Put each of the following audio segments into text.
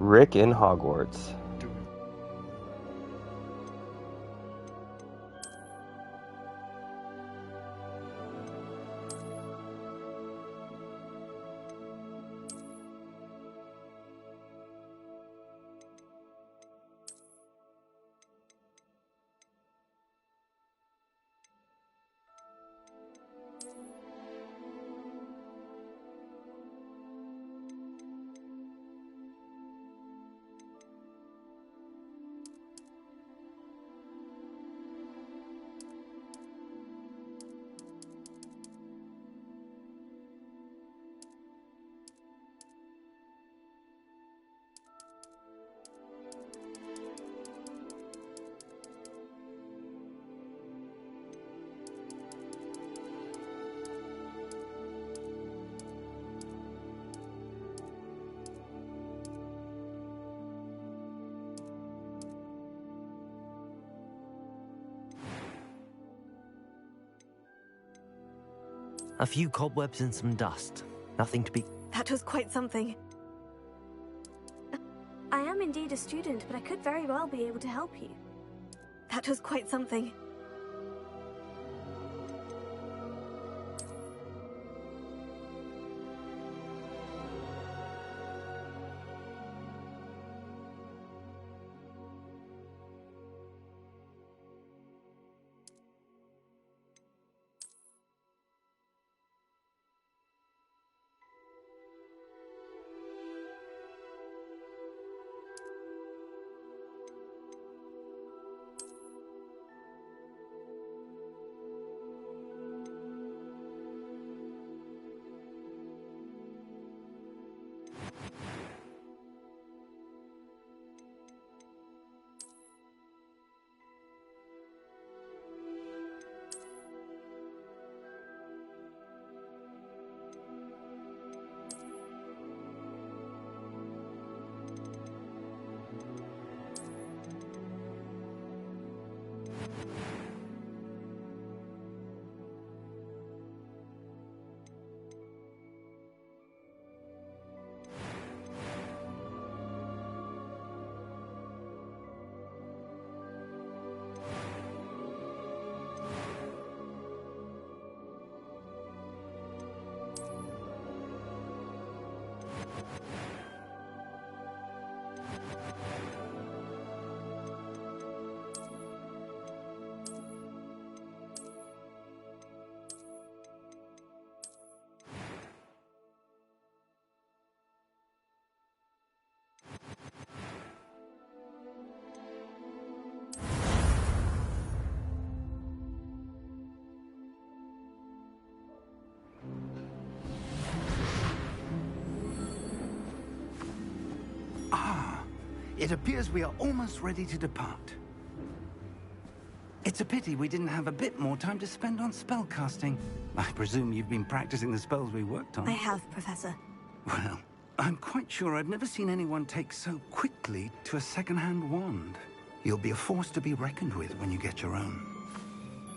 Rick in Hogwarts. A few cobwebs and some dust. Nothing to be... That was quite something. I am indeed a student, but I could very well be able to help you. That was quite something. It appears we are almost ready to depart. It's a pity we didn't have a bit more time to spend on spellcasting. I presume you've been practicing the spells we worked on. I have, Professor. Well, I'm quite sure I've never seen anyone take so quickly to a second-hand wand. You'll be a force to be reckoned with when you get your own.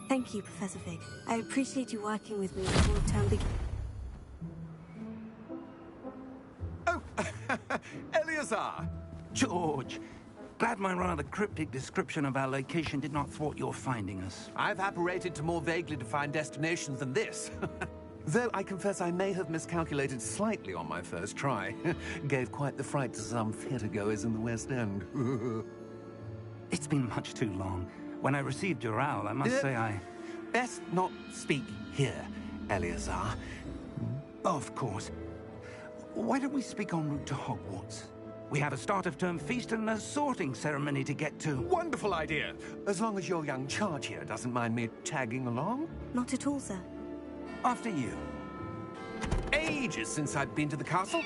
Thank you, Professor Fig. I appreciate you working with me before term begins. Oh, Eleazar! George, glad my rather cryptic description of our location did not thwart your finding us. I've apparated to more vaguely defined destinations than this. Though I confess I may have miscalculated slightly on my first try. Gave quite the fright to some theatergoers in the West End. It's been much too long. When I received your owl, I must say I... Best not speak here, Eleazar. Of course. Why don't we speak en route to Hogwarts? We have a start-of-term feast and a sorting ceremony to get to. Wonderful idea! As long as your young charge here doesn't mind me tagging along. Not at all, sir. After you. Ages since I've been to the castle.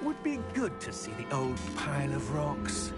Would be good to see the old pile of rocks.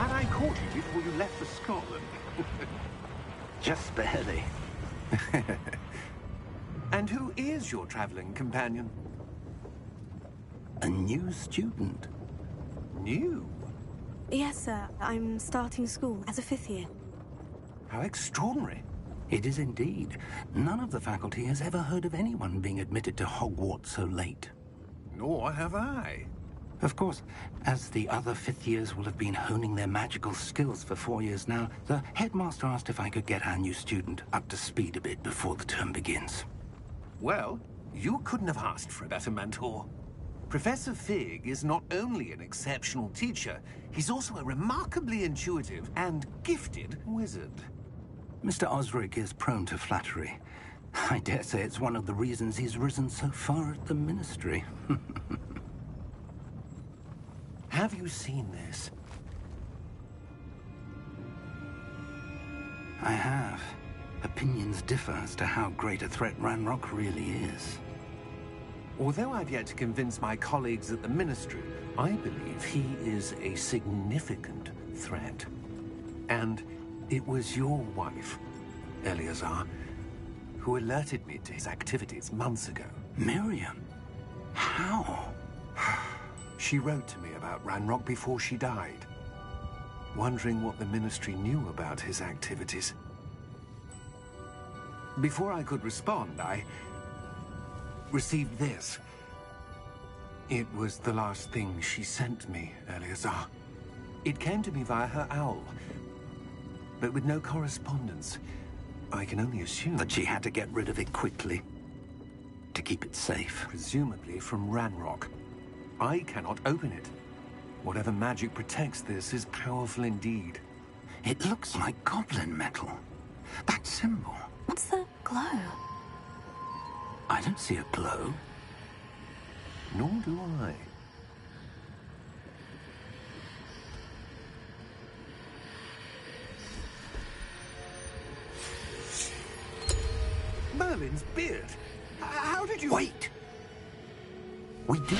Glad I caught you before you left for Scotland. Just barely. And who is your traveling companion? A new student. New? Yes, sir. I'm starting school as a 5th year. How extraordinary. It is indeed. None of the faculty has ever heard of anyone being admitted to Hogwarts so late. Nor have I. Of course, as the other 5th years will have been honing their magical skills for 4 years now, the headmaster asked if I could get our new student up to speed a bit before the term begins. Well, you couldn't have asked for a better mentor. Professor Fig is not only an exceptional teacher, he's also a remarkably intuitive and gifted wizard. Mr. Osric is prone to flattery. I dare say it's one of the reasons he's risen so far at the Ministry. Have you seen this? I have. Opinions differ as to how great a threat Ranrock really is. Although I've yet to convince my colleagues at the Ministry, I believe he is a significant threat. And it was your wife, Eleazar, who alerted me to his activities months ago. Miriam? How? She wrote to me about Ranrock before she died, wondering what the Ministry knew about his activities. Before I could respond, I received this. It was the last thing she sent me, Eleazar. It came to me via her owl, but with no correspondence. I can only assume That she had to get rid of it quickly, to keep it safe. presumably from Ranrock. I cannot open it. Whatever magic protects this is powerful indeed. It looks like goblin metal. That symbol. What's the glow? I don't see a glow. Nor do I. Merlin's beard. How did you... Wait! We do.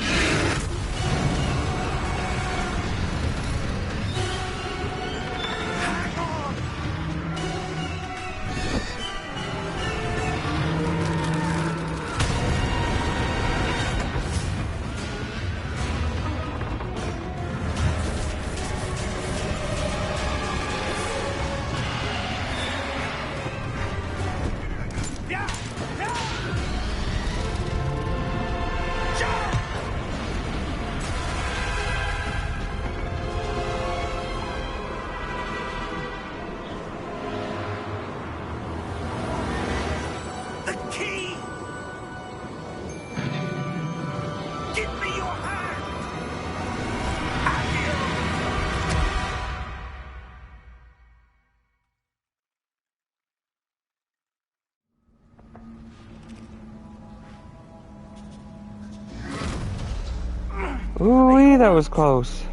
Ooh, that was close.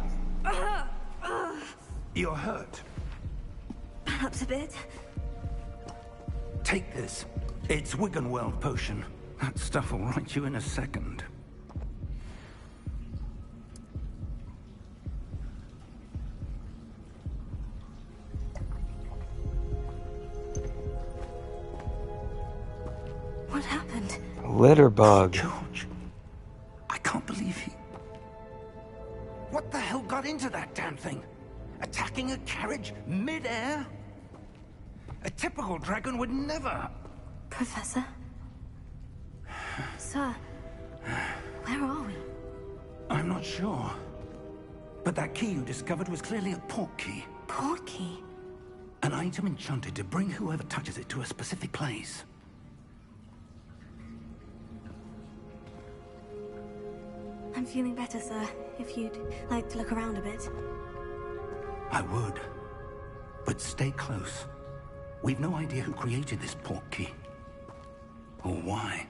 You're hurt. Perhaps a bit. Take this. It's Wiggenweld potion. That stuff will right you in a second. What happened? Litter bug. George, I can't believe he... What the hell got into that damn thing? Attacking a carriage mid-air? A typical dragon would never... Professor? Sir, where are we? I'm not sure. But that key you discovered was clearly a port key. Port key? An item enchanted to bring whoever touches it to a specific place. I'm feeling better, sir. If you'd like to look around a bit. I would. But stay close. We've no idea who created this port key. Or why.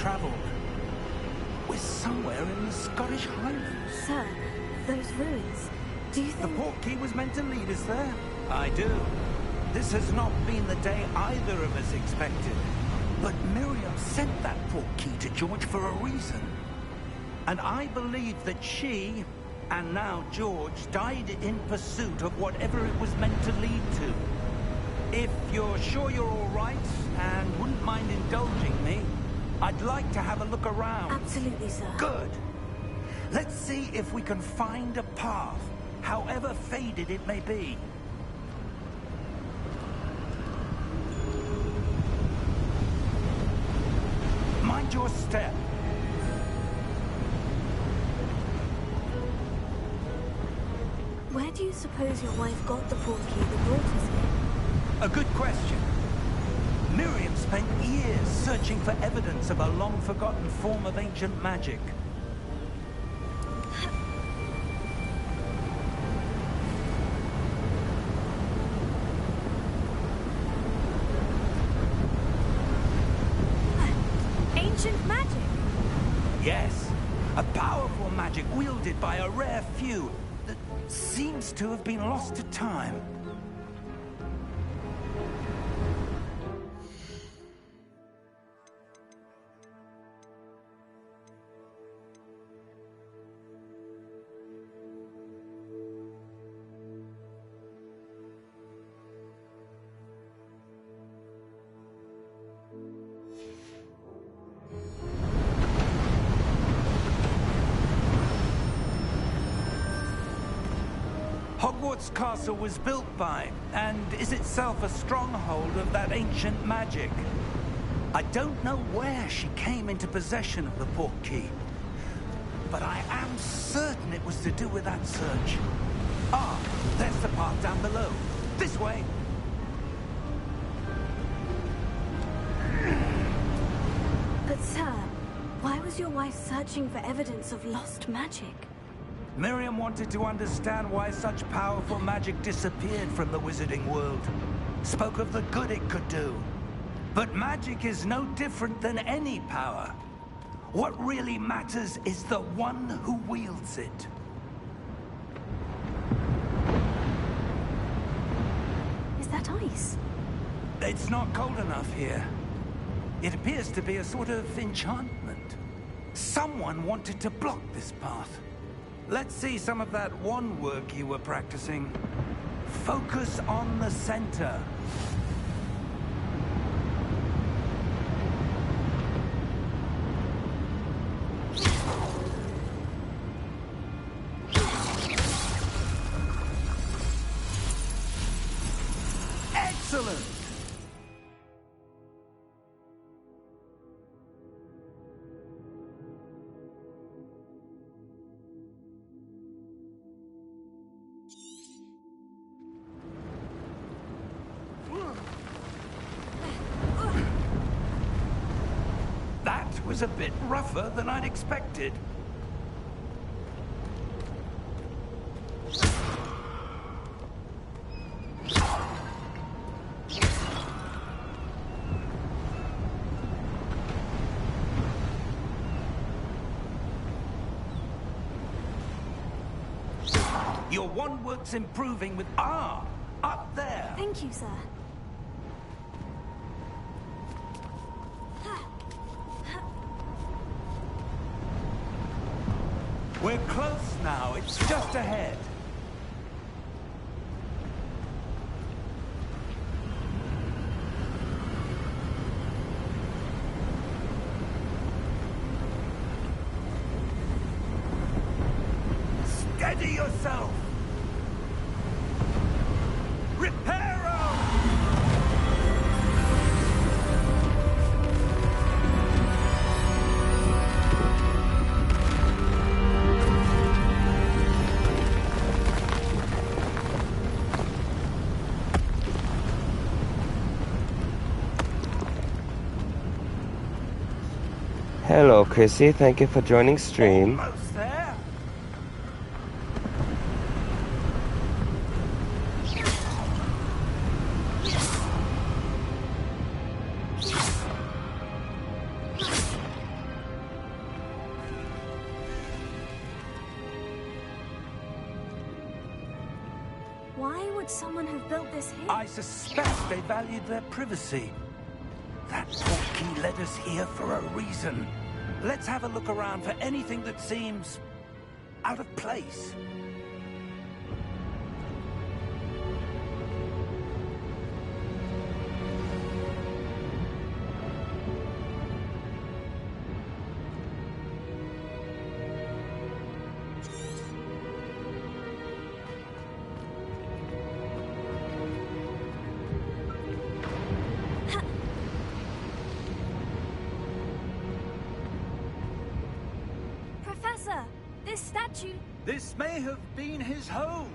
travelled. We're somewhere in the Scottish Highlands. Sir, those ruins. Do you The think... portkey was meant to lead us there? I do. This has not been the day either of us expected. But Miriam sent that portkey to George for a reason. And I believe that she, and now George, died in pursuit of whatever it was meant to lead to. If you're sure you're all right, and wouldn't mind indulging me, I'd like to have a look around. Absolutely, sir. Good. Let's see if we can find a path, however faded it may be. Mind your step. Where do you suppose your wife got the portkey that brought us here? A good question. Miriam spent years searching for evidence of a long-forgotten form of ancient magic. Ancient magic? Yes, a powerful magic wielded by a rare few that seems to have been lost to time. Hogwarts Castle was built by, and is itself a stronghold of that ancient magic. I don't know where she came into possession of the portkey, but I am certain it was to do with that search. Ah, there's the path down below. This way. But sir, why was your wife searching for evidence of lost magic? Miriam wanted to understand why such powerful magic disappeared from the wizarding world. Spoke of the good it could do. But magic is no different than any power. What really matters is the one who wields it. Is that ice? It's not cold enough here. It appears to be a sort of enchantment. Someone wanted to block this path. Let's see some of that wand work you were practicing. Focus on the center. Excellent! That was a bit rougher than I'd expected. Your wand work's improving with... Ah! Up there! Thank you, sir. We're close now. It's just ahead. Steady yourself! Reparo! Hello, Chrissy. Thank you for joining stream. Almost there. would someone have built this here? I suspect they valued their privacy. That portkey led us here for a reason. Let's have a look around for anything that seems out of place. Professor, this statue... This may have been his home.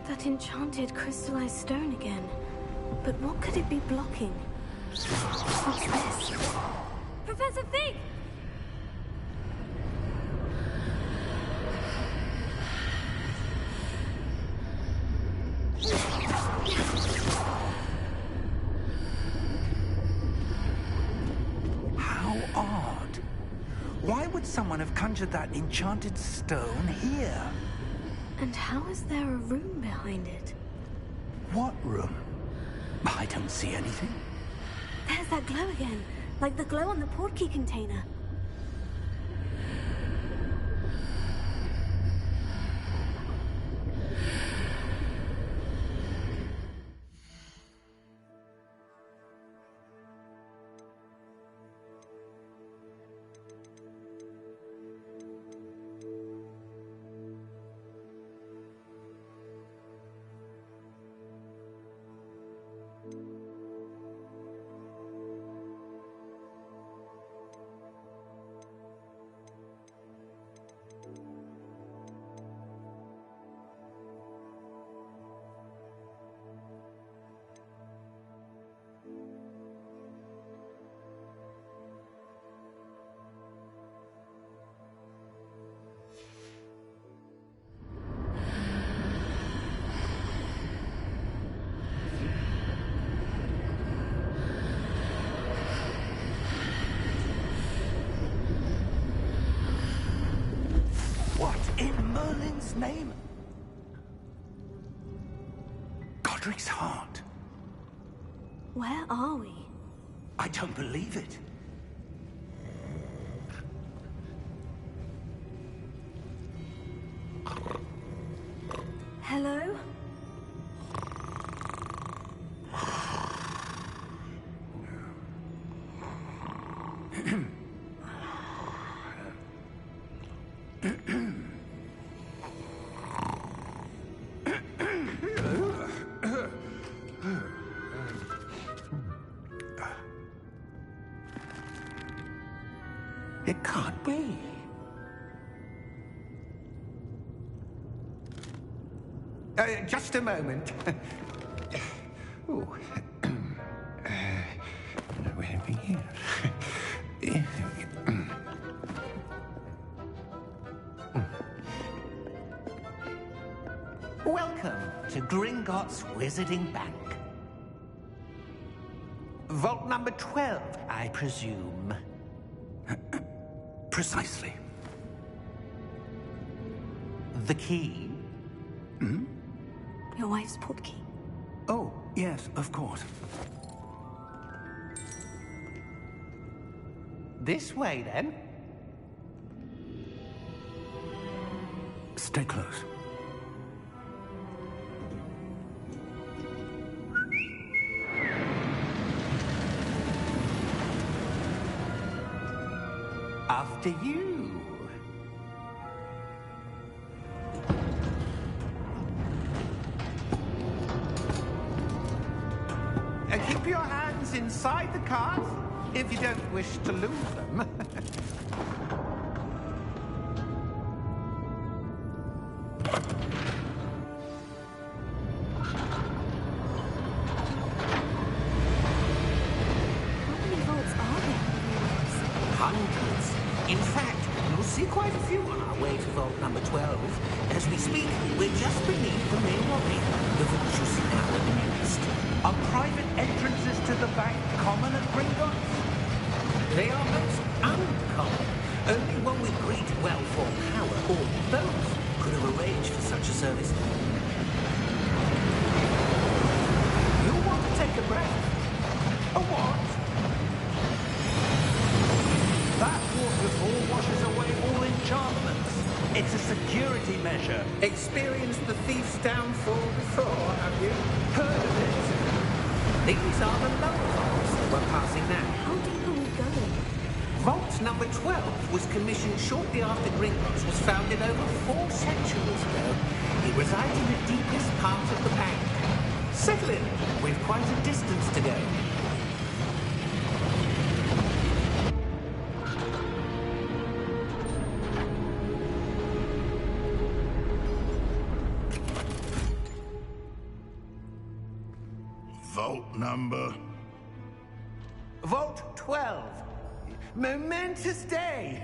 That enchanted crystallized stone again. But what could it be blocking? What's this? Professor Fig! How odd. Why would someone have conjured that enchanted stone here? And how is there a room behind it? What room? I don't see anything. There's that glow again, like the glow on the portkey container. In Merlin's name? Godric's heart. Where are we? I don't believe it. Hello? It can't be. Just a moment. Oh. Where are we here? Welcome to Gringotts Wizarding Bank. Vault number 12, I presume. Precisely. The key? Your wife's portkey. Oh, yes, of course. This way, then. Stay close. After you. Keep your hands inside the cart if you don't wish to lose them. How many vaults are there? In fact, you'll see quite a few on our way to vault number 12. As we speak, we're just beneath the main lobby, the vault you see now at the nearest. Are private entrances to the bank common at Gringotts? They are most uncommon. Only one with great wealth or power, or both, could have arranged for such a service. You want to take a breath? A what? That waterfall washes away all enchantments. It's a security measure. Experienced the thief's downfall before, have you? Heard of it? These are the lower vaults that we're passing now. How deep are we going? Vault number 12 was commissioned shortly after Gringotts was founded over 4 centuries ago. It resides in the deepest part of the bank. Settle in. We've quite a distance to go. Vault number? Vault 12. Momentous day.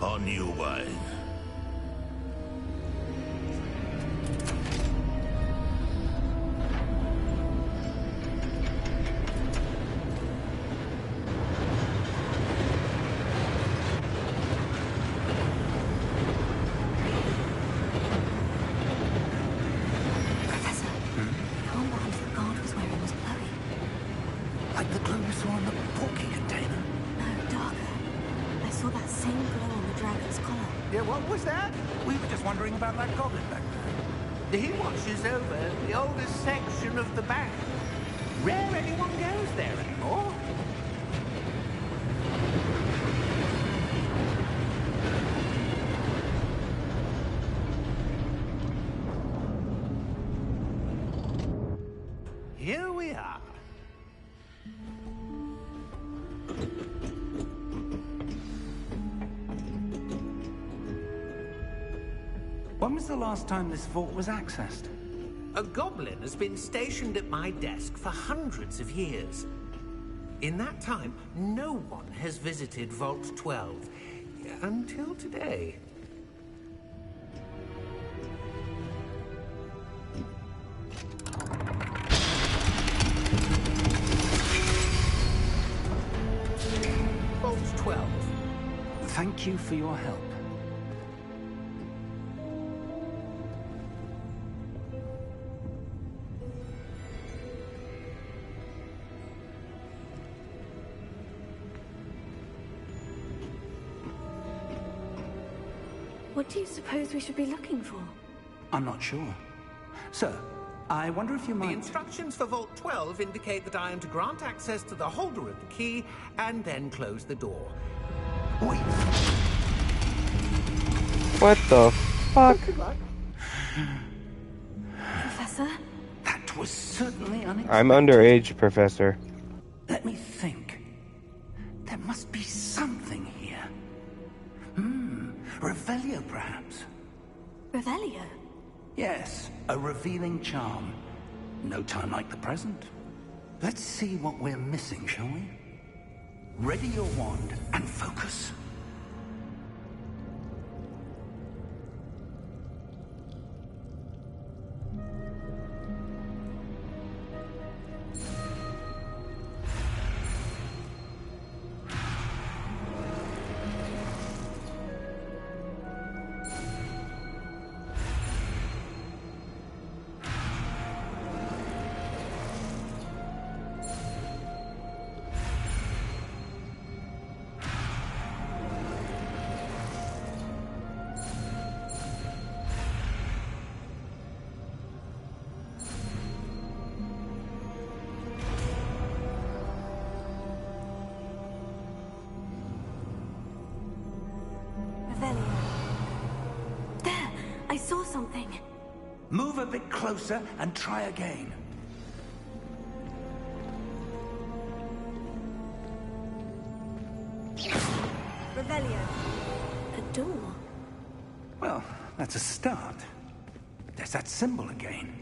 On your way. Professor, the armband the guard was wearing was glowing. Like the glue you saw on the porky container? No, darker. I saw that same glow on the dragon's collar. Yeah, what was that? We were just wondering about that goblin back there. He watches over the oldest section of the bank. Rare anyone goes there anymore. Here we are. When was the last time this vault was accessed? A goblin has been stationed at my desk for hundreds of years. In that time, no one has visited Vault 12. Until today. Vault 12. Thank you for your help. What do you suppose we should be looking for? I'm not sure. Sir, I wonder if you The might... instructions for Vault 12 indicate that I am to grant access to the holder of the key and then close the door. Wait. What the fuck? Professor? That was certainly unexpected. I'm underage, Professor. Let me think. There must be something here. Revelio, perhaps? Revelio? Yes, a revealing charm. No time like the present. Let's see what we're missing, shall we? Ready your wand and focus. Revelio. There! I saw something. Move a bit closer and try again. Revelio. A door. Well, that's a start. There's that symbol again.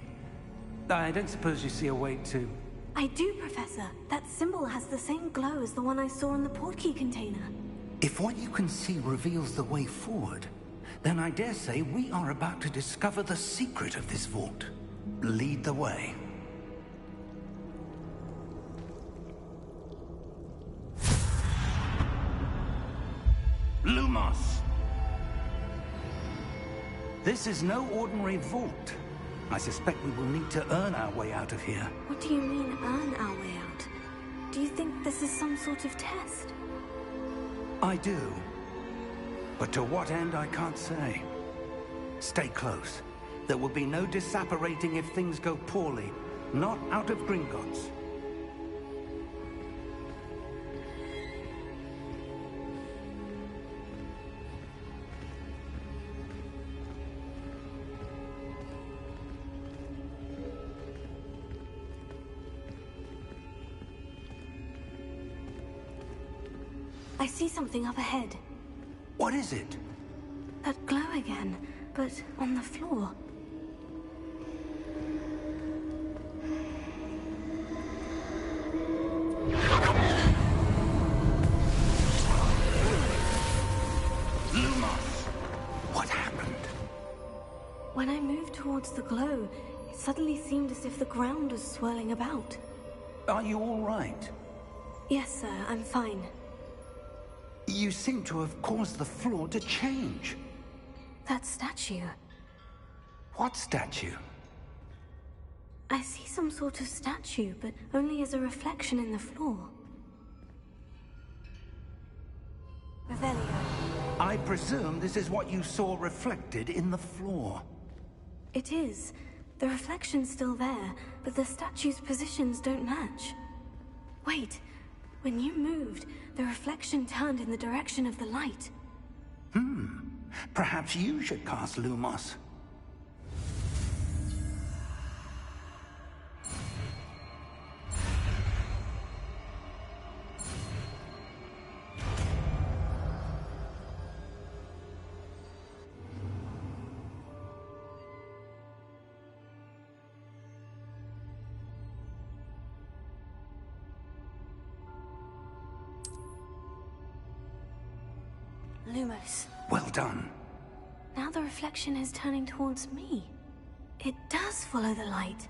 I don't suppose you see a way to... I do, Professor. That symbol has the same glow as the one I saw in the portkey container. If what you can see reveals the way forward, then I dare say we are about to discover the secret of this vault. Lead the way. Lumos! This is no ordinary vault. I suspect we will need to earn our way out of here. What do you mean, earn our way out? Do you think this is some sort of test? I do. But to what end, I can't say. Stay close. There will be no disapparating if things go poorly. Not out of Gringotts. I see something up ahead. What is it? That glow again, but on the floor. Lumos! What happened? When I moved towards the glow, it suddenly seemed as if the ground was swirling about. Are you all right? Yes, sir, I'm fine. You seem to have caused the floor to change. That statue. What statue? I see some sort of statue, but only as a reflection in the floor. Revelio. I presume this is what you saw reflected in the floor. It is. The reflection's still there, but the statue's positions don't match. Wait. When you moved, the reflection turned in the direction of the light. Perhaps you should cast Lumos. Lumos. Well done. Now the reflection is turning towards me. It does follow the light.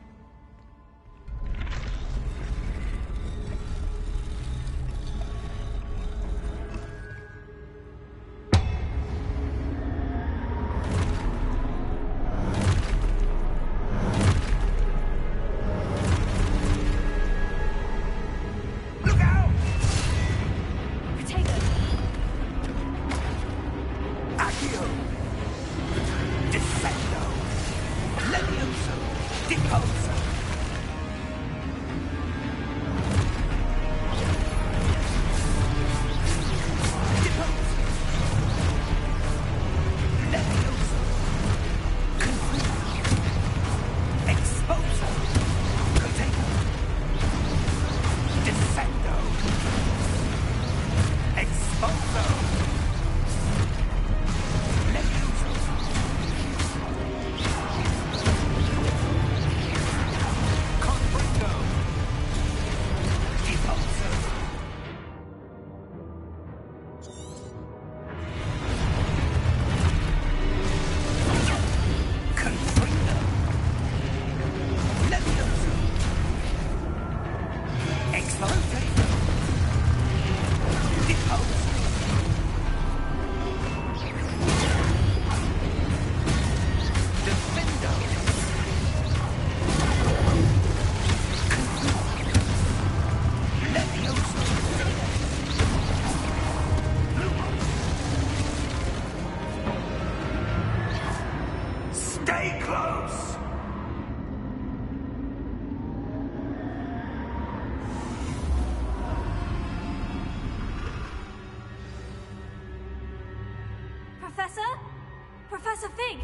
Professor Fig!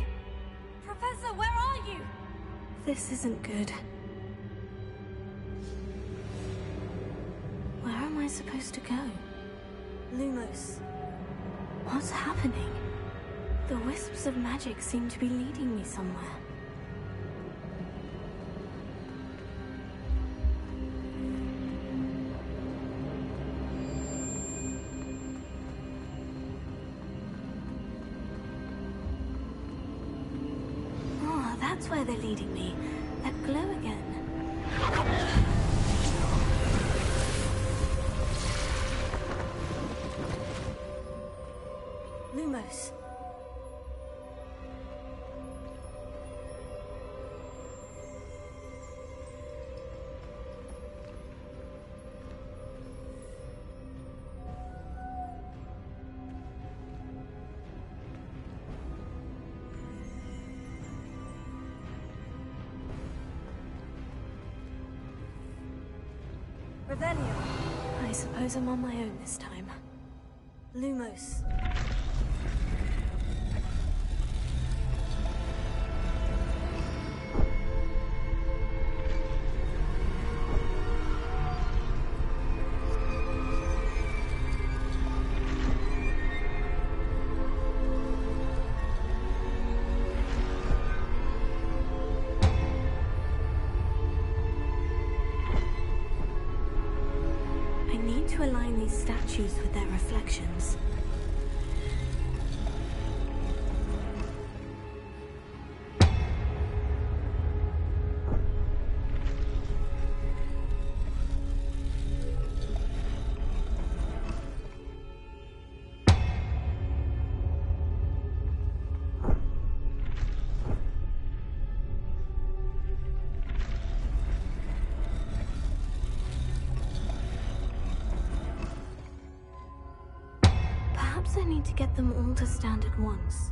Professor, where are you? This isn't good. Where am I supposed to go? Lumos. What's happening? The wisps of magic seem to be leading me somewhere. that's where they're leading me. That glow again. Lumos. Revelio. I suppose I'm on my own this time. Lumos. To align these statues with their reflections. Perhaps I need to get them all to stand at once.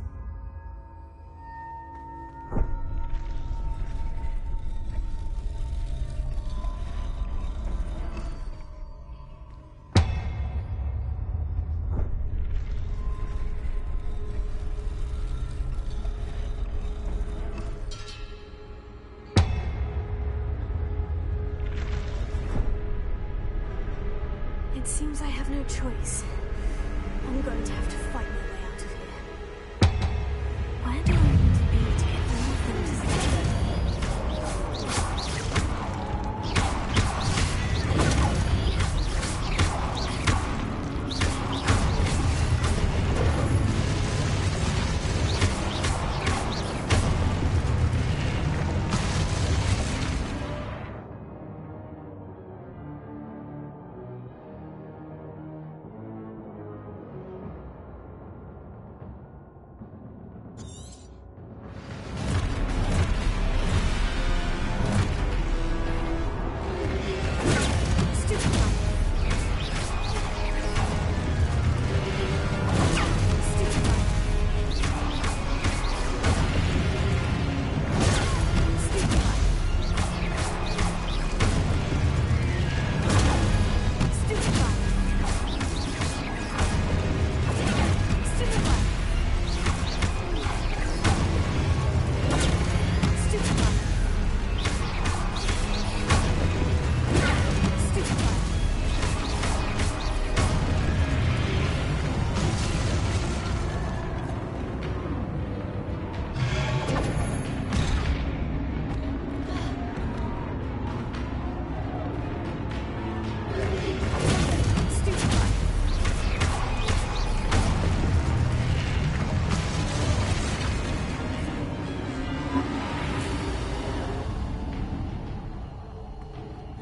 It seems I have no choice. I'm going to have to fight my way out of here. Where do I need to be to get all of them to stay?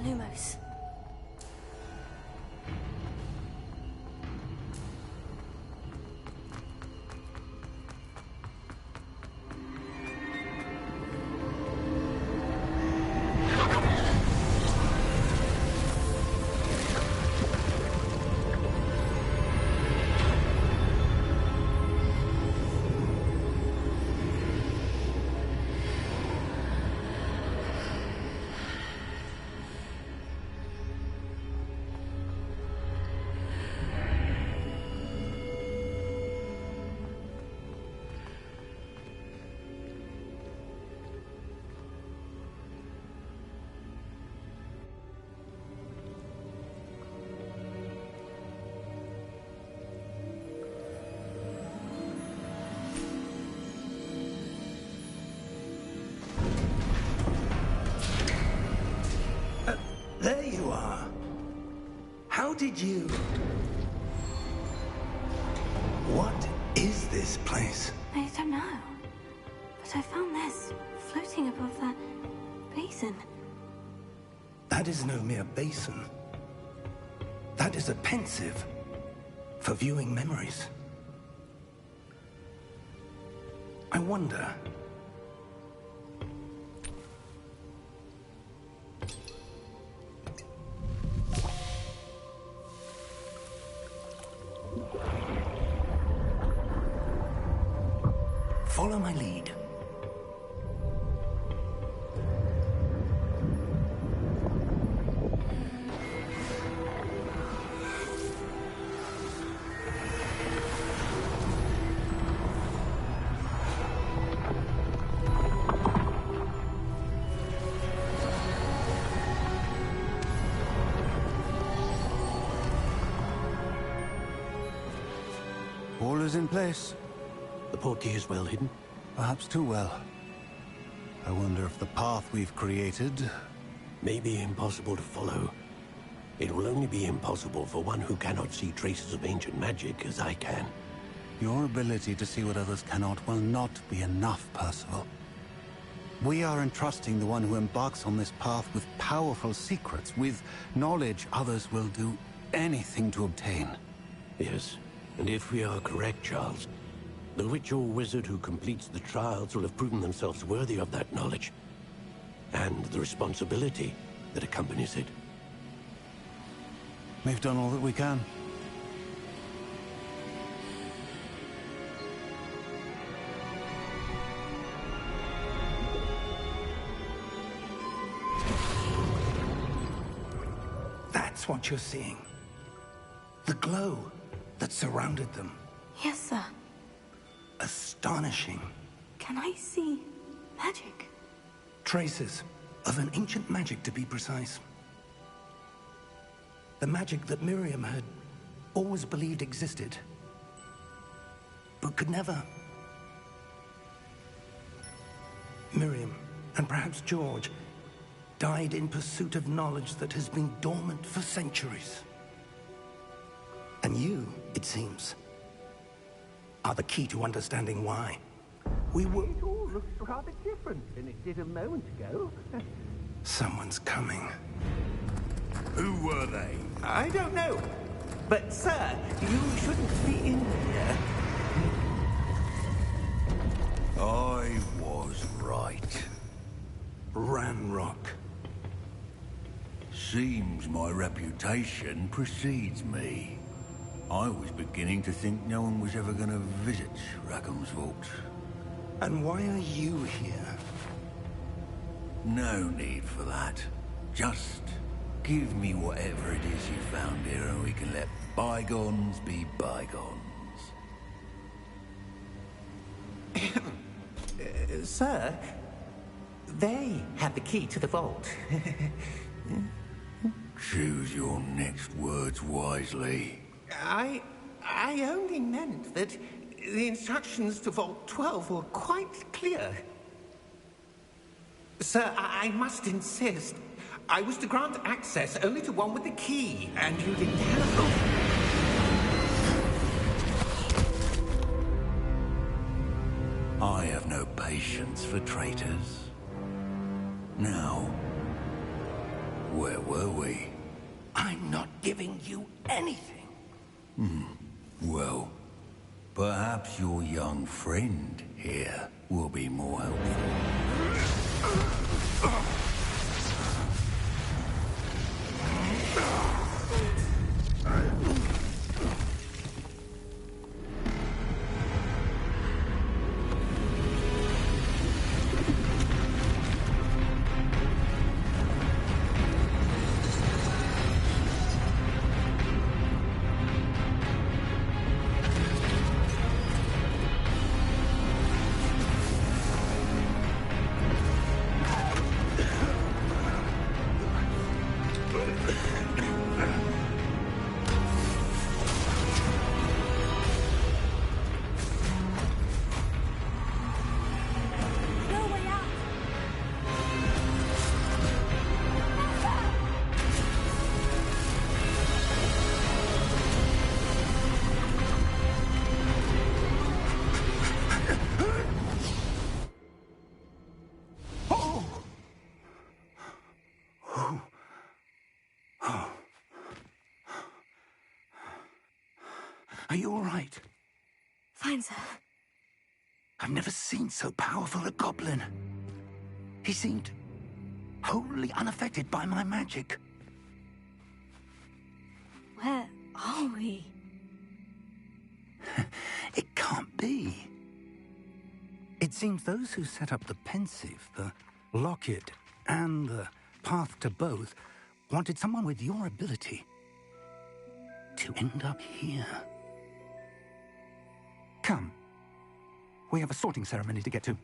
Lumos. There you are. How did you... What is this place? I don't know. But I found this floating above that basin. That is no mere basin. That is a pensive for viewing memories. I wonder... Follow my lead. All is in place. The portkey is well hidden. Perhaps too well. I wonder if the path we've created... May be impossible to follow. It will only be impossible for one who cannot see traces of ancient magic as I can. Your ability to see what others cannot will not be enough, Percival. We are entrusting the one who embarks on this path with powerful secrets, with knowledge others will do anything to obtain. Yes, and if we are correct, Charles, the witch or wizard who completes the trials will have proven themselves worthy of that knowledge, and the responsibility that accompanies it. We've done all that we can. That's what you're seeing. The glow that surrounded them. Yes, sir. Astonishing. Can I see magic? Traces of an ancient magic, to be precise. The magic that Miriam had always believed existed, but could never. Miriam, and perhaps George, died in pursuit of knowledge that has been dormant for centuries. And you, it seems, are the key to understanding why. We were... It all looks rather different than it did a moment ago. Someone's coming. Who were they? I don't know. But, sir, you shouldn't be in here. I was right. Ranrock. Seems my reputation precedes me. I was beginning to think no one was ever going to visit Rackham's vault. And why are you here? No need for that. Just give me whatever it is you found here and we can let bygones be bygones. Sir, they have the key to the vault. Choose your next words wisely. I only meant that the instructions to Vault 12 were quite clear. Sir, I must insist. I was to grant access only to one with the key, and you didn't have I have no patience for traitors. Now, where were we? I'm not giving you anything. Well, perhaps your young friend here will be more helpful. Are you all right? Fine, sir. I've never seen so powerful a goblin. He seemed wholly unaffected by my magic. Where are we? It can't be. It seems those who set up the pensive, the locket, and the path to both wanted someone with your ability to end up here. Come. We have a sorting ceremony to get to.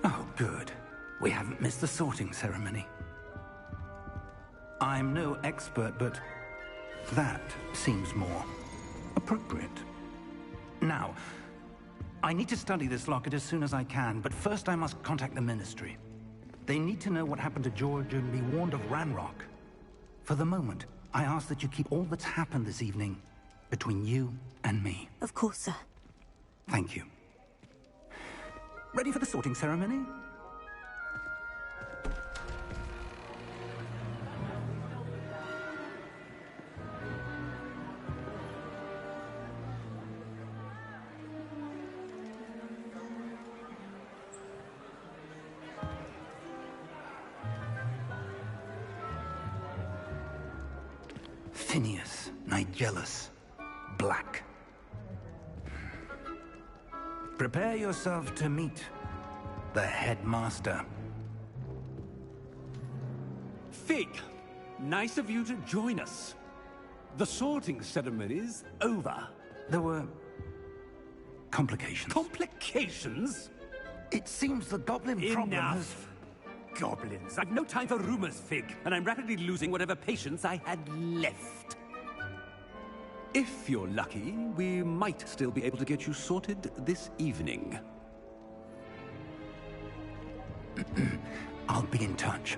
Oh, good. We haven't missed the sorting ceremony. I'm no expert, but that seems more appropriate. Now, I need to study this locket as soon as I can, but first I must contact the Ministry. They need to know what happened to George and be warned of Ranrock. For the moment, I ask that you keep all that's happened this evening between you and me. Of course, sir. Thank you. Ready for the sorting ceremony? Phineas, Nigellus, Black. Prepare yourself to meet the headmaster. Fig, nice of you to join us. The sorting ceremony's over. There were complications. Complications? It seems the goblin problem has... Enough! Goblins. I've no time for rumors, Fig, and I'm rapidly losing whatever patience I had left. If you're lucky, we might still be able to get you sorted this evening. I'll be in touch.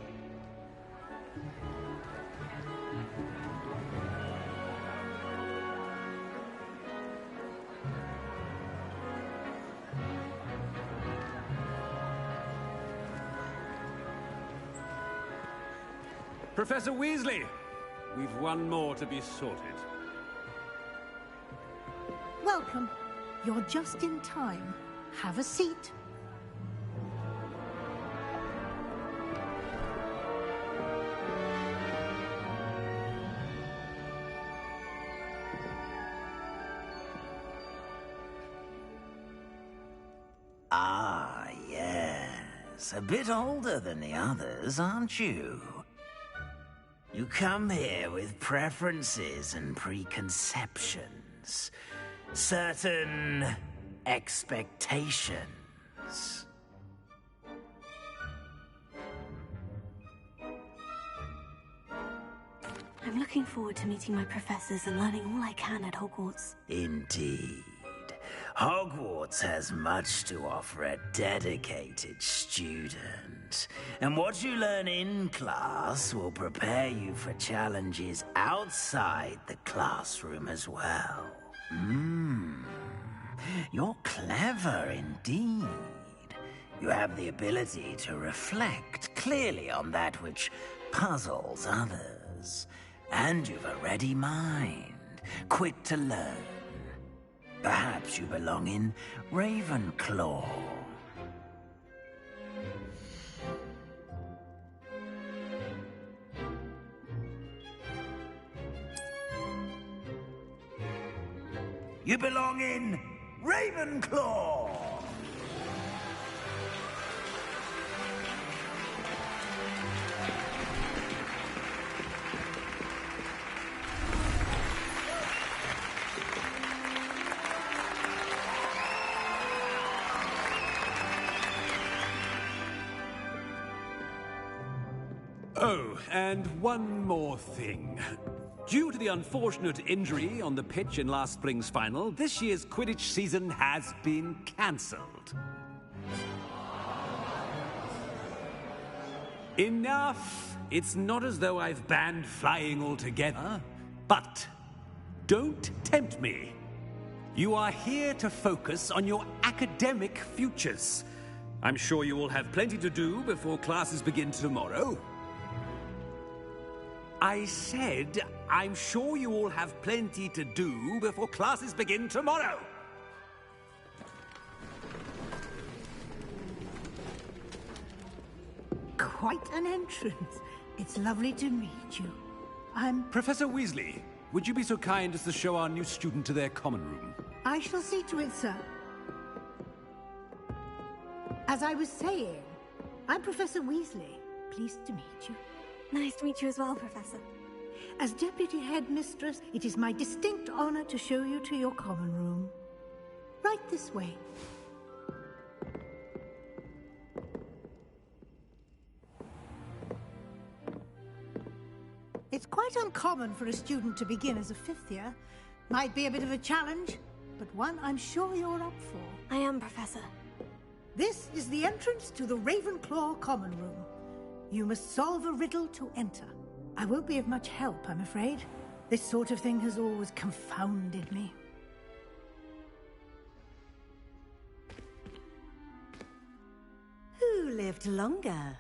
Professor Weasley, we've one more to be sorted. Welcome. You're just in time. Have a seat. Ah, yes. A bit older than the others, aren't you? You come here with preferences and preconceptions. Certain expectations. I'm looking forward to meeting my professors and learning all I can at Hogwarts. Indeed. Hogwarts has much to offer a dedicated student. And what you learn in class will prepare you for challenges outside the classroom as well. You're clever indeed. You have the ability to reflect clearly on that which puzzles others. And you've a ready mind, quick to learn. Perhaps you belong in Ravenclaw. You belong in Ravenclaw! Oh, and one more thing. Due to the unfortunate injury on the pitch in last spring's final, this year's Quidditch season has been cancelled. Enough! It's not as though I've banned flying altogether, but don't tempt me. You are here to focus on your academic futures. I'm sure you will have plenty to do before classes begin tomorrow. I said, I'm sure you all have plenty to do before classes begin tomorrow. Quite an entrance. It's lovely to meet you. I'm... Professor Weasley, would you be so kind as to show our new student to their common room? I shall see to it, sir. As I was saying, I'm Professor Weasley. Pleased to meet you. Nice to meet you as well, Professor. As Deputy Headmistress, it is my distinct honor to show you to your common room. Right this way. It's quite uncommon for a student to begin as a fifth year. Might be a bit of a challenge, but one I'm sure you're up for. I am, Professor. This is the entrance to the Ravenclaw common room. You must solve a riddle to enter. I won't be of much help, I'm afraid. This sort of thing has always confounded me. Who lived longer?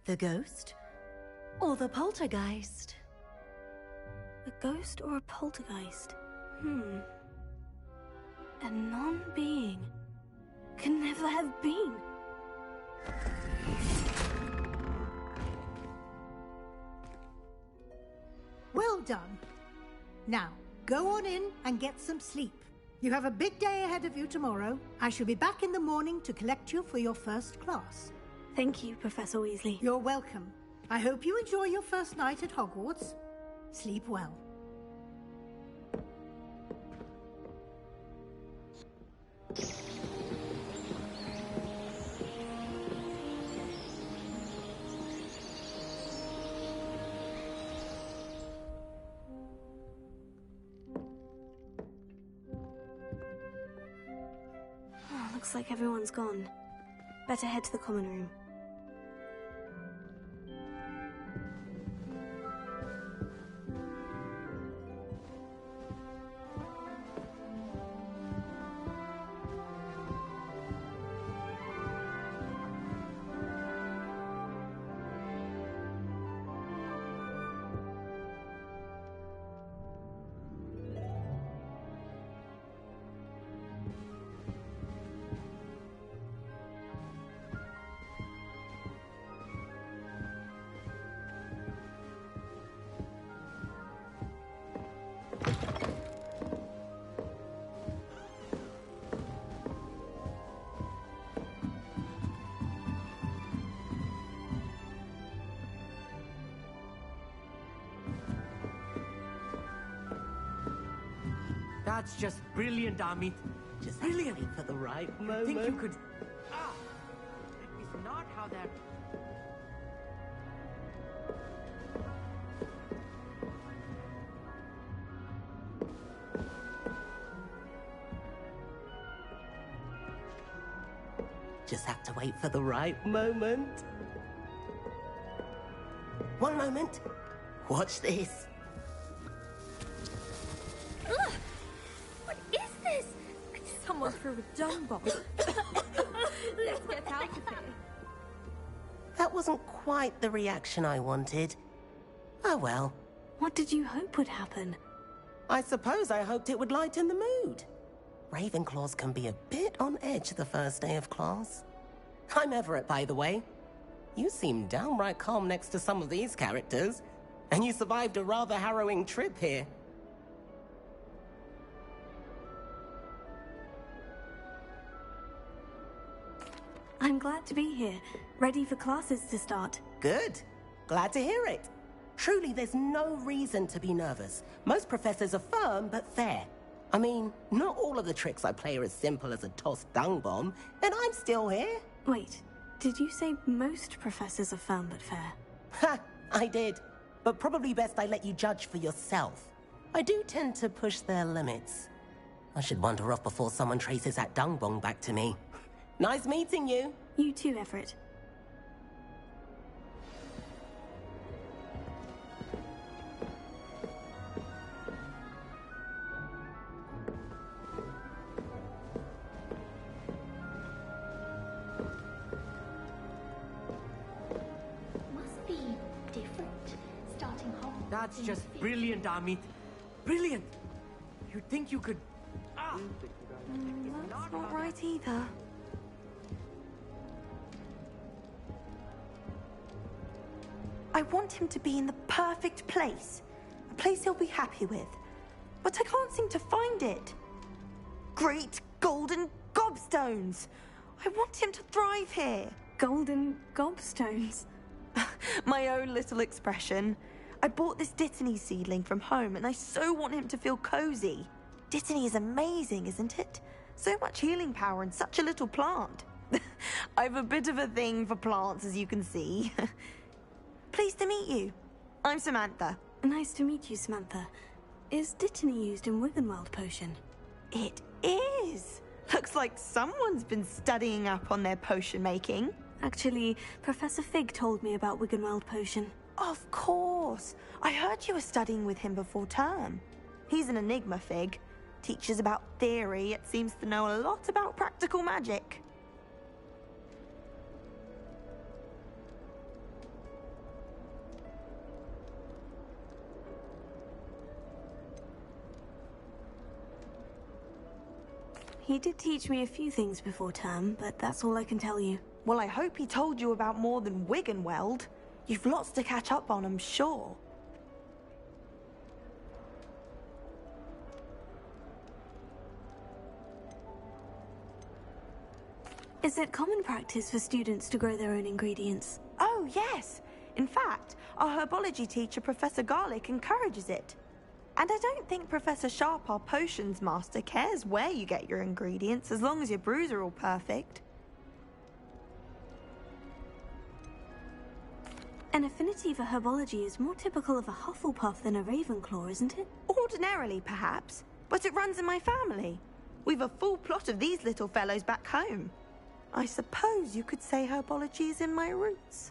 The ghost or the poltergeist? A ghost or a poltergeist? A non-being can never have been. Well done. Now, go on in and get some sleep. You have a big day ahead of you tomorrow. I shall be back in the morning to collect you for your first class. Thank you, Professor Weasley. You're welcome. I hope you enjoy your first night at Hogwarts. Sleep well. Looks like everyone's gone. Better head to the common room. That's just brilliant, Amit. Just brilliant. wait for the right I moment. think you could... Ah! It's not how that... Just have to wait for the right moment. One moment. Watch this. Ugh! What is this? Someone threw a dung bomb. Let's get out of here. That wasn't quite the reaction I wanted. Oh well. What did you hope would happen? I suppose I hoped it would lighten the mood. Ravenclaws can be a bit on edge the first day of class. I'm Everett, by the way. You seem downright calm next to some of these characters, and you survived a rather harrowing trip here. I'm glad to be here, ready for classes to start. Good. Glad to hear it. Truly, there's no reason to be nervous. Most professors are firm but fair. I mean, not all of the tricks I play are as simple as a tossed dung bomb, and I'm still here. Wait, did you say most professors are firm but fair? Ha! I did. But probably best I let you judge for yourself. I do tend to push their limits. I should wander off before someone traces that dung bomb back to me. Nice meeting you. You too, Everett. Must be different, starting Hogwarts. That's just brilliant, Amit. Brilliant! You'd think you could... That's not right either. I want him to be in the perfect place. A place he'll be happy with. But I can't seem to find it. Great golden gobstones! I want him to thrive here. Golden gobstones? My own little expression. I bought this Dittany seedling from home and I so want him to feel cozy. Dittany is amazing, isn't it? So much healing power in such a little plant. I've a bit of a thing for plants, as you can see. Pleased to meet you. I'm Samantha. Nice to meet you, Samantha. Is Dittany used in Wiggenweld potion? It is. Looks like someone's been studying up on their potion making. Actually, Professor Fig told me about Wiggenweld potion. Of course. I heard you were studying with him before term. He's an enigma, Fig. Teaches about theory, yet seems to know a lot about practical magic. He did teach me a few things before term, but that's all I can tell you. Well, I hope he told you about more than Wiggenweld. You've lots to catch up on, I'm sure. Is it common practice for students to grow their own ingredients? Oh, yes. In fact, our herbology teacher, Professor Garlick, encourages it. And I don't think Professor Sharp, our potions master, cares where you get your ingredients, as long as your brews are all perfect. An affinity for herbology is more typical of a Hufflepuff than a Ravenclaw, isn't it? Ordinarily, perhaps, but it runs in my family. We've a full plot of these little fellows back home. I suppose you could say herbology is in my roots.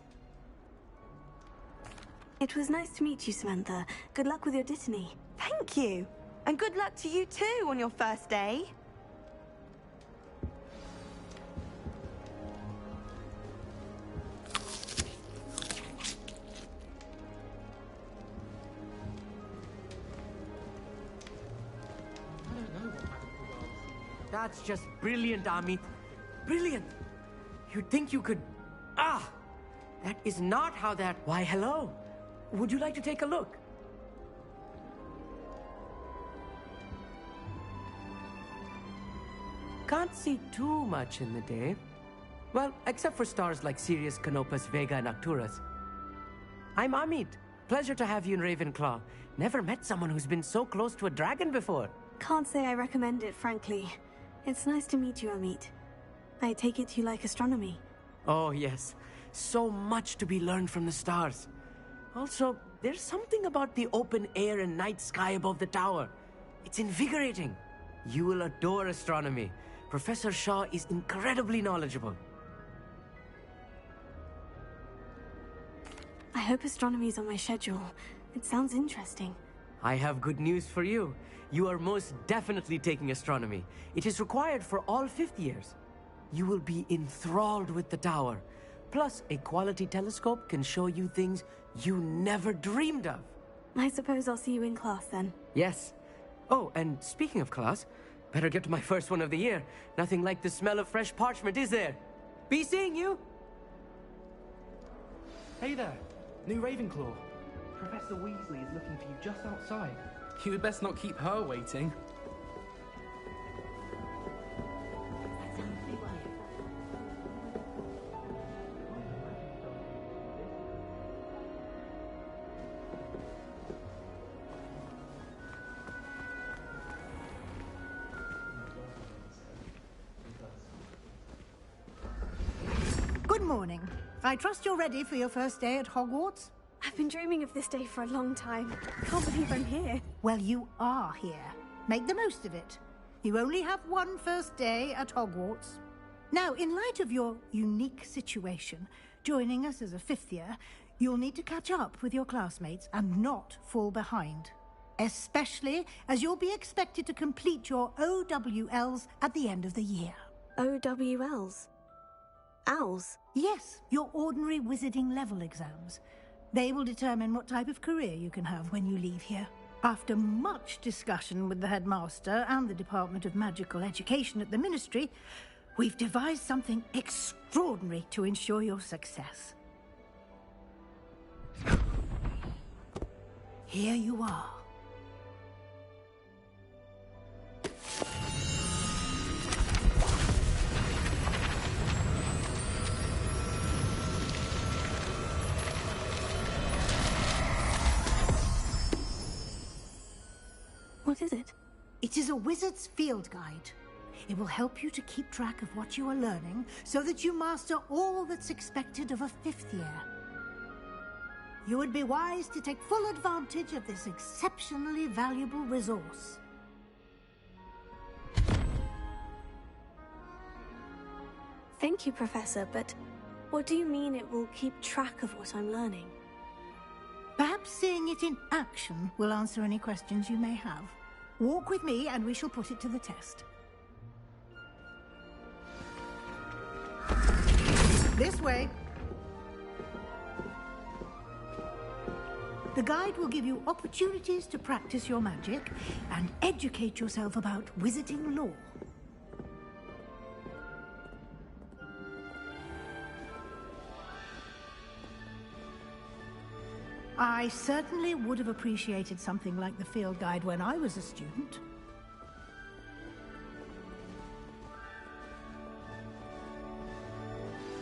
It was nice to meet you, Samantha. Good luck with your Dittany. Thank you. And good luck to you too on your first day. That's just brilliant, Amit. Brilliant! You'd think you could... Ah! That is not how that... Why, hello. Would you like to take a look? Can't see too much in the day. Well, except for stars like Sirius, Canopus, Vega, and Arcturus. I'm Amit. Pleasure to have you in Ravenclaw. Never met someone who's been so close to a dragon before. Can't say I recommend it, frankly. It's nice to meet you, Amit. I take it you like astronomy. Oh, yes. So much to be learned from the stars. Also, there's something about the open air and night sky above the tower. It's invigorating. You will adore astronomy. Professor Shaw is incredibly knowledgeable. I hope astronomy's on my schedule. It sounds interesting. I have good news for you. You are most definitely taking astronomy. It is required for all 5th years. You will be enthralled with the tower. Plus, a quality telescope can show you things you never dreamed of. I suppose I'll see you in class then. Yes. Oh, and speaking of class, Better get to my first one of the year. Nothing like the smell of fresh parchment, is there? Be seeing you! Hey there, new Ravenclaw. Professor Weasley is looking for you just outside. You had best not keep her waiting. Good morning. I trust you're ready for your first day at Hogwarts? I've been dreaming of this day for a long time. I can't believe I'm here. Well, you are here. Make the most of it. You only have one first day at Hogwarts. Now, in light of your unique situation, joining us as a fifth year, you'll need to catch up with your classmates and not fall behind. Especially as you'll be expected to complete your OWLs at the end of the year. OWLs? Owls? Yes, your ordinary wizarding level exams. They will determine what type of career you can have when you leave here. After much discussion with the headmaster and the Department of Magical Education at the Ministry, we've devised something extraordinary to ensure your success. Here you are. What is it? It is a wizard's field guide. It will help you to keep track of what you are learning so that you master all that's expected of a fifth year. You would be wise to take full advantage of this exceptionally valuable resource. Thank you, Professor, but what do you mean it will keep track of what I'm learning? Perhaps seeing it in action will answer any questions you may have. Walk with me and we shall put it to the test. This way. The guide will give you opportunities to practice your magic and educate yourself about wizarding lore. I certainly would have appreciated something like the field guide when I was a student.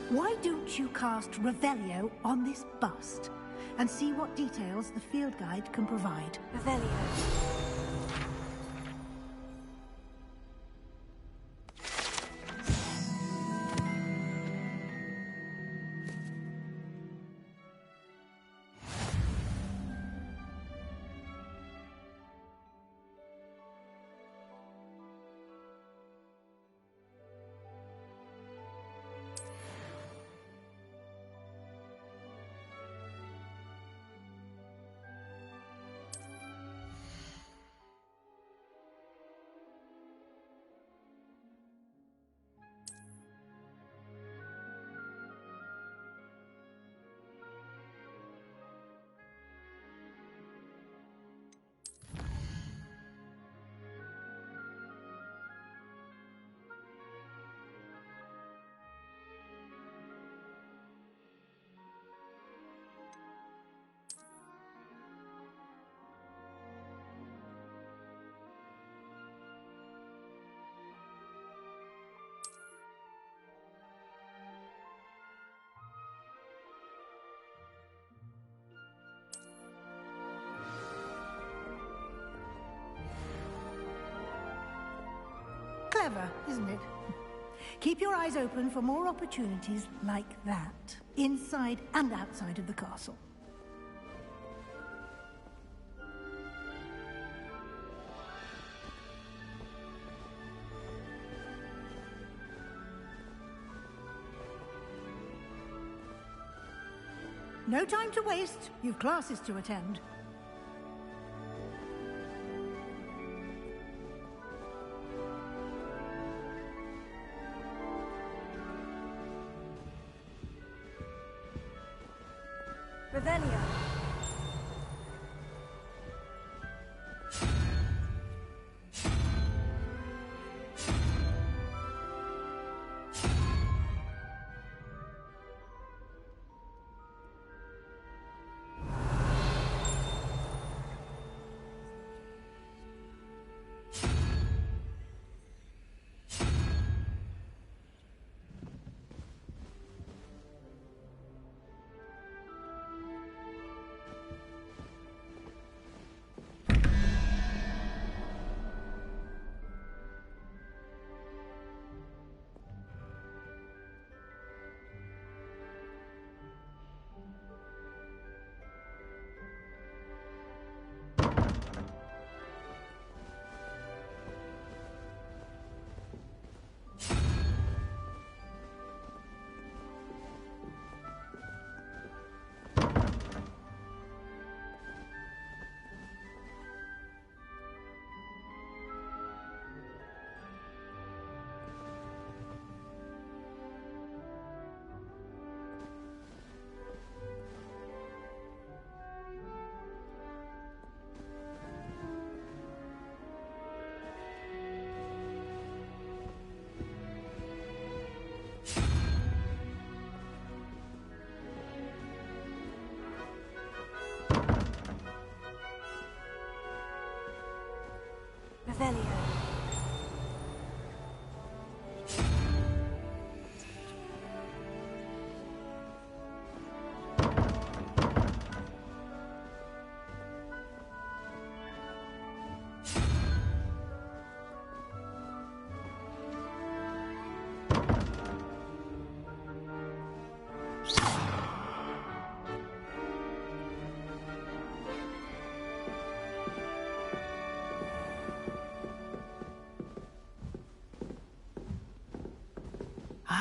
Why don't you cast Revelio on this bust and see what details the field guide can provide? Revelio. Clever, isn't it? Keep your eyes open for more opportunities like that, inside and outside of the castle. No time to waste. You've classes to attend. Revelio.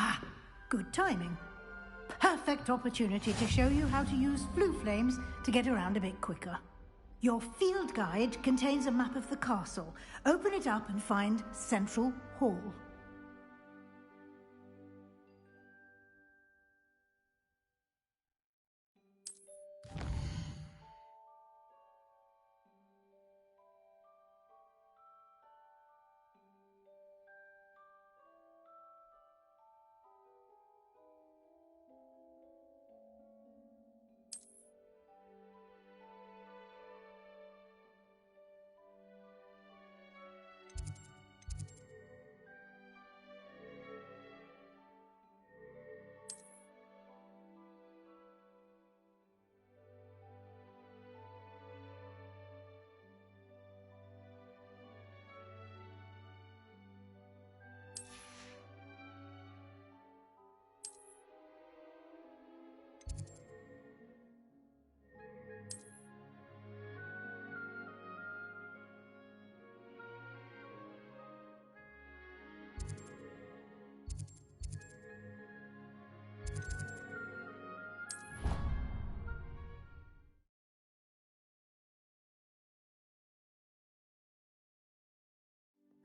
Ah, good timing. Perfect opportunity to show you how to use flue flames to get around a bit quicker. Your field guide contains a map of the castle. Open it up and find Central Hall.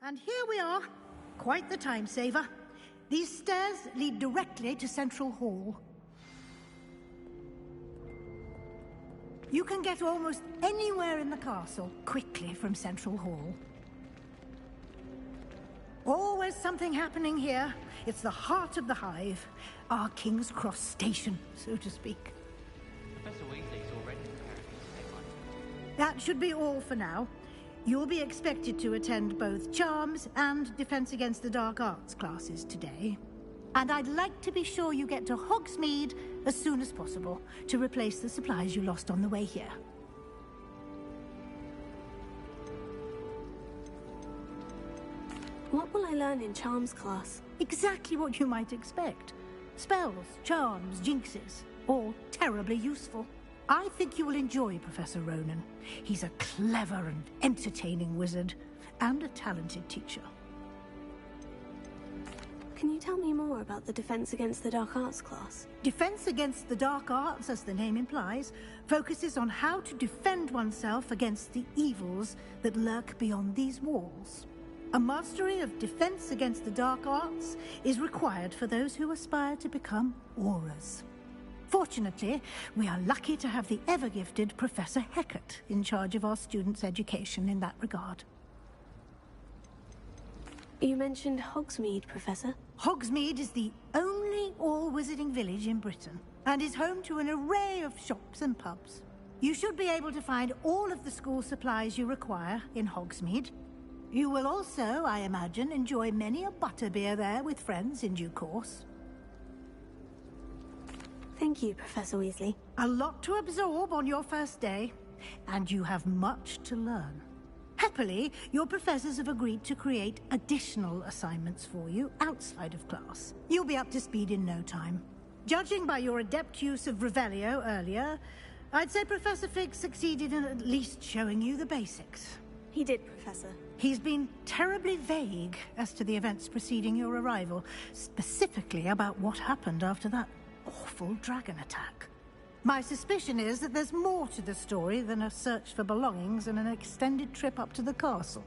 And here we are. Quite the time saver. These stairs lead directly to Central Hall. You can get almost anywhere in the castle quickly from Central Hall. Always something happening here. It's the heart of the hive. Our King's Cross station, so to speak. Professor Weasley's already preparing to take one. That should be all for now. You'll be expected to attend both Charms and Defense Against the Dark Arts classes today. And I'd like to be sure you get to Hogsmeade as soon as possible to replace the supplies you lost on the way here. What will I learn in Charms class? Exactly what you might expect. Spells, charms, jinxes, all terribly useful. I think you will enjoy Professor Ronan. He's a clever and entertaining wizard, and a talented teacher. Can you tell me more about the Defense Against the Dark Arts class? Defense Against the Dark Arts, as the name implies, focuses on how to defend oneself against the evils that lurk beyond these walls. A mastery of Defense Against the Dark Arts is required for those who aspire to become Aurors. Fortunately, we are lucky to have the ever-gifted Professor Hecat in charge of our students' education in that regard. You mentioned Hogsmeade, Professor. Hogsmeade is the only all-wizarding village in Britain, and is home to an array of shops and pubs. You should be able to find all of the school supplies you require in Hogsmeade. You will also, I imagine, enjoy many a butterbeer there with friends in due course. Thank you, Professor Weasley. A lot to absorb on your first day, and you have much to learn. Happily, your professors have agreed to create additional assignments for you outside of class. You'll be up to speed in no time. Judging by your adept use of Revelio earlier, I'd say Professor Fig succeeded in at least showing you the basics. He did, Professor. He's been terribly vague as to the events preceding your arrival, specifically about what happened after that awful dragon attack. My suspicion is that there's more to the story than a search for belongings and an extended trip up to the castle.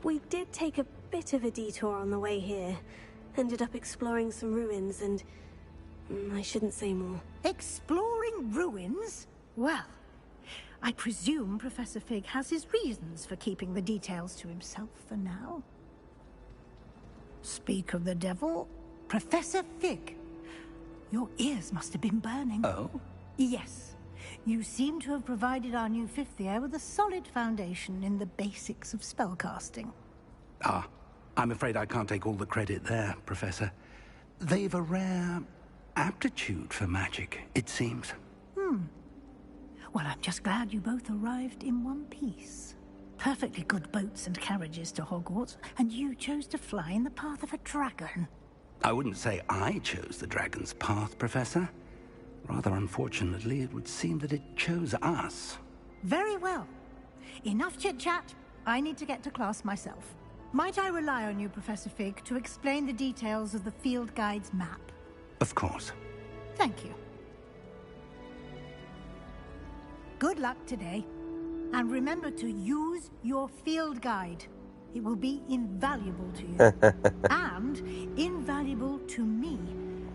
We did take a bit of a detour on the way here. Ended up exploring some ruins and... I shouldn't say more. Exploring ruins? Well, I presume Professor Fig has his reasons for keeping the details to himself for now. Speak of the devil, Professor Fig. Your ears must have been burning. Oh? Yes. You seem to have provided our new fifth year with a solid foundation in the basics of spellcasting. Ah, I'm afraid I can't take all the credit there, Professor. They've a rare aptitude for magic, it seems. Well, I'm just glad you both arrived in one piece. Perfectly good boats and carriages to Hogwarts, and you chose to fly in the path of a dragon. I wouldn't say I chose the dragon's path, Professor. Rather unfortunately, it would seem that it chose us. Very well. Enough chit-chat. I need to get to class myself. Might I rely on you, Professor Fig, to explain the details of the field guide's map? Of course. Thank you. Good luck today. And remember to use your field guide. It will be invaluable to you. And invaluable to me.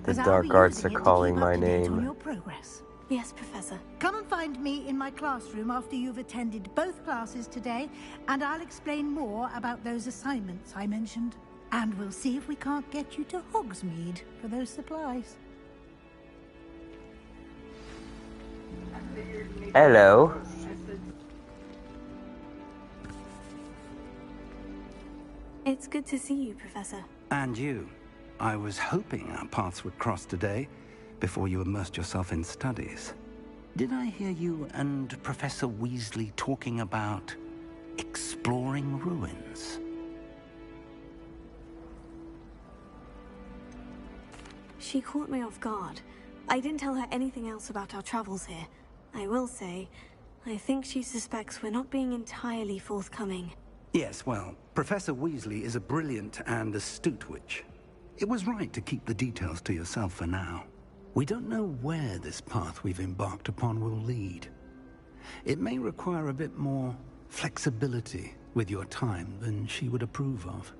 The dark arts are calling my On name. your progress. Yes, Professor. Come and find me in my classroom after you've attended both classes today, and I'll explain more about those assignments I mentioned. And we'll see if we can't get you to Hogsmeade for those supplies. Hello. It's good to see you, Professor. And you. I was hoping our paths would cross today, before you immersed yourself in studies. Did I hear you and Professor Weasley talking about exploring ruins? She caught me off guard. I didn't tell her anything else about our travels here. I will say, I think she suspects we're not being entirely forthcoming. Yes, well, Professor Weasley is a brilliant and astute witch. It was right to keep the details to yourself for now. We don't know where this path we've embarked upon will lead. It may require a bit more flexibility with your time than she would approve of.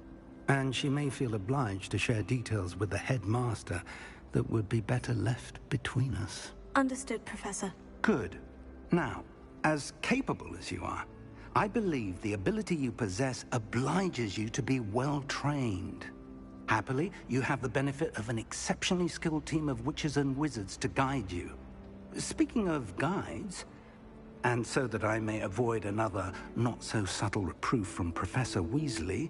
And she may feel obliged to share details with the headmaster that would be better left between us. Understood, Professor. Good. Now, as capable as you are, I believe the ability you possess obliges you to be well trained. Happily, you have the benefit of an exceptionally skilled team of witches and wizards to guide you. Speaking of guides, and so that I may avoid another not-so-subtle reproof from Professor Weasley,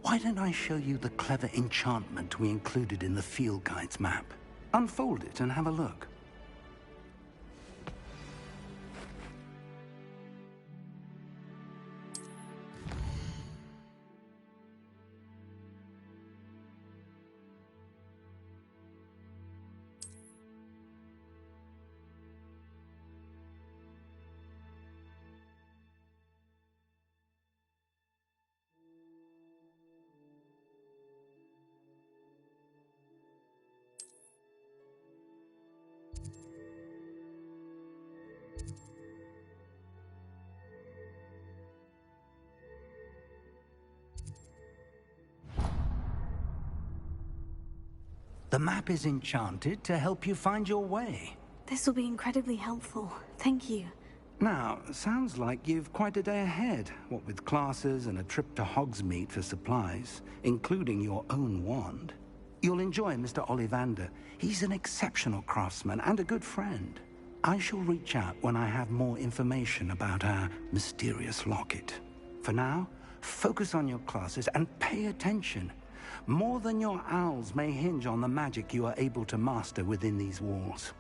why don't I show you the clever enchantment we included in the field guide's map? Unfold it and have a look. The map is enchanted to help you find your way. This will be incredibly helpful. Thank you. Now, sounds like you've quite a day ahead, what with classes and a trip to Hogsmeade for supplies, including your own wand. You'll enjoy Mr. Ollivander. He's an exceptional craftsman and a good friend. I shall reach out when I have more information about our mysterious locket. For now, focus on your classes and pay attention. More than your owls may hinge on the magic you are able to master within these walls.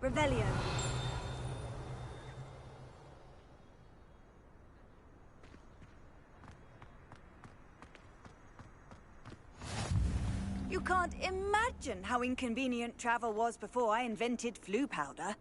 Revelio. You can't imagine how inconvenient travel was before I invented flu powder.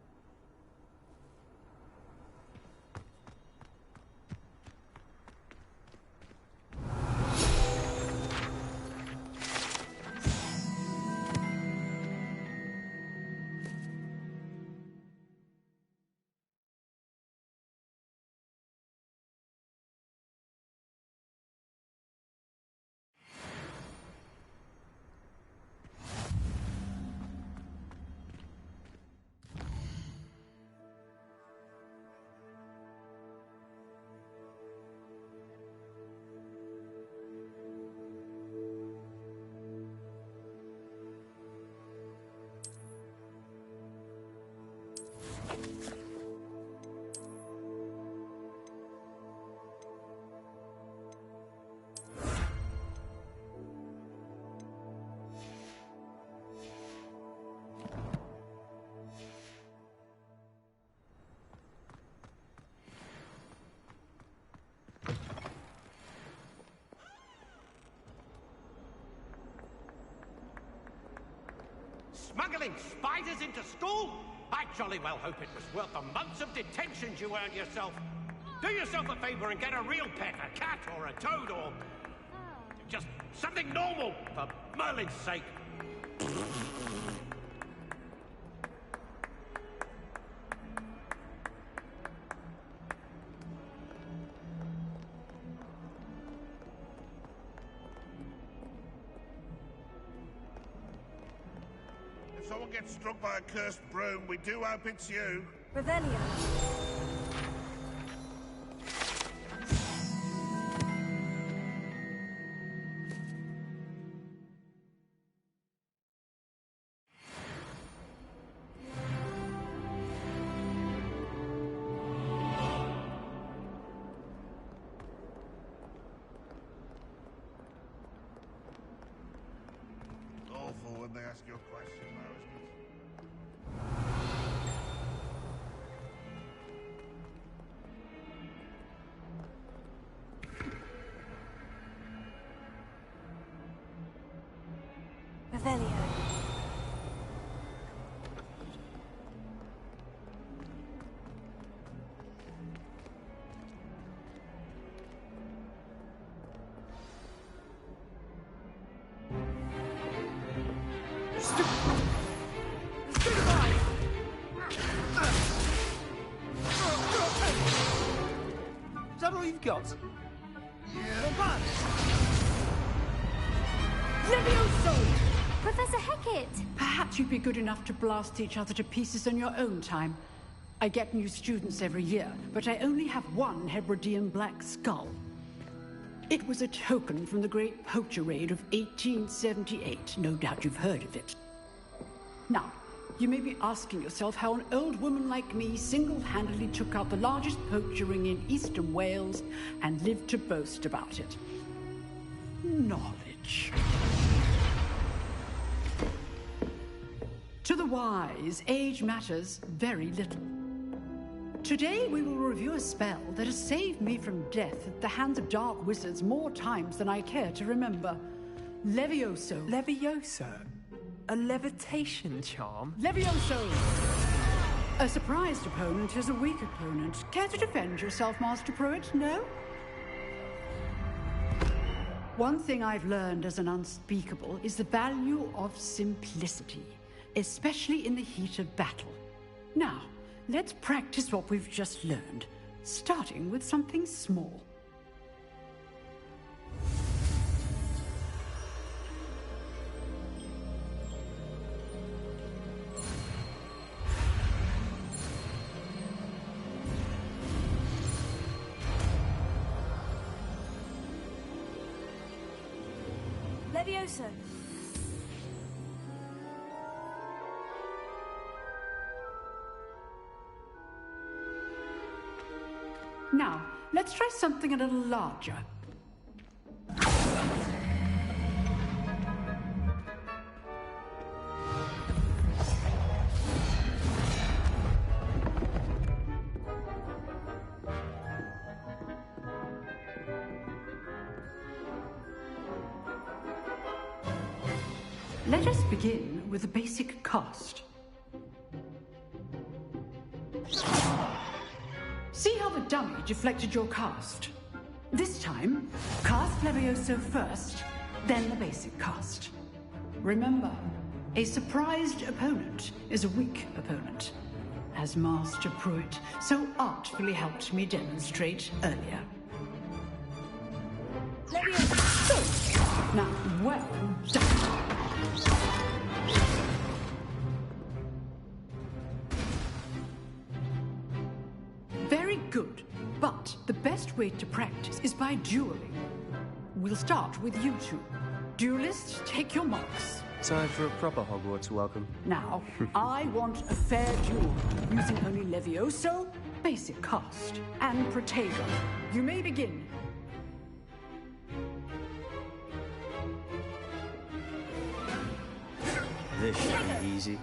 Smuggling spiders into school? I jolly well hope it was worth the months of detentions you earned yourself. Do yourself a favor and get a real pet, a cat or a toad or... just something normal, for Merlin's sake. If someone gets struck by a cursed broom, we do hope it's you. Revelio. Awful when they ask you a question, though, isn't it? Revelio. Is that all you've got? Levioso! Professor Hecat! Perhaps you'd be good enough to blast each other to pieces in your own time. I get new students every year, but I only have one Hebridean black skull. It was a token from the Great Poacher Raid of 1878. No doubt you've heard of it. Now, you may be asking yourself how an old woman like me single-handedly took out the largest poacher ring in eastern Wales and lived to boast about it. Knowledge. To the wise, age matters very little. Today we will review a spell that has saved me from death at the hands of dark wizards more times than I care to remember. Levioso. Levioso? A levitation charm? Levioso! A surprised opponent is a weak opponent. Care to defend yourself, Master Pruitt? No? One thing I've learned as an unspeakable is the value of simplicity, especially in the heat of battle. Now, let's practice what we've just learned, starting with something small. Levioso. Now, let's try something a little larger. Let us begin with the basic cast. See how the dummy deflected your cast? This time, cast Levioso first, then the basic cast. Remember, a surprised opponent is a weak opponent, as Master Pruitt so artfully helped me demonstrate earlier. Levioso! Now, well done. Very good, but the best way to practice is by dueling. We'll start with you two. Duelists, take your marks. Time for a proper Hogwarts welcome. Now, I want a fair duel, using only Levioso, basic cast, and Protego. You may begin. This should be easy.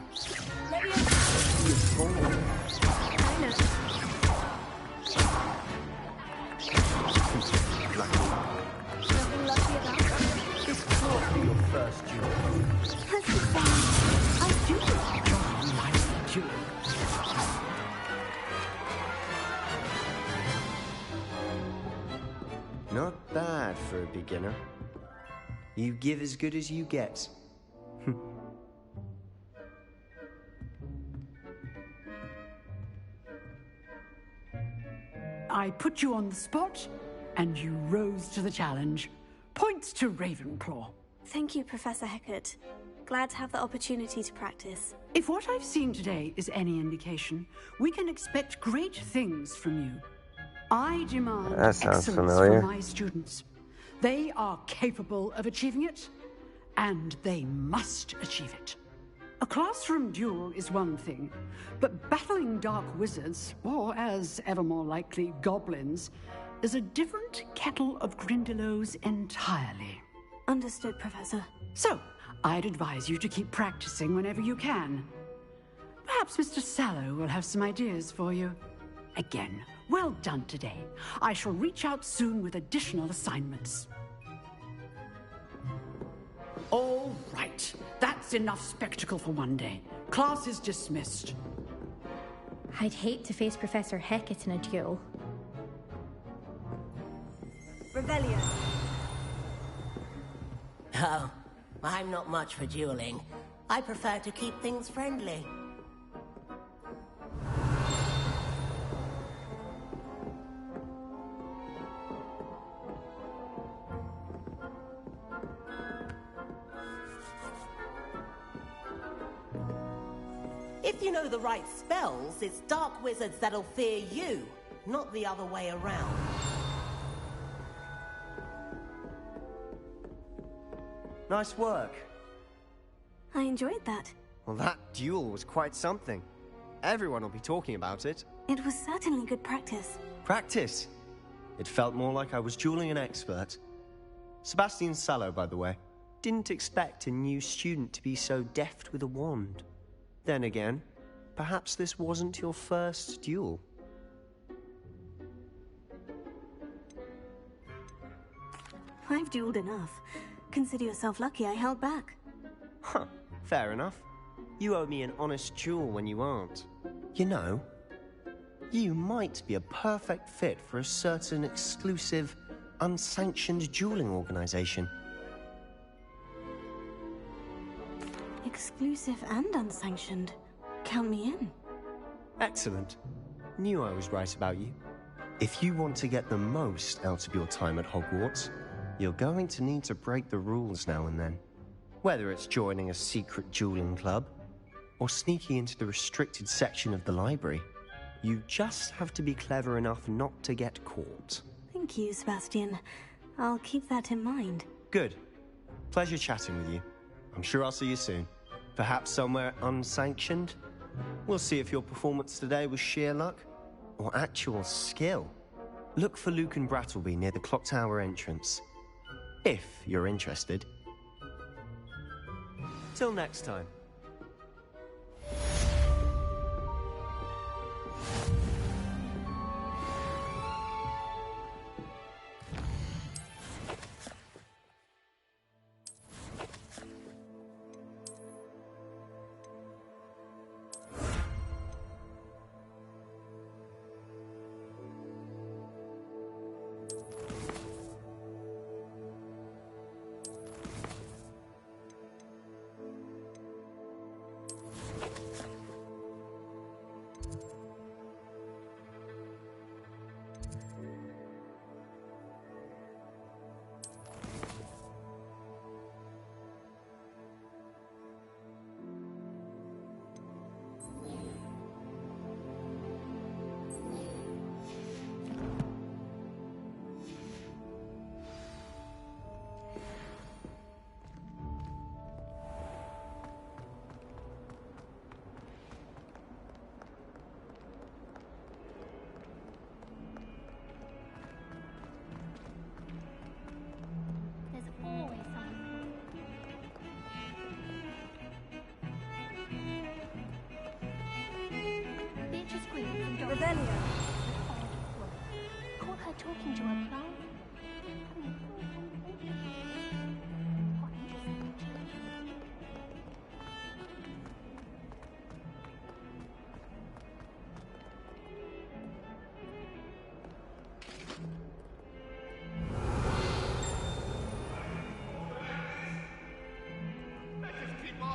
Nothing lucky about it. This can't be your first duel. That's the thing. I do. Nice duel. Not bad for a beginner. You give as good as you get. I put you on the spot, and you rose to the challenge. Points to Ravenclaw. Thank you, Professor Hecat. Glad to have the opportunity to practice. If what I've seen today is any indication, we can expect great things from you. I demand That sounds excellence familiar. from my students. They are capable of achieving it, and they must achieve it. A classroom duel is one thing, but battling dark wizards, or as ever more likely, goblins, is a different kettle of Grindylows entirely. Understood, Professor. So, I'd advise you to keep practicing whenever you can. Perhaps Mr. Sallow will have some ideas for you. Again, well done today. I shall reach out soon with additional assignments. All right. That's enough spectacle for one day. Class is dismissed. I'd hate to face Professor Hecat in a duel. Revelio. Oh, I'm not much for dueling. I prefer to keep things friendly. If you know the right spells, it's dark wizards that'll fear you, not the other way around. Nice work. I enjoyed that. Well, that duel was quite something. Everyone will be talking about it. It was certainly good practice. Practice. It felt more like I was dueling an expert. Sebastian Sallow, by the way. Didn't expect a new student to be so deft with a wand. Then again, perhaps this wasn't your first duel. I've dueled enough. Consider yourself lucky I held back. Huh, fair enough. You owe me an honest duel when you aren't. You know, you might be a perfect fit for a certain exclusive, unsanctioned dueling organization. Exclusive and unsanctioned. Count me in. Excellent. Knew I was right about you. If you want to get the most out of your time at Hogwarts, you're going to need to break the rules now and then. Whether it's joining a secret dueling club, or sneaking into the restricted section of the library, you just have to be clever enough not to get caught. Thank you, Sebastian. I'll keep that in mind. Good. Pleasure chatting with you. I'm sure I'll see you soon. Perhaps somewhere unsanctioned? We'll see if your performance today was sheer luck or actual skill. Look for Luke and Brattleby near the clock tower entrance. If you're interested. Till next time. Revelio. Caught her talking to a plant.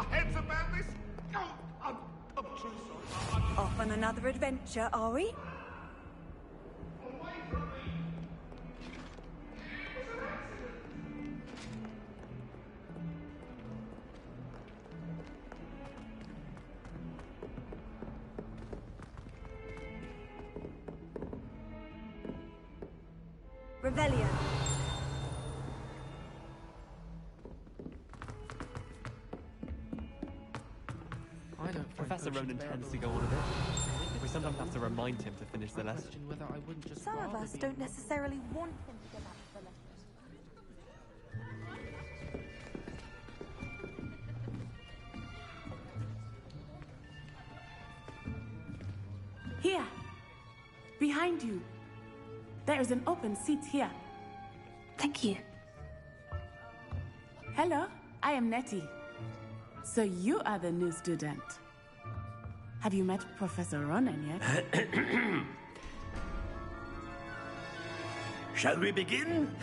Heads about this? Oh, I'm too sorry. Off on another adventure, are we? Revelio. Professor Ronan tends to go on a bit. We sometimes have to remind him to finish the lesson. Some of us don't necessarily want him to go back to the lesson. Here. Behind you. There is an open seat here. Thank you. Hello, I am Nettie. So you are the new student. Have you met Professor Ronan yet? Shall we begin?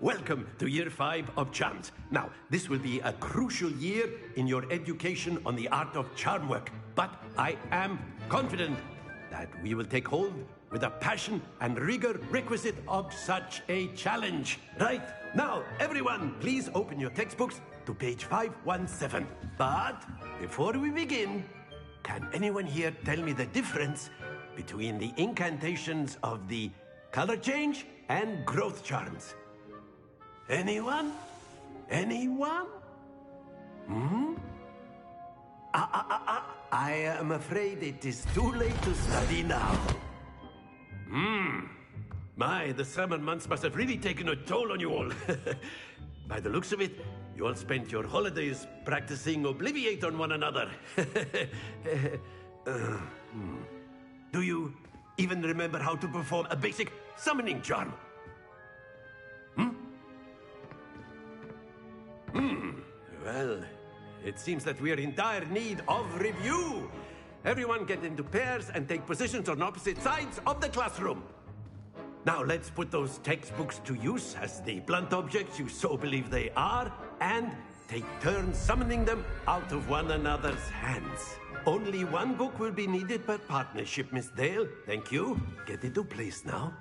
Welcome to Year 5 of Charms. Now, this will be a crucial year in your education on the art of charm work. But I am confident that we will take hold with the passion and rigor requisite of such a challenge. Right, now, everyone, please open your textbooks to page 517. But before we begin, can anyone here tell me the difference between the incantations of the color change and growth charms? Anyone? Anyone? I am afraid it is too late to study now. My, the summer months must have really taken a toll on you all. By the looks of it, you all spent your holidays practicing Obliviate on one another. Do you even remember how to perform a basic summoning charm? Well, it seems that we are in dire need of review. Everyone get into pairs and take positions on opposite sides of the classroom. Now let's put those textbooks to use as the blunt objects you so believe they are, and take turns summoning them out of one another's hands. Only one book will be needed per partnership, Miss Dale. Thank you. Get into place now.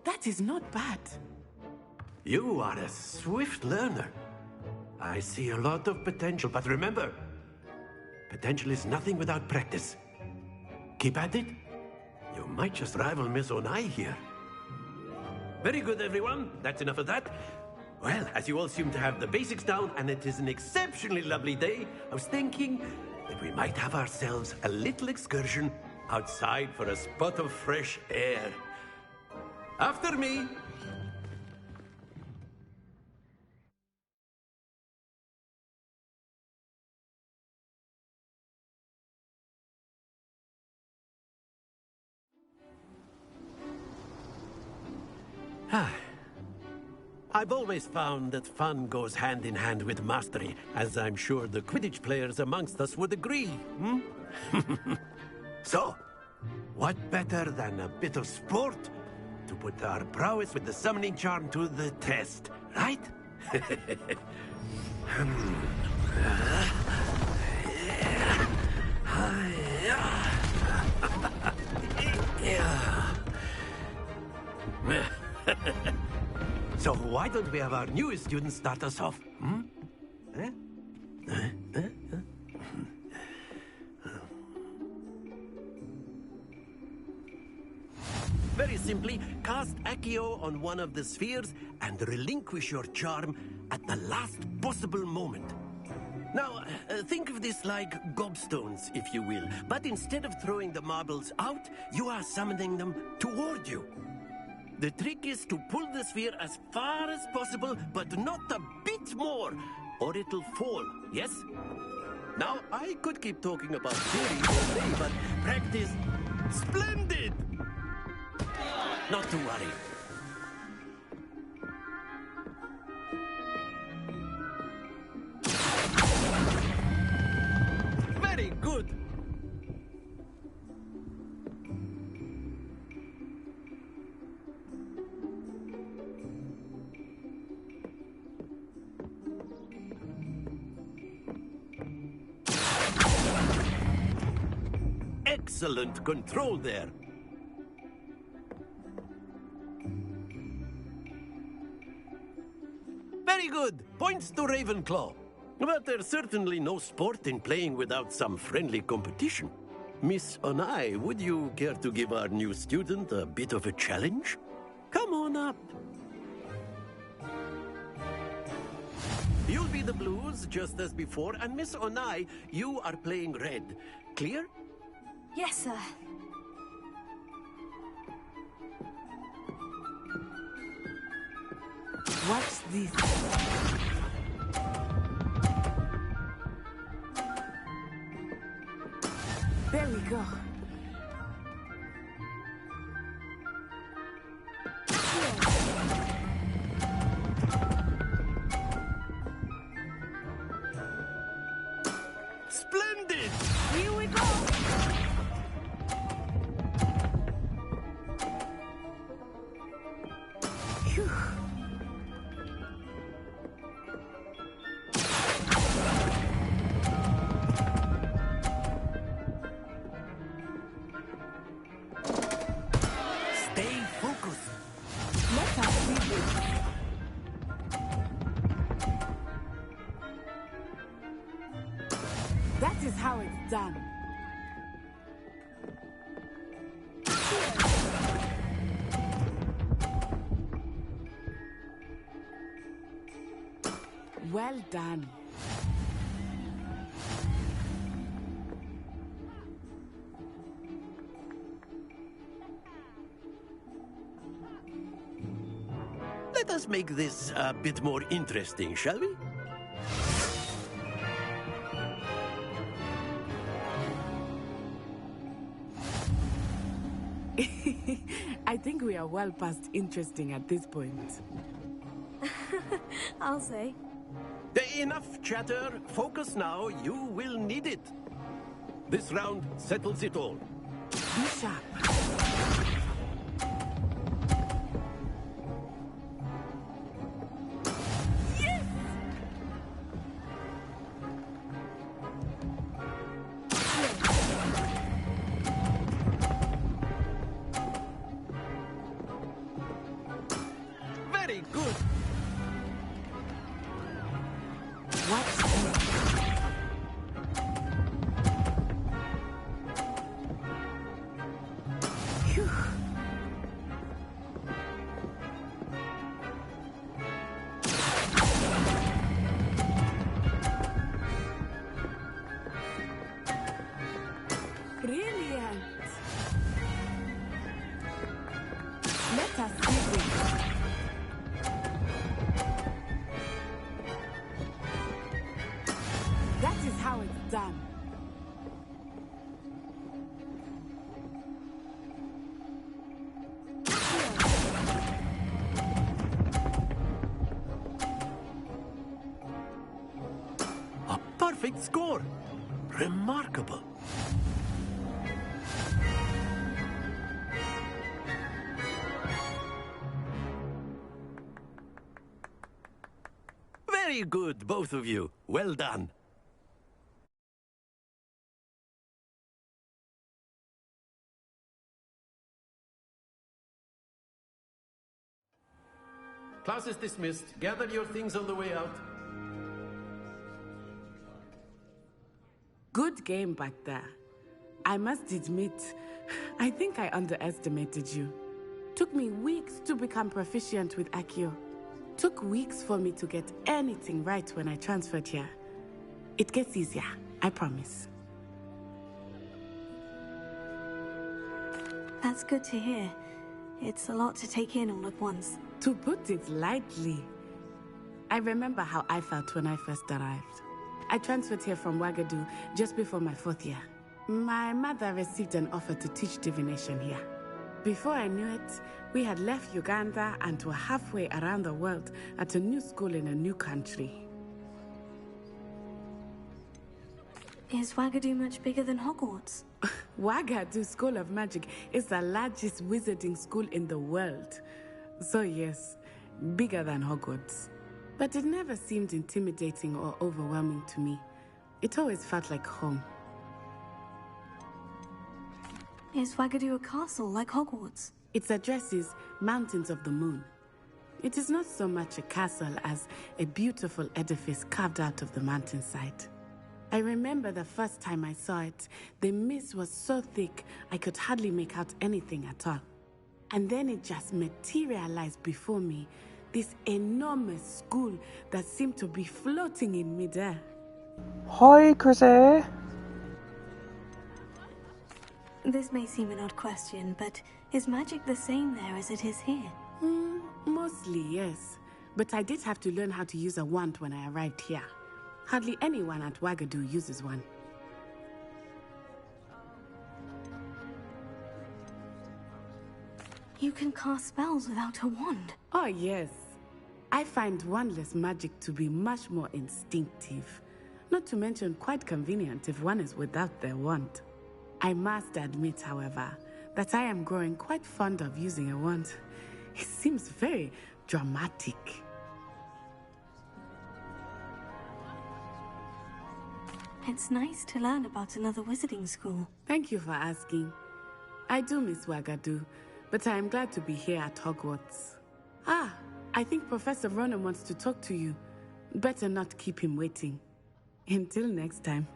That is not bad. You are a swift learner. I see a lot of potential, but remember, potential is nothing without practice. Keep at it. You might just rival Miss Onai here. Very good, everyone. That's enough of that. Well, as you all seem to have the basics down, and it is an exceptionally lovely day, I was thinking that we might have ourselves a little excursion outside for a spot of fresh air. After me. I've always found that fun goes hand in hand with mastery, as I'm sure the Quidditch players amongst us would agree. So, what better than a bit of sport to put our prowess with the summoning charm to the test, right? So why don't we have our newest student start us off? Very simply, cast Accio on one of the spheres and relinquish your charm at the last possible moment. Now, think of this like gobstones, if you will. But instead of throwing the marbles out, you are summoning them toward you. The trick is to pull the sphere as far as possible, but not a bit more, or it'll fall, yes? Now, I could keep talking about theory all day, but practice... Splendid! Not to worry. Very good. Excellent control there. Very good. Points to Ravenclaw. But there's certainly no sport in playing without some friendly competition. Miss Onai, would you care to give our new student a bit of a challenge? Come on up. You'll be the blues, just as before, and Miss Onai, you are playing red. Clear? Yes, sir. Watch this. There we go. Splendid! Here we go! Phew. Stay focused. Let us see this. That is how it's done. Well done. Let us make this a bit more interesting, shall we? I think we are well past interesting at this point. I'll say. Enough chatter. Focus now. You will need it. This round settles it all. Be sharp. Very good. Watch this. Phew. Brilliant. Let us see this. That is how it's done. A perfect score. Remarkable. Very good, both of you. Well done. Class is dismissed. Gather your things on the way out. Good game back there. I must admit, I think I underestimated you. Took me weeks to become proficient with Accio. Took weeks for me to get anything right when I transferred here. It gets easier, I promise. That's good to hear. It's a lot to take in all at once. To put it lightly, I remember how I felt when I first arrived. I transferred here from Wagadu just before my 4th year. My mother received an offer to teach divination here. Before I knew it, we had left Uganda and were halfway around the world at a new school in a new country. Is Wagadu much bigger than Hogwarts? Wagadu School of Magic is the largest wizarding school in the world. So yes, bigger than Hogwarts. But it never seemed intimidating or overwhelming to me. It always felt like home. Is Wagadu a castle like Hogwarts? Its address is Mountains of the Moon. It is not so much a castle as a beautiful edifice carved out of the mountainside. I remember the first time I saw it, the mist was so thick I could hardly make out anything at all. And then it just materialized before me, this enormous school that seemed to be floating in midair. Hi, Chrissy. This may seem an odd question, but is magic the same there as it is here? Mostly, yes. But I did have to learn how to use a wand when I arrived here. Hardly anyone at Wagadu uses one. You can cast spells without a wand? Oh, yes. I find wandless magic to be much more instinctive. Not to mention quite convenient if one is without their wand. I must admit, however, that I am growing quite fond of using a wand. It seems very dramatic. It's nice to learn about another wizarding school. Thank you for asking. I do miss Wagadu, but I am glad to be here at Hogwarts. I think Professor Ronan wants to talk to you. Better not keep him waiting. Until next time.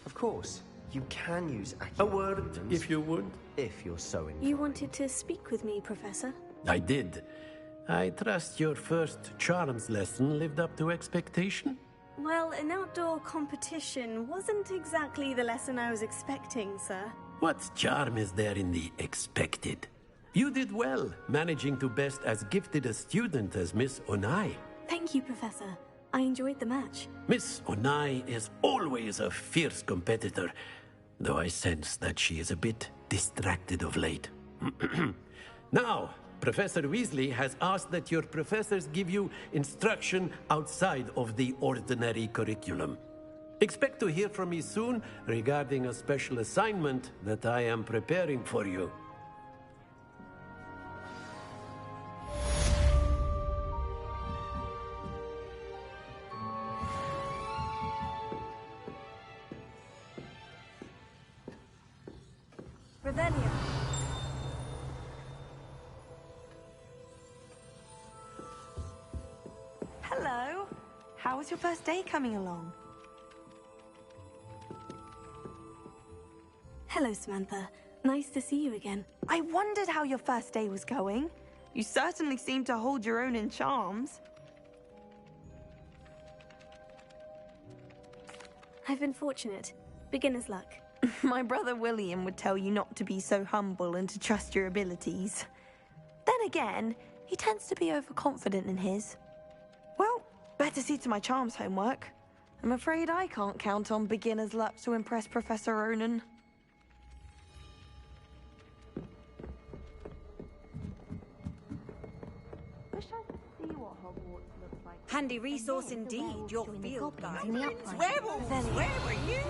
Of course, you can use a word, if you would. If you're so inclined. You wanted to speak with me, Professor? I did. I trust your first charms lesson lived up to expectation? Well, an outdoor competition wasn't exactly the lesson I was expecting, sir. What charm is there in the expected? You did well, managing to best as gifted a student as Miss Onai. Thank you, Professor. I enjoyed the match. Miss Onai is always a fierce competitor, though I sense that she is a bit distracted of late. Now, Professor Weasley has asked that your professors give you instruction outside of the ordinary curriculum. Expect to hear from me soon regarding a special assignment that I am preparing for you. Revelio. Hello. How was your first day coming along? Hello, Samantha. Nice to see you again. I wondered how your first day was going. You certainly seem to hold your own in charms. I've been fortunate. Beginner's luck. My brother William would tell you not to be so humble and to trust your abilities. Then again, he tends to be overconfident in his. Well, better see to my charms homework. I'm afraid I can't count on beginner's luck to impress Professor Ronan. Wish I could see what Hogwarts looks like. Handy resource indeed, your field guide. Werewolves, where were you?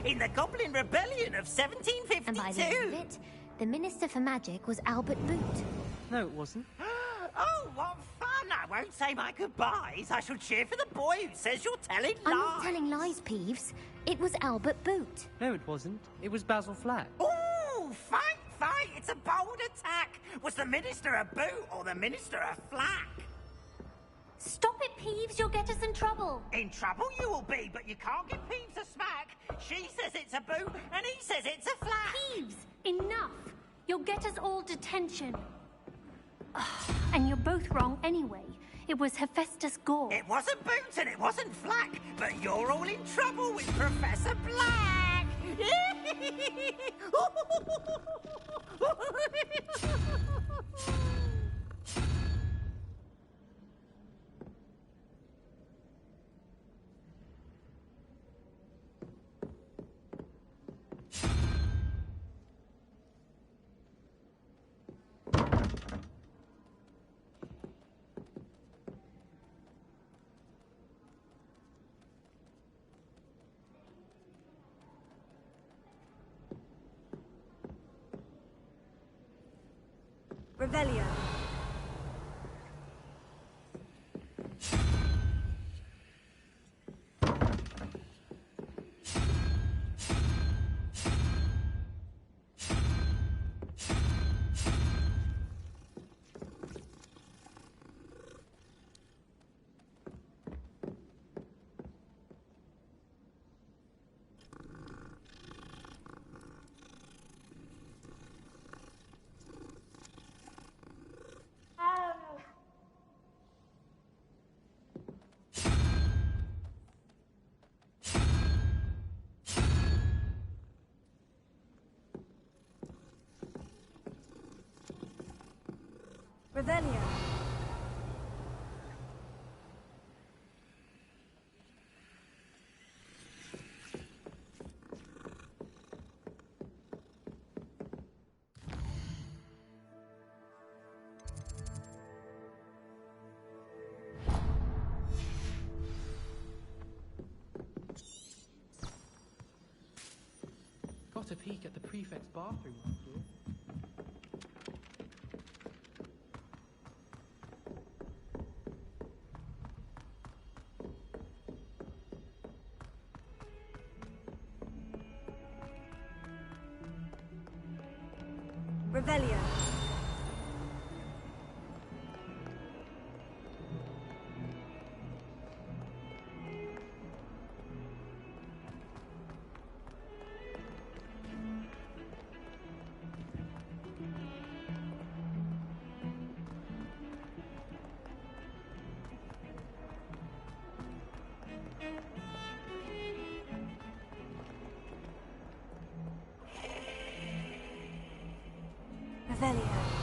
In the Goblin Rebellion of 1752. And by the end of it, the Minister for Magic was Albert Boot. No, it wasn't. Oh, what fun! I won't say my goodbyes. I shall cheer for the boy who says you're telling lies. I'm not telling lies, Peeves. It was Albert Boot. No, it wasn't. It was Basil Flack. Ooh, fight, fight! It's a bold attack. Was the Minister a boot or the Minister a flack? Stop it, Peeves. You'll get us in trouble. In trouble you will be, but you can't give Peeves a smack. She says it's a boot, and he says it's a flack. Peeves, enough. You'll get us all detention. And you're both wrong anyway. It was Hephaestus Gore. It wasn't Boots and it wasn't Flack, but you're all in trouble with Professor Black! Revelio. Revelio. Got a peek at the prefect's bathroom last year. Revelio. Revelio.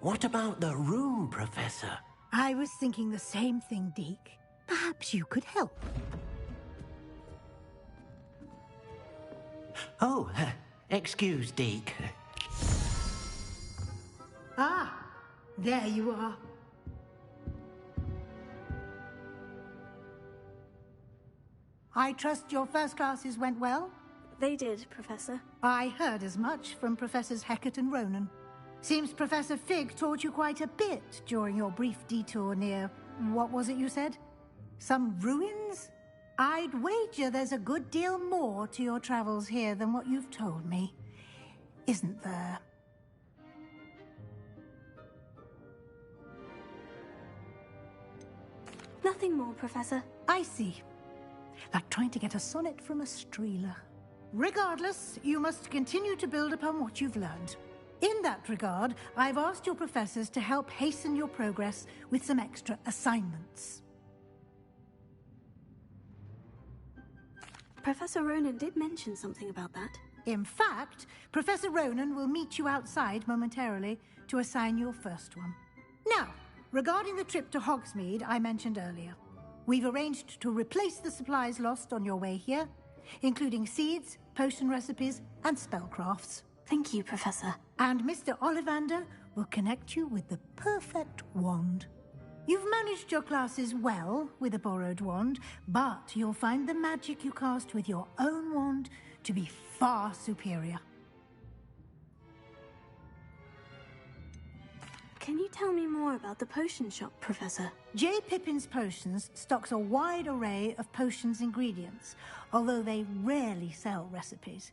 What about the room, Professor? I was thinking the same thing, Deke. Perhaps you could help. Oh, excuse, Deke. Ah, there you are. I trust your first classes went well? They did, Professor. I heard as much from Professors Hecat and Ronan. Seems Professor Fig taught you quite a bit during your brief detour near... what was it you said? Some ruins? I'd wager there's a good deal more to your travels here than what you've told me. Isn't there? Nothing more, Professor. I see. Like trying to get a sonnet from a streeler. Regardless, you must continue to build upon what you've learned. In that regard, I've asked your professors to help hasten your progress with some extra assignments. Professor Ronan did mention something about that. In fact, Professor Ronan will meet you outside momentarily to assign your first one. Now, regarding the trip to Hogsmeade I mentioned earlier, we've arranged to replace the supplies lost on your way here, including seeds, potion recipes, and spellcrafts. Thank you, Professor. And Mr. Ollivander will connect you with the perfect wand. You've managed your classes well with a borrowed wand, but you'll find the magic you cast with your own wand to be far superior. Can you tell me more about the potion shop, Professor? J. Pippin's Potions stocks a wide array of potions ingredients, although they rarely sell recipes.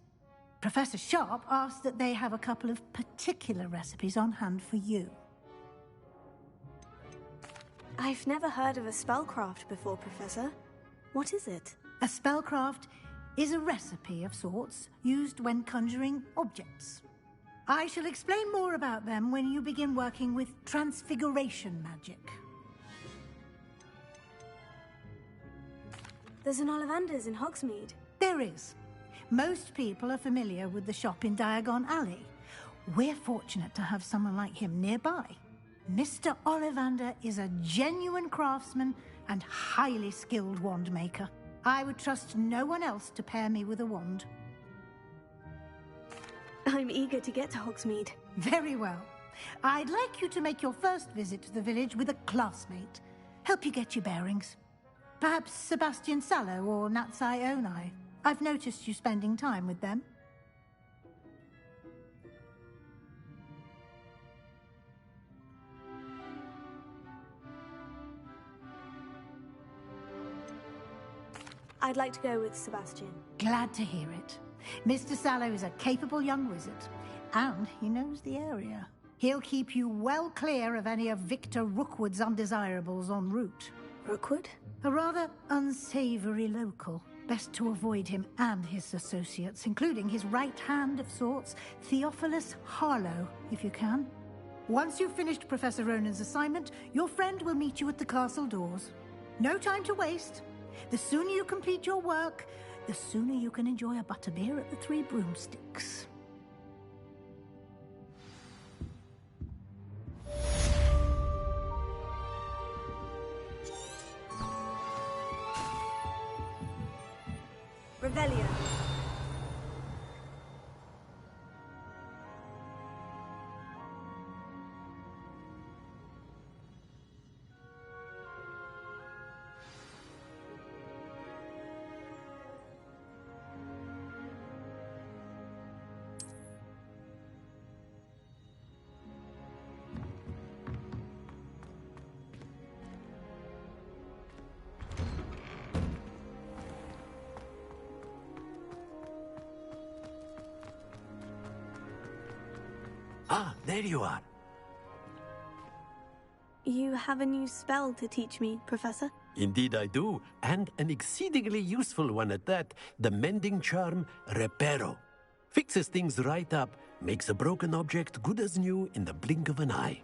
Professor Sharp asked that they have a couple of particular recipes on hand for you. I've never heard of a spellcraft before, Professor. What is it? A spellcraft is a recipe of sorts used when conjuring objects. I shall explain more about them when you begin working with transfiguration magic. There's an Ollivander's in Hogsmeade. There is. Most people are familiar with the shop in Diagon Alley. We're fortunate to have someone like him nearby. Mr. Ollivander is a genuine craftsman and highly skilled wand maker. I would trust no one else to pair me with a wand. I'm eager to get to Hogsmeade. Very well. I'd like you to make your first visit to the village with a classmate. Help you get your bearings. Perhaps Sebastian Sallow or Natsai Onai. I've noticed you spending time with them. I'd like to go with Sebastian. Glad to hear it. Mr. Sallow is a capable young wizard, and he knows the area. He'll keep you well clear of any of Victor Rookwood's undesirables en route. Rookwood? A rather unsavory local. Best to avoid him and his associates, including his right hand of sorts, Theophilus Harlow, if you can. Once you've finished Professor Ronan's assignment, your friend will meet you at the castle doors. No time to waste. The sooner you complete your work, the sooner you can enjoy a butterbeer at the Three Broomsticks. Revelio. Ah, there you are. You have a new spell to teach me, Professor? Indeed I do, and an exceedingly useful one at that. The mending charm, Reparo. Fixes things right up, makes a broken object good as new in the blink of an eye.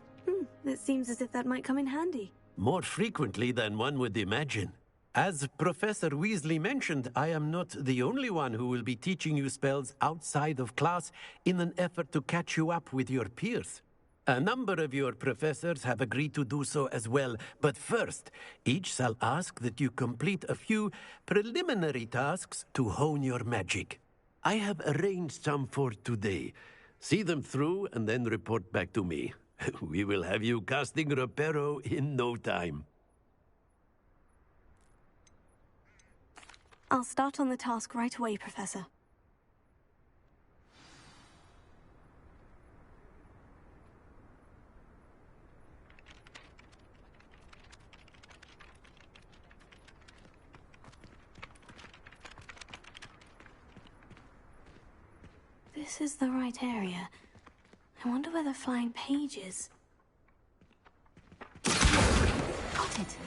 It seems as if that might come in handy. More frequently than one would imagine. As Professor Weasley mentioned, I am not the only one who will be teaching you spells outside of class in an effort to catch you up with your peers. A number of your professors have agreed to do so as well, but first, each shall ask that you complete a few preliminary tasks to hone your magic. I have arranged some for today. See them through and then report back to me. We will have you casting Reparo in no time. I'll start on the task right away, Professor. This is the right area. I wonder where the flying page is. Got it!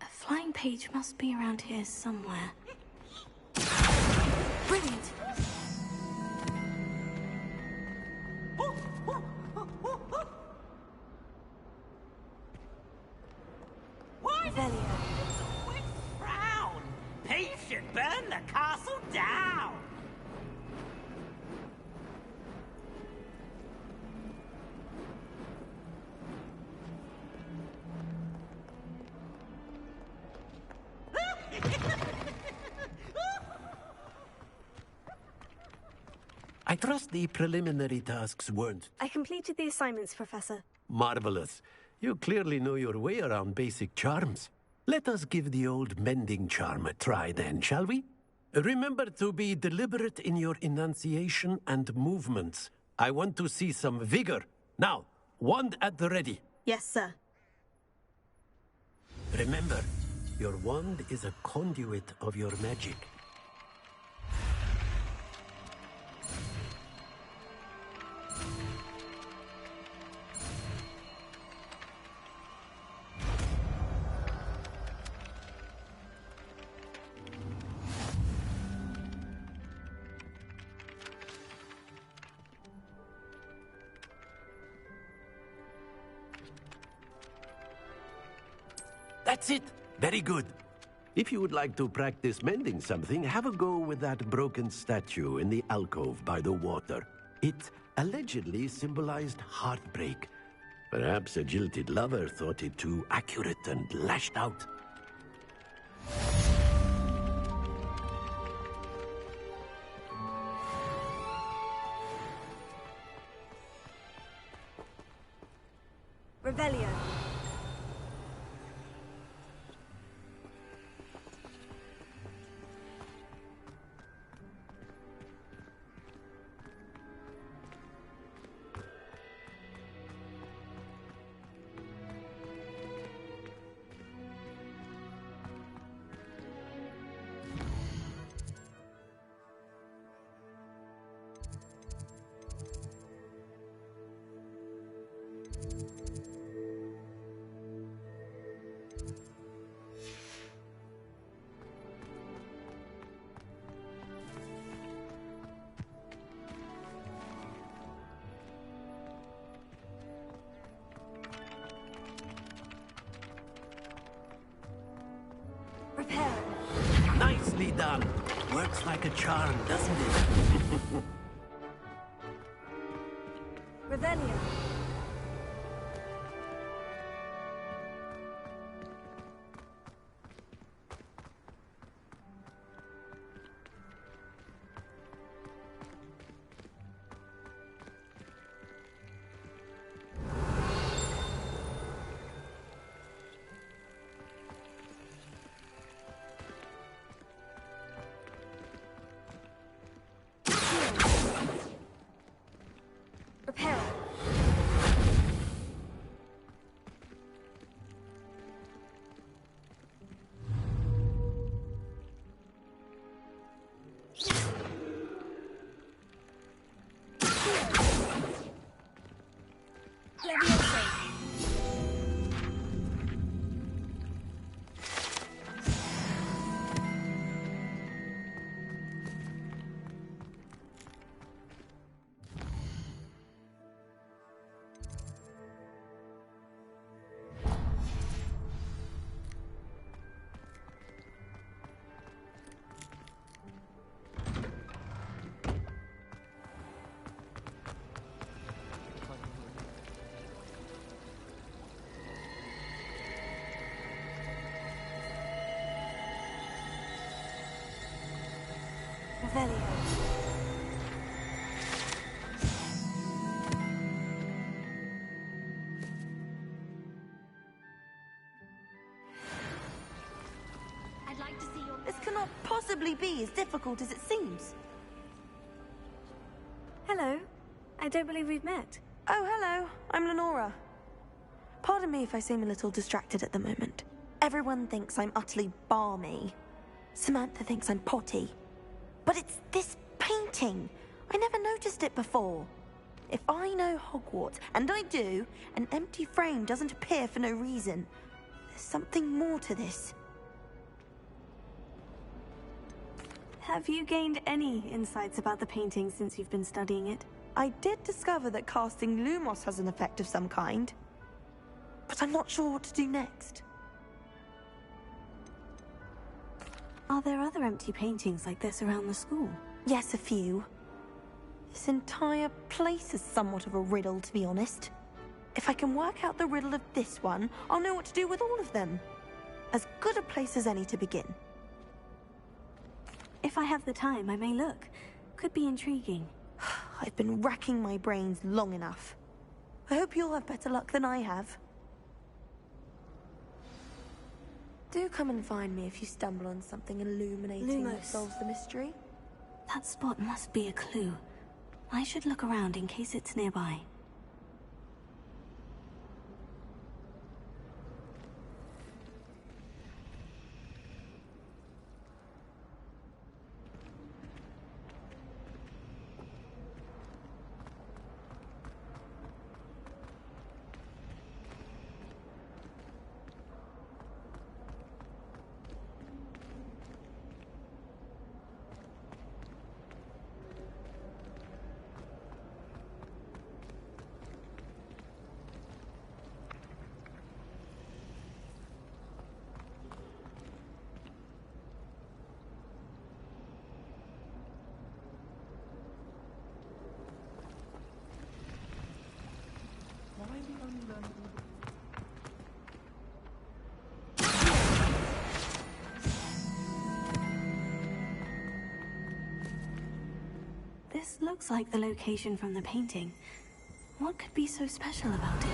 A flying page must be around here somewhere. Brilliant! Revelio. Frown! Peeves should burn the castle down! I trust the preliminary tasks weren't I completed the assignments, Professor. marvelous. You clearly know your way around basic charms. Let us give the old mending charm a try then, shall we? Remember to be deliberate in your enunciation and movements. I want to see some vigor. Now, wand at the ready. Yes, sir. Remember, your wand is a conduit of your magic. That's it. Very good. If you would like to practice mending something, have a go with that broken statue in the alcove by the water. It allegedly symbolized heartbreak. Perhaps a jilted lover thought it too accurate and lashed out. Revelio. Nicely done. Works like a charm, doesn't it? Revelio. I'd like to see your... This cannot possibly be as difficult as it seems. Hello. I don't believe we've met. Oh, hello. I'm Lenora. Pardon me if I seem a little distracted at the moment. Everyone thinks I'm utterly balmy. Samantha thinks I'm potty. But it's this painting. I never noticed it before. If I know Hogwarts, and I do, an empty frame doesn't appear for no reason. There's something more to this. Have you gained any insights about the painting since you've been studying it? I did discover that casting Lumos has an effect of some kind. But I'm not sure what to do next. Are there other empty paintings like this around the school? Yes, a few. This entire place is somewhat of a riddle, to be honest. If I can work out the riddle of this one, I'll know what to do with all of them. As good a place as any to begin. If I have the time, I may look. Could be intriguing. I've been racking my brains long enough. I hope you'll have better luck than I have. Do come and find me if you stumble on something illuminating that Lumos. solves the mystery. That spot must be a clue. I should look around in case it's nearby. This looks like the location from the painting. What could be so special about it?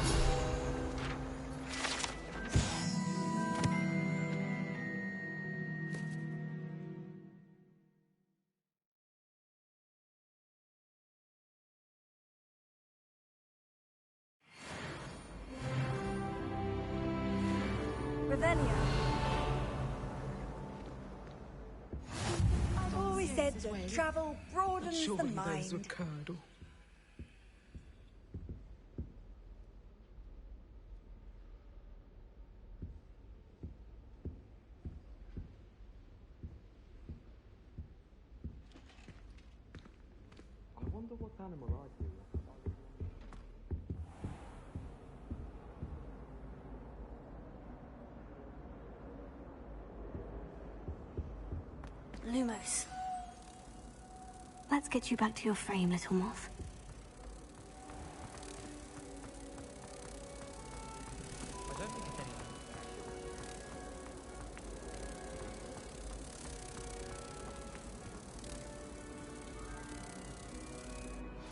Revelio. I've always said that travel broadens the mind. I wonder what animal I'd be. Lumos. Let's get you back to your frame, little moth. I don't think it's anything.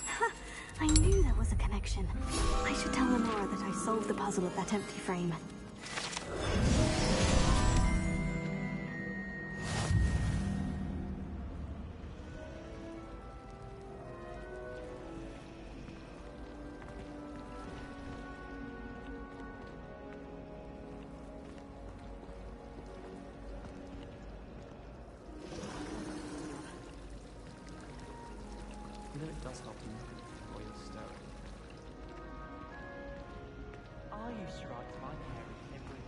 Ha! I knew there was a connection. I should tell Lenora that I solved the puzzle of that empty frame. You know it does help you while you're staring. I used to write my hair every...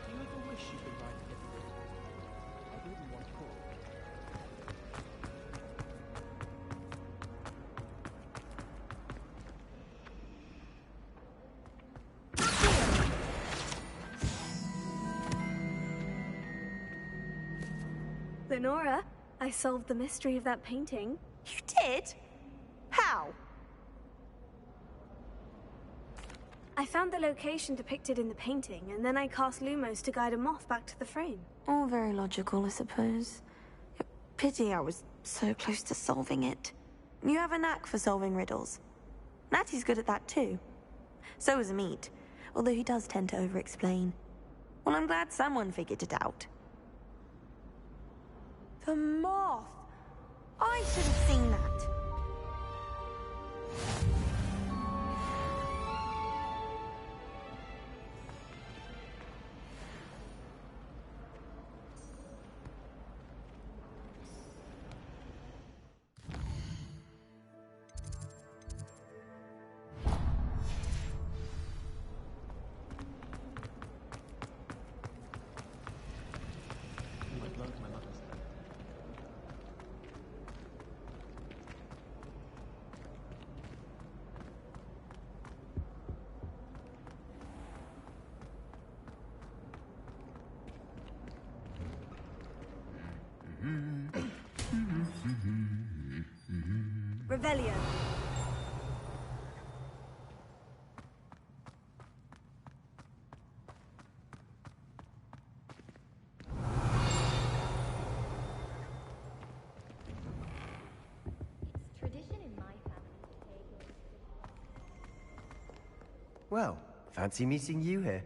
Do you ever wish you could write everything? I wouldn't want to. Lenora, I solved the mystery of that painting. You did? How? I found the location depicted in the painting, and then I cast Lumos to guide a moth back to the frame. All very logical, I suppose. Pity I was so close to solving it. You have a knack for solving riddles. Natty's good at that too. So is Amit, although he does tend to over-explain. Well, I'm glad someone figured it out. The moth! I should have seen that. Revelio. Well, fancy meeting you here.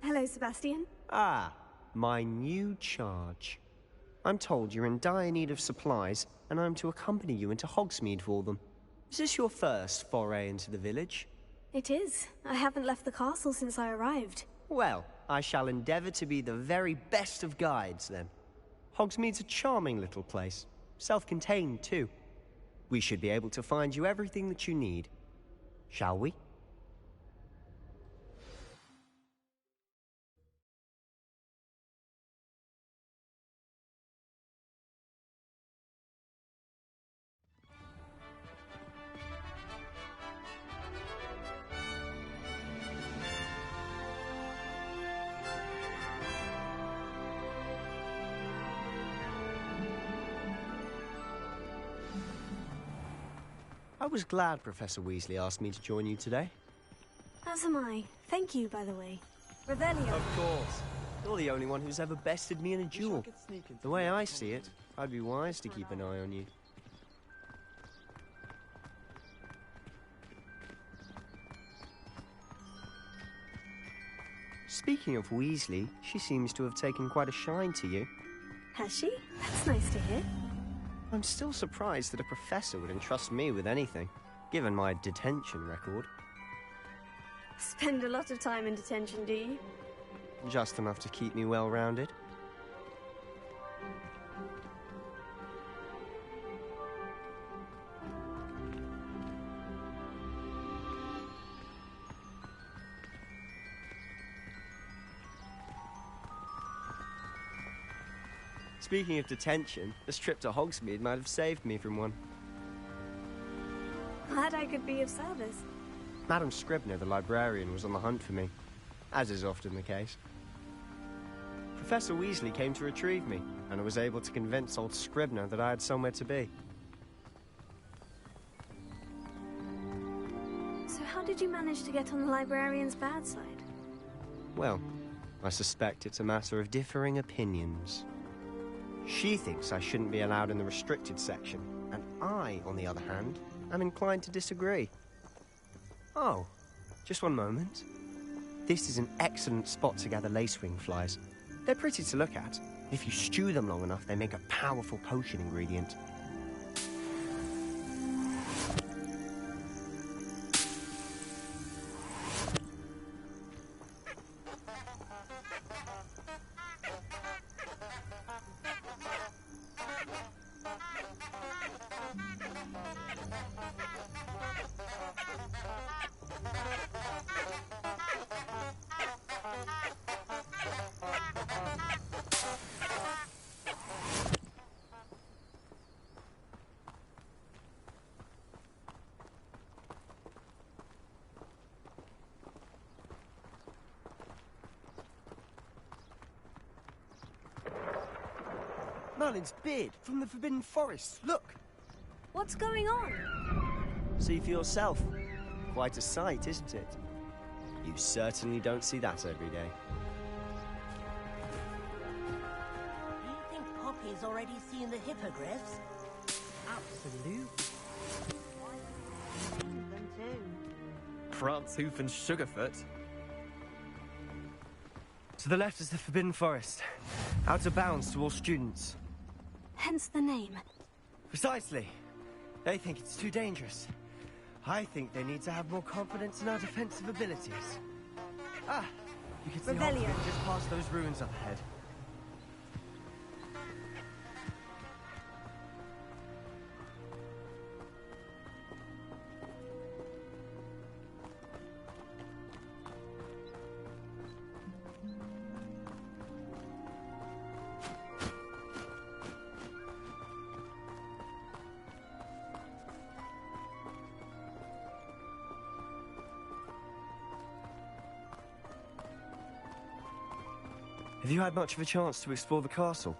Hello, Sebastian. Ah, my new charge. I'm told you're in dire need of supplies, and I'm to accompany you into Hogsmeade for them. Is this your first foray into the village? It is. I haven't left the castle since I arrived. Well, I shall endeavour to be the very best of guides, then. Hogsmeade's a charming little place. Self-contained, too. We should be able to find you everything that you need. Shall we? I was glad Professor Weasley asked me to join you today. As am I. Thank you, by the way. Revelio. Of course. You're the only one who's ever bested me in a duel. The way I see it, I'd be wise to keep an eye on you. Speaking of Weasley, she seems to have taken quite a shine to you. Has she? That's nice to hear. I'm still surprised that a professor would entrust me with anything, given my detention record. Spend a lot of time in detention, do you? Just enough to keep me well-rounded. Speaking of detention, this trip to Hogsmeade might have saved me from one. Glad I could be of service. Madam Scribner, the librarian, was on the hunt for me, as is often the case. Professor Weasley came to retrieve me, and I was able to convince old Scribner that I had somewhere to be. So how did you manage to get on the librarian's bad side? Well, I suspect it's a matter of differing opinions. She thinks I shouldn't be allowed in the restricted section, and I, on the other hand, am inclined to disagree. Oh, just one moment. This is an excellent spot to gather lacewing flies. They're pretty to look at. If you stew them long enough, they make a powerful potion ingredient. Merlin's beard from the Forbidden Forest. Look! What's going on? See for yourself. Quite a sight, isn't it? You certainly don't see that every day. Do you think Poppy's already seen the hippogriffs? Absolutely. Them too. Prantzhoof and Sugarfoot. To the left is the Forbidden Forest. Out of bounds to all students. Hence the name. Precisely. They think it's too dangerous. I think they need to have more confidence in our defensive abilities. Ah, you can see Revelio. Hogsmeade just past those ruins up ahead. Have you had much of a chance to explore the castle?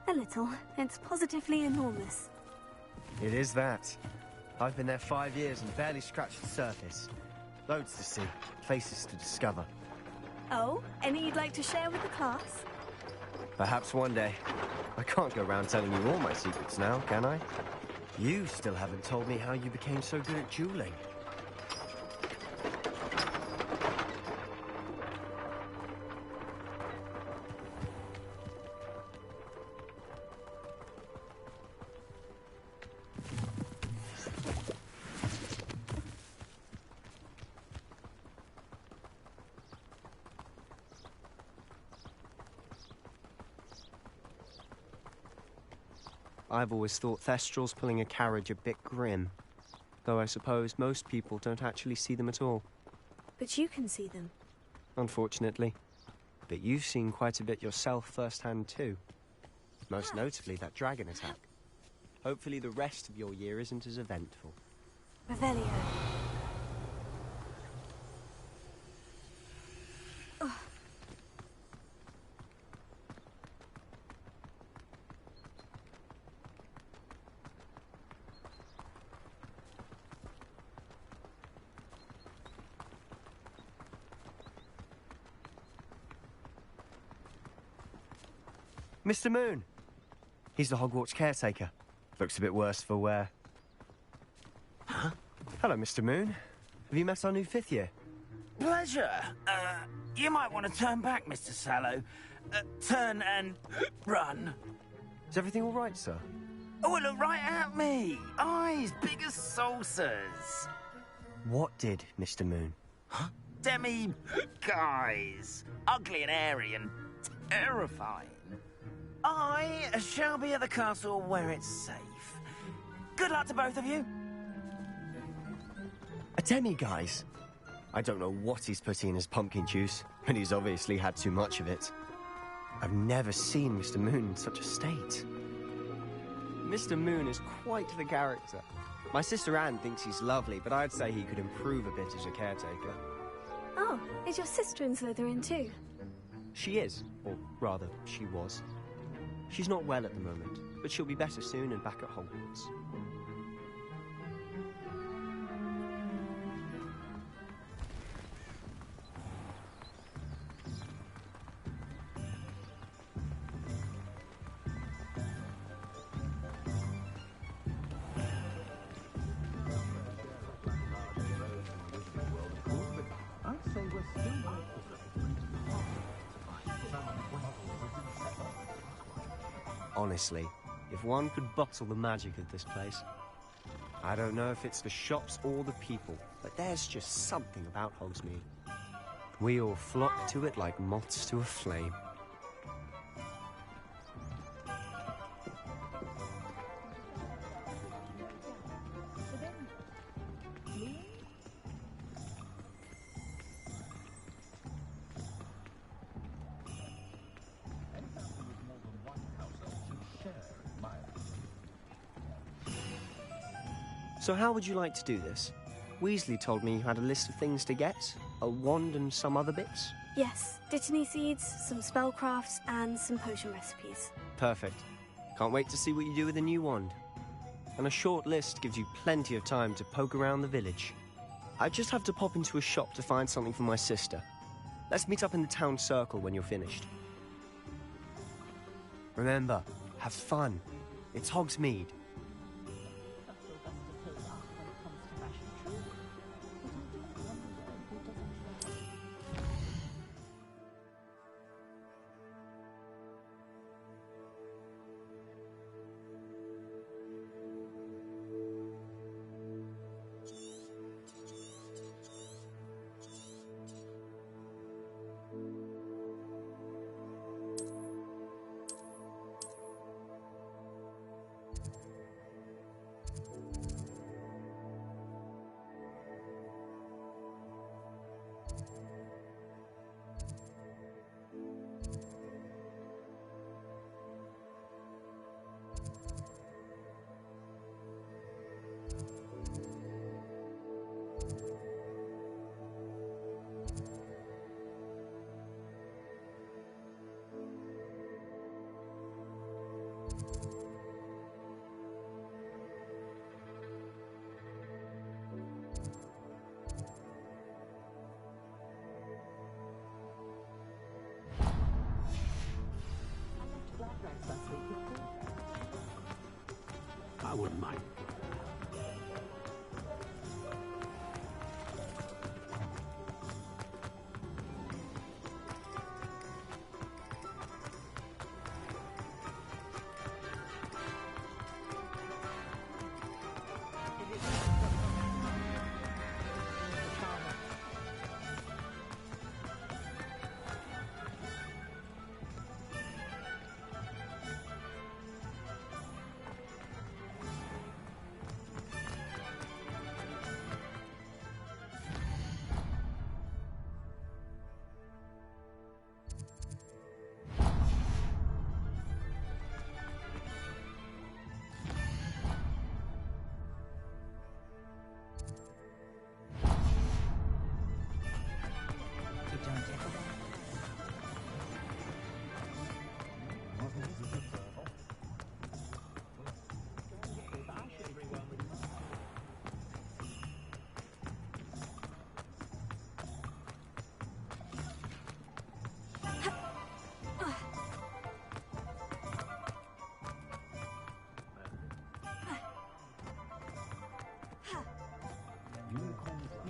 A little. It's positively enormous. It is that. I've been there 5 years and barely scratched the surface. Loads to see, places to discover. Oh, any you'd like to share with the class? Perhaps one day. I can't go around telling you all my secrets now, can I? You still haven't told me how you became so good at dueling. I've always thought Thestrals pulling a carriage a bit grim. Though I suppose most people don't actually see them at all. But you can see them. Unfortunately. But you've seen quite a bit yourself firsthand too. Most notably that dragon attack. Hopefully the rest of your year isn't as eventful. Revelio. Mr. Moon! He's the Hogwarts caretaker. Looks a bit worse for wear. Huh? Hello, Mr. Moon. Have you met our new 5th year? Pleasure. You might want to turn back, Mr. Sallow. Turn and run. Is everything all right, sir? Oh, look right at me. Eyes big as saucers. What did, Mr. Moon? Demi guys. Ugly and airy and terrifying. I shall be at the castle where it's safe. Good luck to both of you. A demi-guise? I don't know what he's putting in his pumpkin juice, but he's obviously had too much of it. I've never seen Mr. Moon in such a state. Mr. Moon is quite the character. My sister Anne thinks he's lovely, but I'd say he could improve a bit as a caretaker. Oh, is your sister in Slytherin too? She is, or rather, she was. She's not well at the moment, but she'll be better soon and back at Hogwarts. Honestly, if one could bottle the magic of this place. I don't know if it's the shops or the people, but there's just something about Hogsmeade. We all flock to it like moths to a flame. So how would you like to do this? Weasley told me you had a list of things to get, a wand and some other bits. Yes, Dittany seeds, some spellcrafts, and some potion recipes. Perfect. Can't wait to see what you do with the new wand. And a short list gives you plenty of time to poke around the village. I just have to pop into a shop to find something for my sister. Let's meet up in the town circle when you're finished. Remember, have fun. It's Hogsmeade. I wouldn't mind.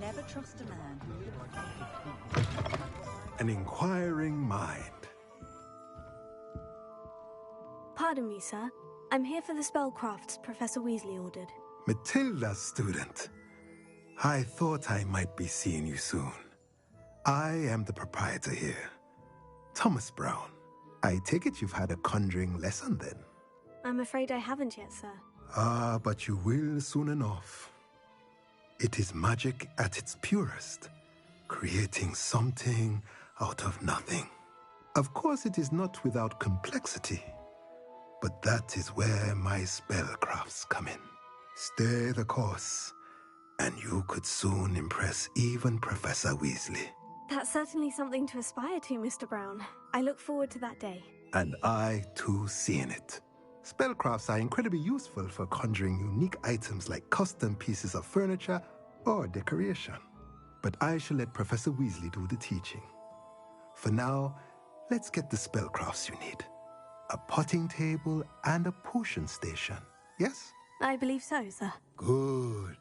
Never trust a man. An inquiring mind. Pardon me, sir. I'm here for the spellcrafts Professor Weasley ordered. Matilda, student. I thought I might be seeing you soon. I am the proprietor here, Thomas Brown. I take it you've had a conjuring lesson then? I'm afraid I haven't yet, sir. Ah, but you will soon enough. It is magic at its purest, creating something out of nothing. Of course, it is not without complexity, but that is where my spellcrafts come in. Stay the course, and you could soon impress even Professor Weasley. That's certainly something to aspire to, Mr. Brown. I look forward to that day. And I, too, seeing it. Spellcrafts are incredibly useful for conjuring unique items like custom pieces of furniture or decoration. But I shall let Professor Weasley do the teaching. For now, let's get the spellcrafts you need. A potting table and a potion station, yes? I believe so, sir. Good.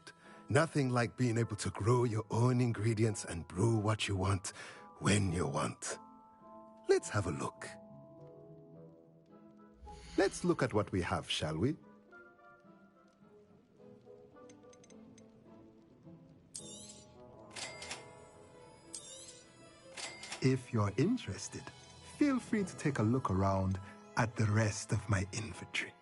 Nothing like being able to grow your own ingredients and brew what you want when you want. Let's have a look. Let's look at what we have, shall we? If you're interested, feel free to take a look around at the rest of my inventory.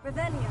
Revelio.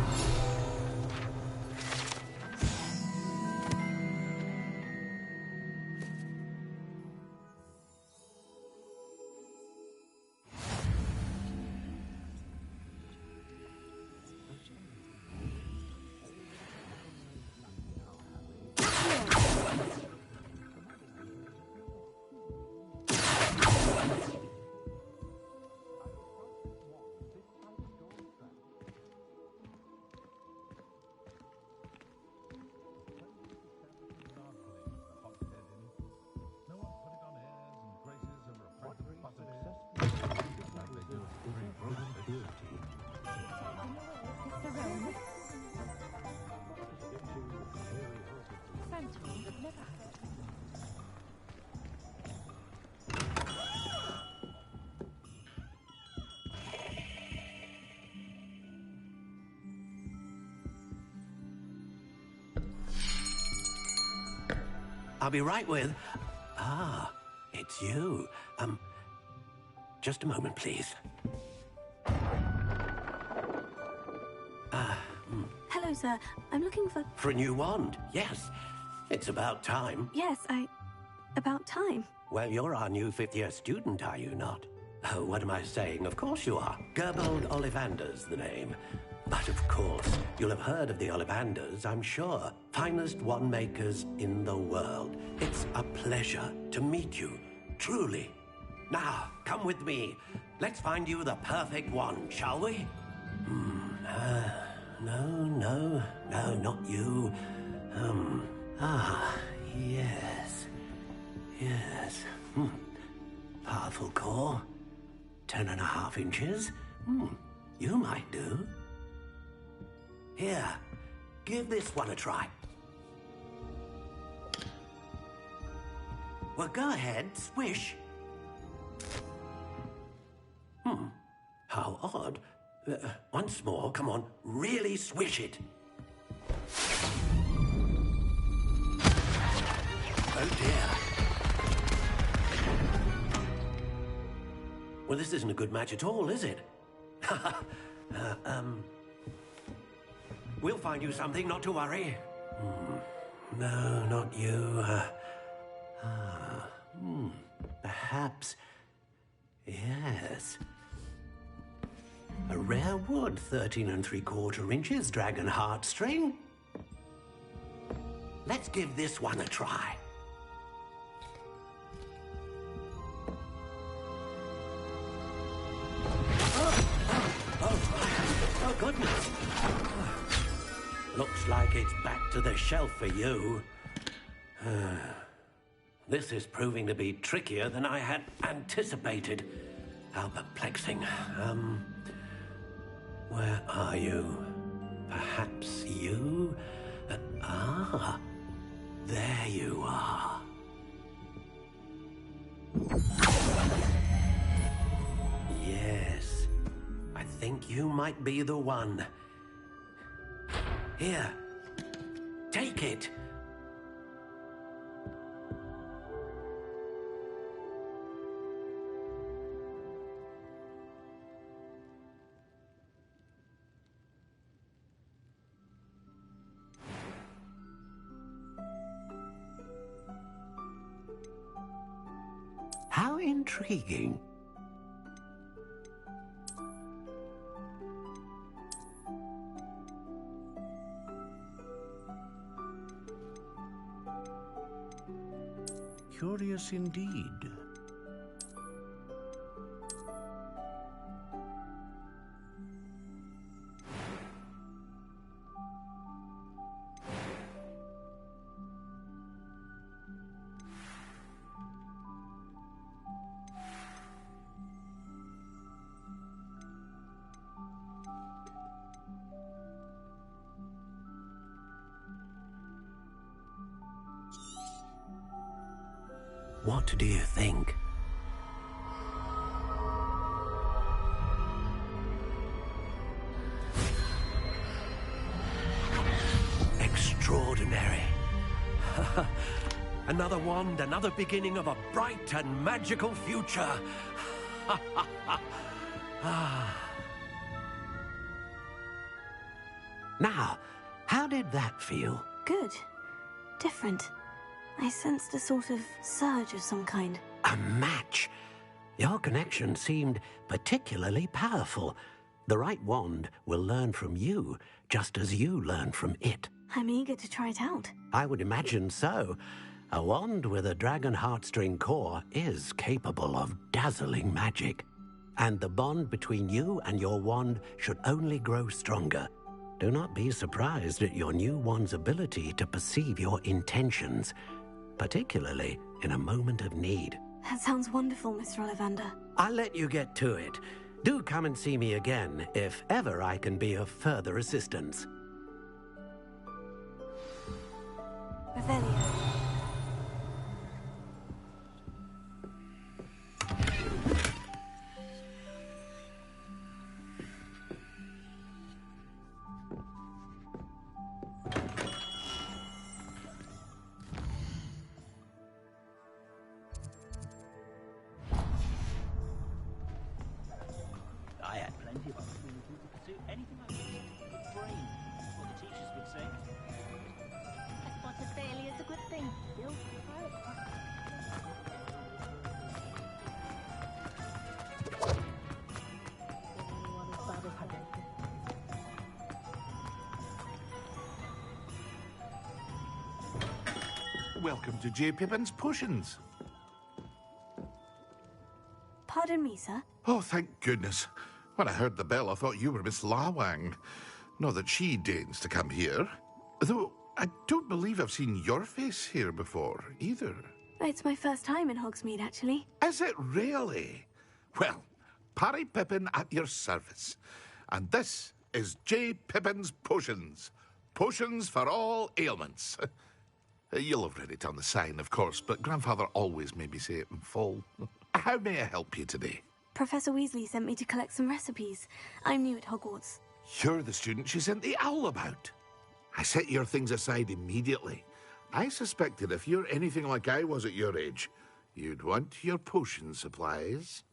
I'll be right with... Ah, it's you. Just a moment, please. Hello, sir. I'm looking for... For a new wand, yes. It's about time. Yes, about time. Well, you're our new fifth-year student, are you not? Oh, what am I saying? Of course you are. Gerbold Ollivander's the name. But of course, you'll have heard of the Ollivanders, I'm sure. Finest wand makers in the world. It's a pleasure to meet you, truly. Now, come with me. Let's find you the perfect wand, shall we? No, not you. Yes. Powerful core. 10.5 inches. You might do. Here, give this one a try. Well, go ahead, swish. How odd. Once more, come on, really swish it. Oh dear. Well, this isn't a good match at all, is it? We'll find you something, not to worry. No, not you. Perhaps. Yes. A rare wood, 13 3/4 inches, dragon heartstring. Let's give this one a try. Oh, goodness. Looks like it's back to the shelf for you. This is proving to be trickier than I had anticipated. How perplexing. Where are you? Perhaps you? There you are. Yes, I think you might be the one. Here, take it. How intriguing. Curious indeed. What do you think? Extraordinary. Another wand, another beginning of a bright and magical future. Now, how did that feel? Good. Different. I sensed a sort of surge of some kind. A match? Your connection seemed particularly powerful. The right wand will learn from you, just as you learn from it. I'm eager to try it out. I would imagine so. A wand with a dragon heartstring core is capable of dazzling magic. And the bond between you and your wand should only grow stronger. Do not be surprised at your new wand's ability to perceive your intentions, particularly in a moment of need. That sounds wonderful, Mr. Ollivander. I'll let you get to it. Do come and see me again if ever I can be of further assistance. Revelio. I had plenty of opportunity to pursue anything I wanted with a brain. That's what the teachers would say. I spot a failure is a good thing. Bill, welcome to J. Pippin's Potions. Pardon me, sir. Oh, thank goodness. When I heard the bell, I thought you were Miss Lawang. Not that she deigns to come here. Though I don't believe I've seen your face here before, either. It's my first time in Hogsmeade, actually. Is it really? Well, Parry Pippin at your service. And this is J. Pippin's Potions. Potions for all ailments. You'll have read it on the sign, of course, but Grandfather always made me say it in full. How may I help you today? Professor Weasley sent me to collect some recipes. I'm new at Hogwarts. You're the student she sent the owl about. I set your things aside immediately. I suspected if you're anything like I was at your age, you'd want your potion supplies.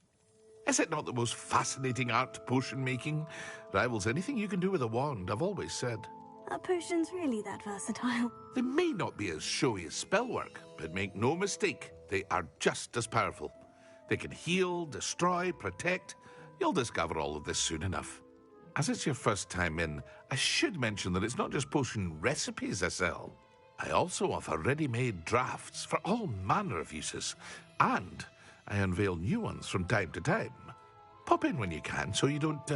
Is it not the most fascinating art, potion making? Rivals anything you can do with a wand, I've always said. Are potions really that versatile? They may not be as showy as spellwork, but make no mistake, they are just as powerful. They can heal, destroy, protect. You'll discover all of this soon enough. As it's your first time in, I should mention that it's not just potion recipes I sell. I also offer ready-made drafts for all manner of uses, and I unveil new ones from time to time. Pop in when you can so you don't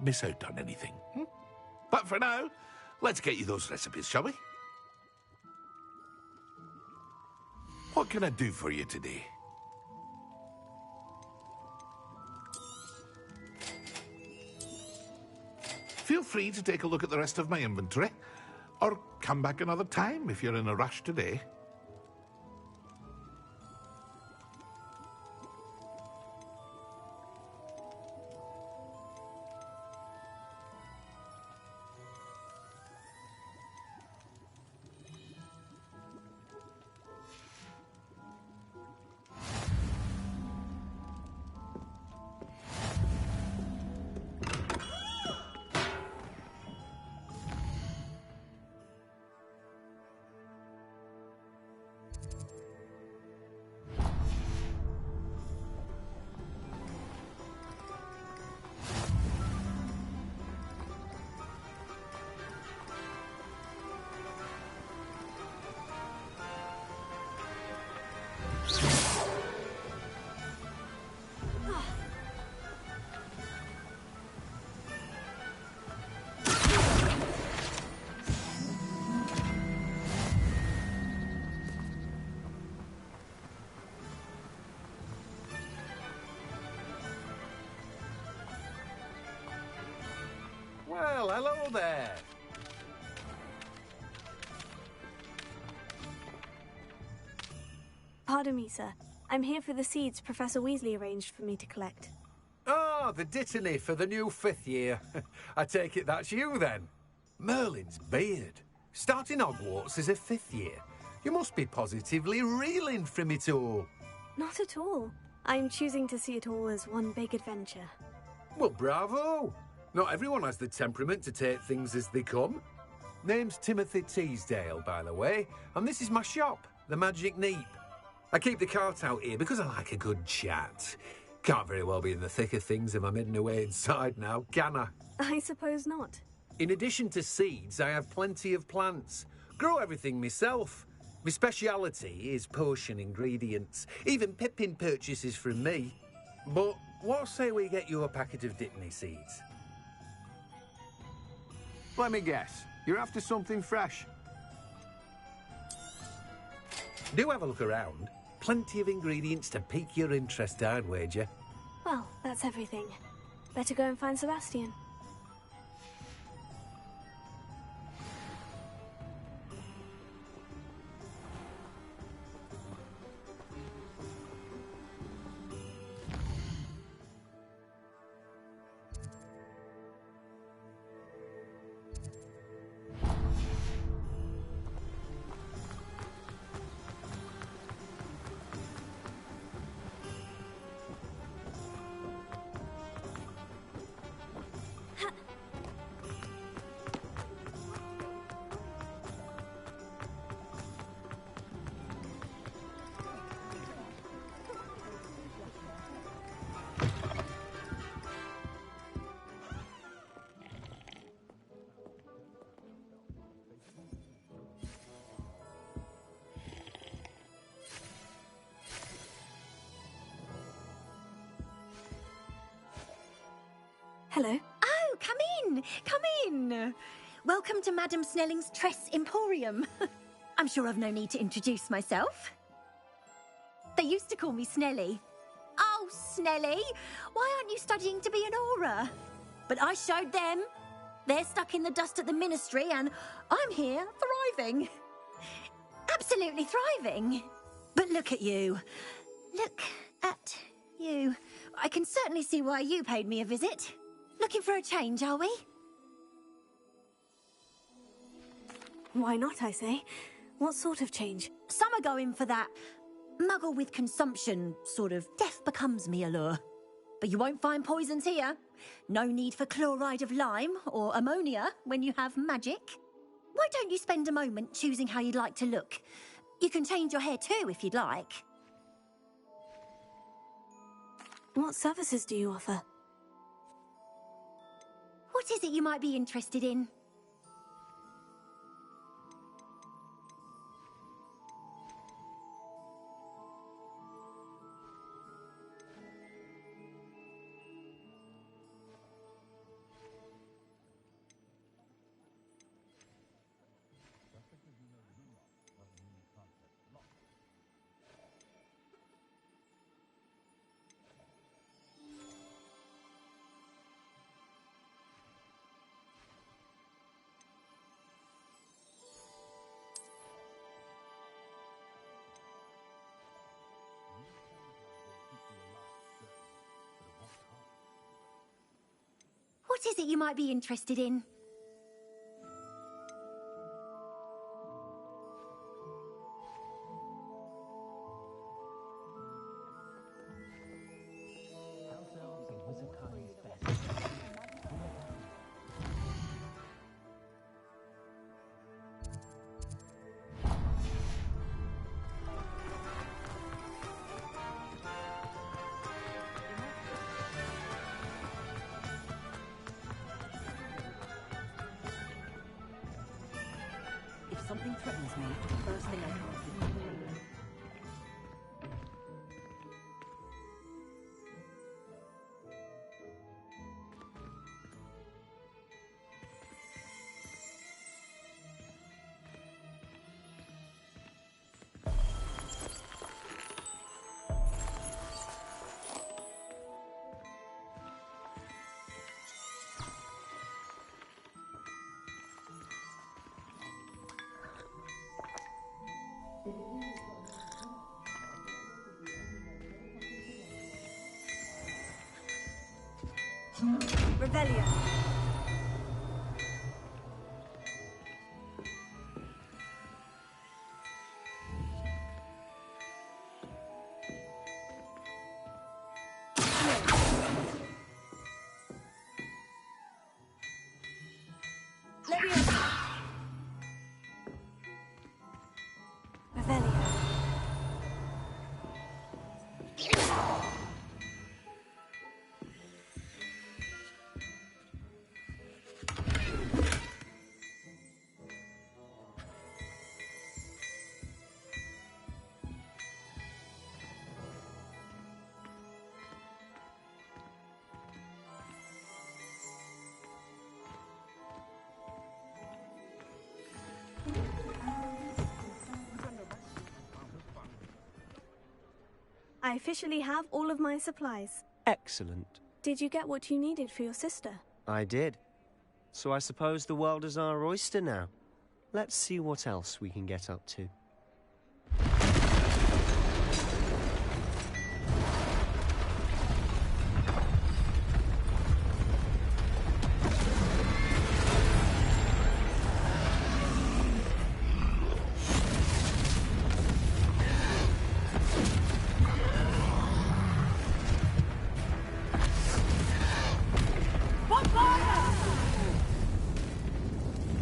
miss out on anything. But for now, let's get you those recipes, shall we? What can I do for you today? Feel free to take a look at the rest of my inventory, or come back another time if you're in a rush today. Well, hello there. Pardon me, sir. I'm here for the seeds Professor Weasley arranged for me to collect. Ah, the dittany for the new 5th year. I take it that's you, then. Merlin's beard. Starting Hogwarts as a 5th year. You must be positively reeling from it all. Not at all. I'm choosing to see it all as one big adventure. Well, bravo. Not everyone has the temperament to take things as they come. Name's Timothy Teasdale, by the way, and this is my shop, the Magic Neep. I keep the cart out here because I like a good chat. Can't very well be in the thick of things if I'm hidden away inside now, can I? I suppose not. In addition to seeds, I have plenty of plants. Grow everything myself. My speciality is potion ingredients. Even Pippin purchases from me. But what say we get you a packet of dittany seeds? Let me guess. You're after something fresh. Do have a look around. Plenty of ingredients to pique your interest, I'd wager. Well, that's everything. Better go and find Sebastian. Hello. Oh, come in! Come in! Welcome to Madame Snelling's Tress Emporium. I'm sure I've no need to introduce myself. They used to call me Snelly. Oh, Snelly! Why aren't you studying to be an aura? But I showed them. They're stuck in the dust at the Ministry, and I'm here, thriving. Absolutely thriving. But look at you. Look at you. I can certainly see why you paid me a visit. Looking for a change, are we? Why not, I say? What sort of change? Some are going for that muggle with consumption, sort of death becomes me allure. But you won't find poisons here. No need for chloride of lime or ammonia when you have magic. Why don't you spend a moment choosing how you'd like to look? You can change your hair too if you'd like. What services do you offer? What is it you might be interested in? What is it you might be interested in? If something threatens me, the first thing I can do. Revelio. I officially have all of my supplies. Excellent. Did you get what you needed for your sister? I did. So I suppose the world is our oyster now. Let's see what else we can get up to.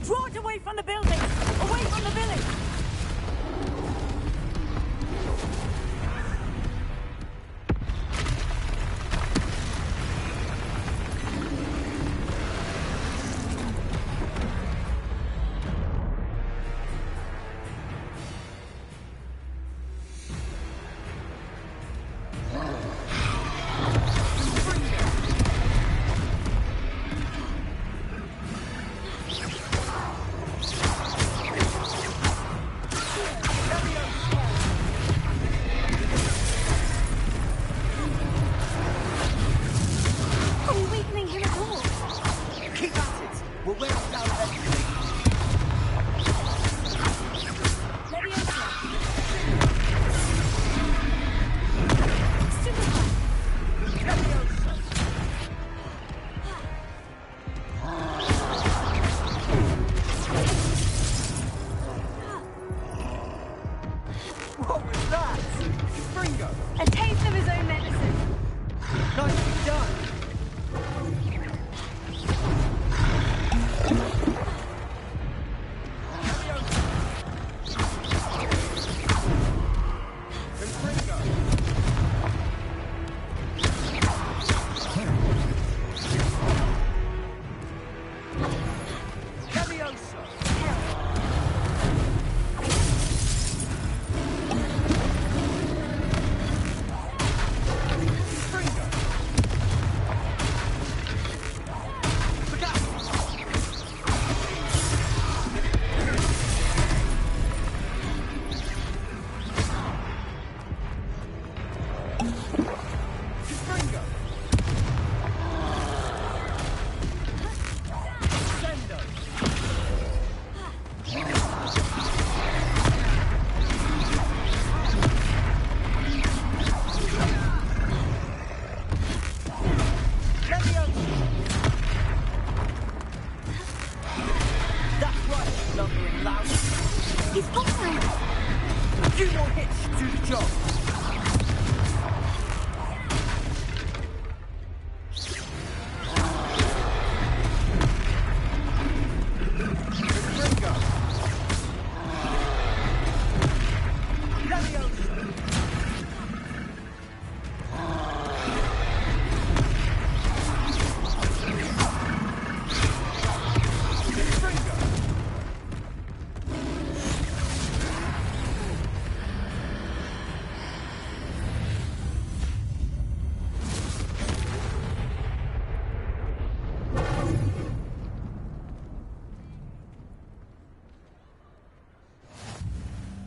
Draw it away from the building! Away from the village! job.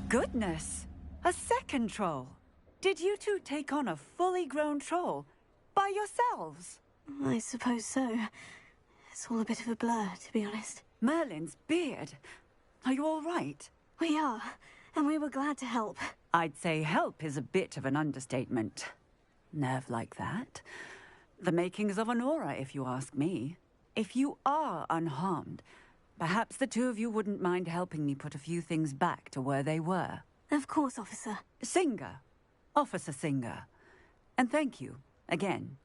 Goodness! A second troll. Did you two take on a fully grown troll by yourselves? I suppose so. It's all a bit of a blur, to be honest. Merlin's beard. Are you all right? We are, and we were glad to help. I'd say help is a bit of an understatement. Nerve like that. The makings of an aura, if you ask me. If you are unharmed, perhaps the two of you wouldn't mind helping me put a few things back to where they were. Of course, officer. Singer. Officer Singer. And thank you, again.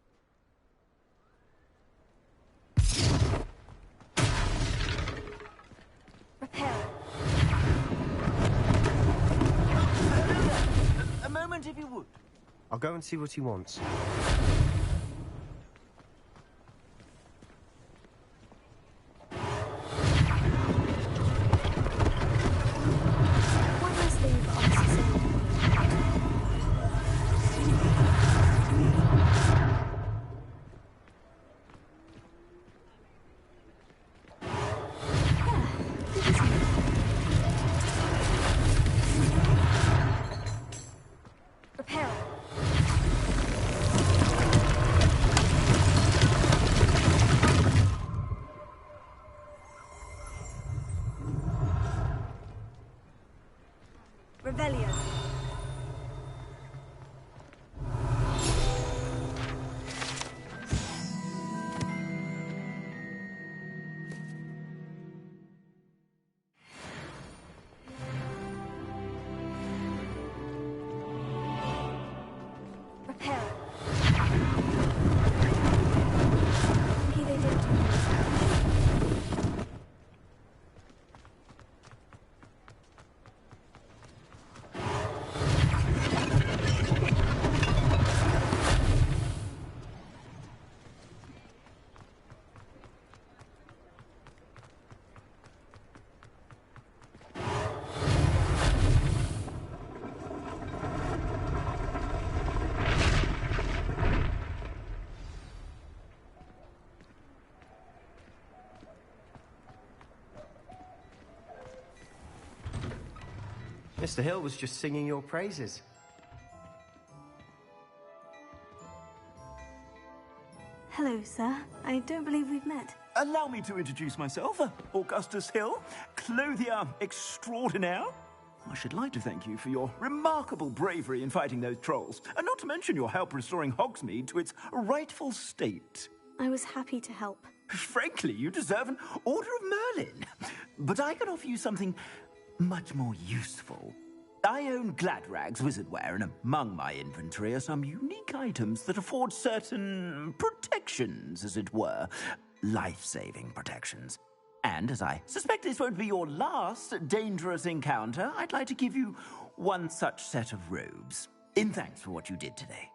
Repair. A moment, if you would. I'll go and see what he wants. One last thing for Officer Singer. Repair. Rebellion. Repair. He they did to me. Mr. Hill was just singing your praises. Hello, sir. I don't believe we've met. Allow me to introduce myself, Augustus Hill, clothier extraordinaire. I should like to thank you for your remarkable bravery in fighting those trolls, and not to mention your help restoring Hogsmeade to its rightful state. I was happy to help. Frankly, you deserve an Order of Merlin. But I can offer you something much more useful. I own Gladrag's wizardware, and among my inventory are some unique items that afford certain protections, as it were. Life-saving protections. And as I suspect this won't be your last dangerous encounter, I'd like to give you one such set of robes, in thanks for what you did today.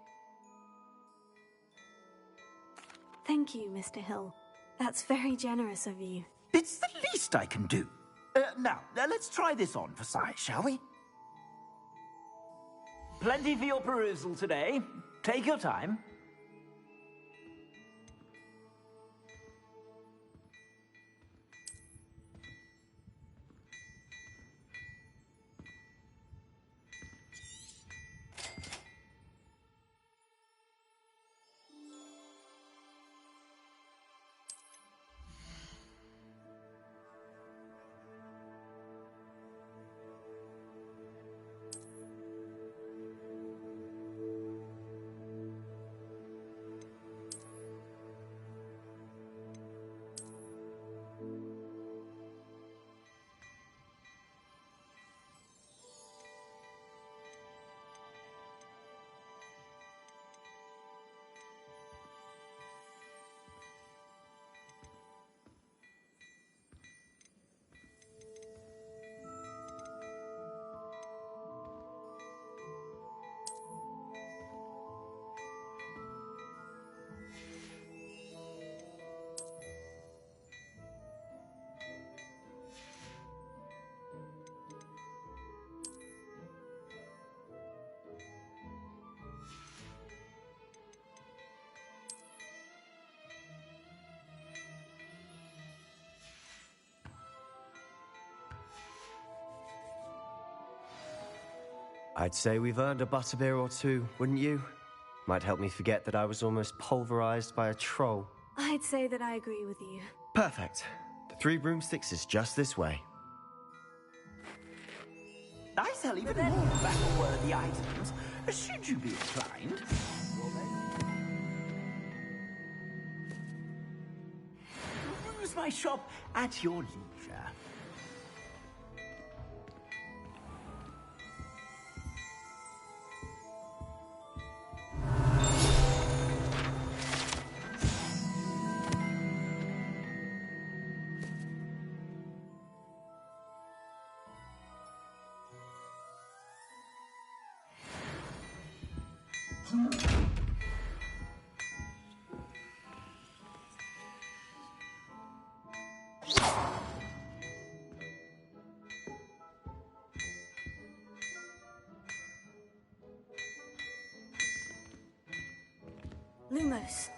Thank you, Mr. Hill. That's very generous of you. It's the least I can do. Now, let's try this on for size, shall we? Plenty for your perusal today. Take your time. I'd say we've earned a butterbeer or two, wouldn't you? Might help me forget that I was almost pulverized by a troll. I'd say that I agree with you. Perfect. The Three Broomsticks is just this way. I sell even more battle-worthy items, should you be inclined. Peruse my shop at your leisure. Lumos.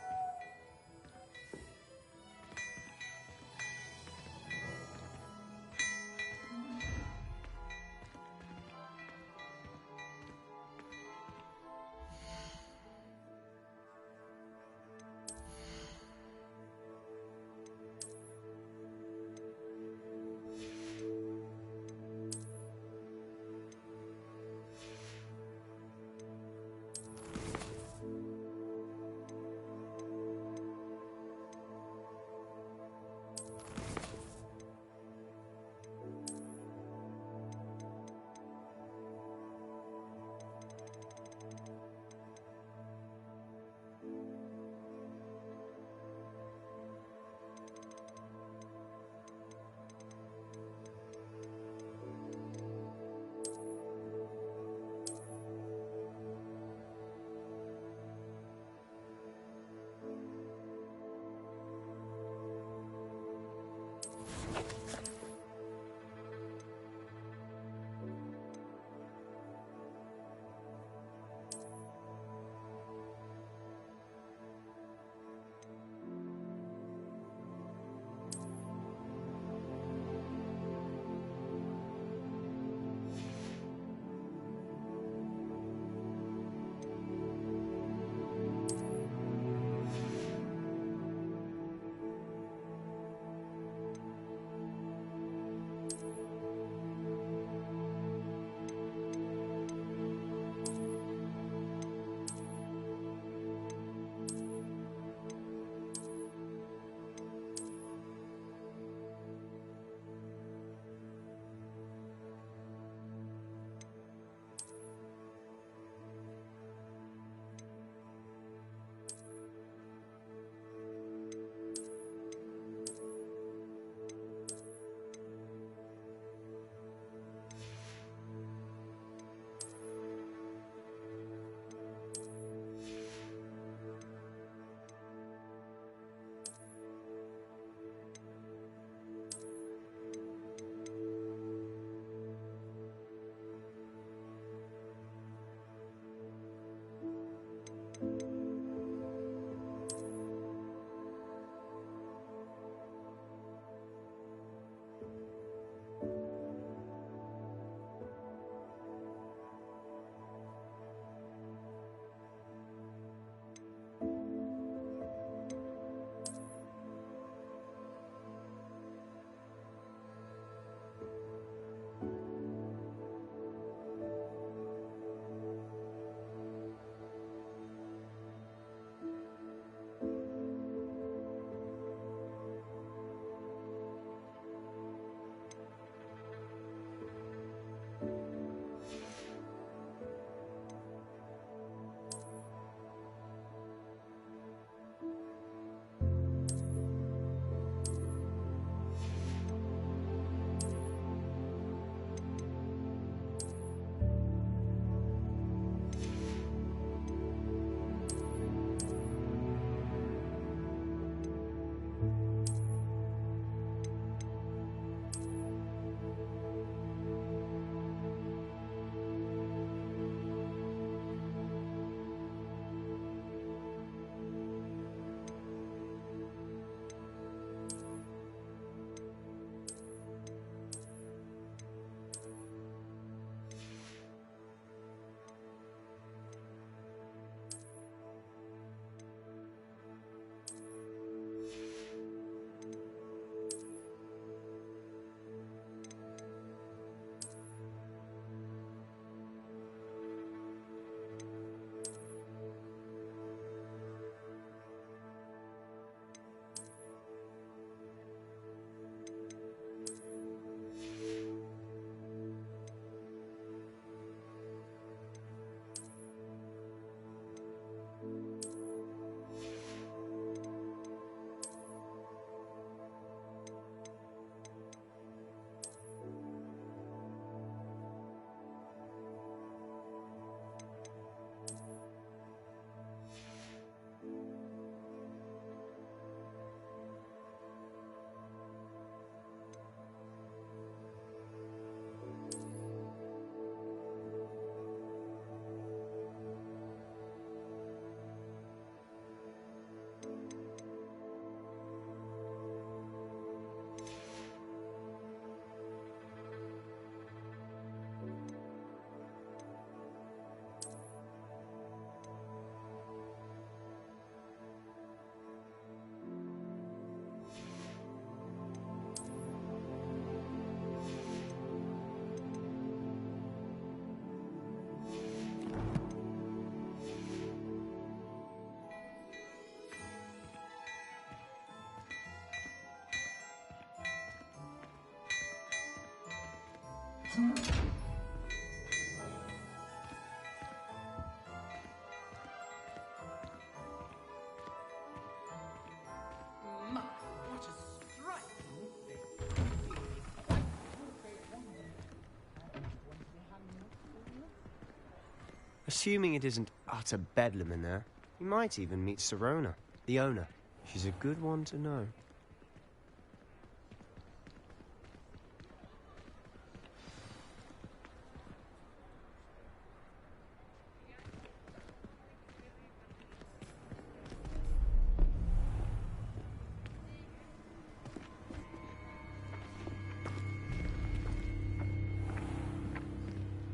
Assuming it isn't utter bedlam in there, you might even meet Sirona, the owner. She's a good one to know.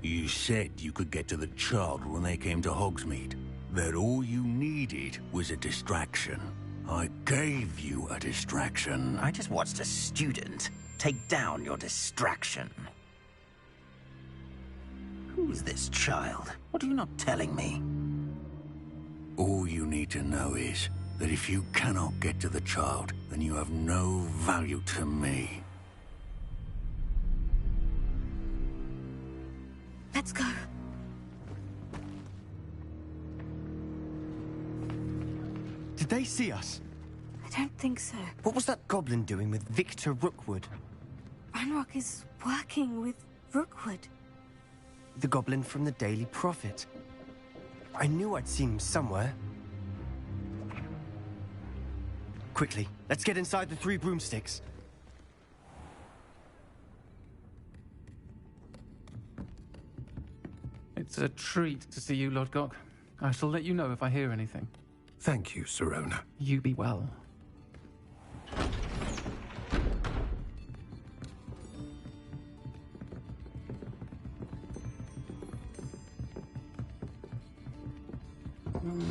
You said you could get to the child when they came to Hogsmeade. That all you needed was a distraction. I gave you a distraction. I just watched a student take down your distraction. Who's this child? What are you not telling me? All you need to know is that if you cannot get to the child, then you have no value to me. Let's go. Did they see us? I don't think so. What was that goblin doing with Victor Rookwood? Ranrock is working with Rookwood. The goblin from the Daily Prophet. I knew I'd seen him somewhere. Quickly, let's get inside the 3 broomsticks. It's a treat to see you, Lodgok. I shall let you know if I hear anything. Thank you, Sirona. You be well.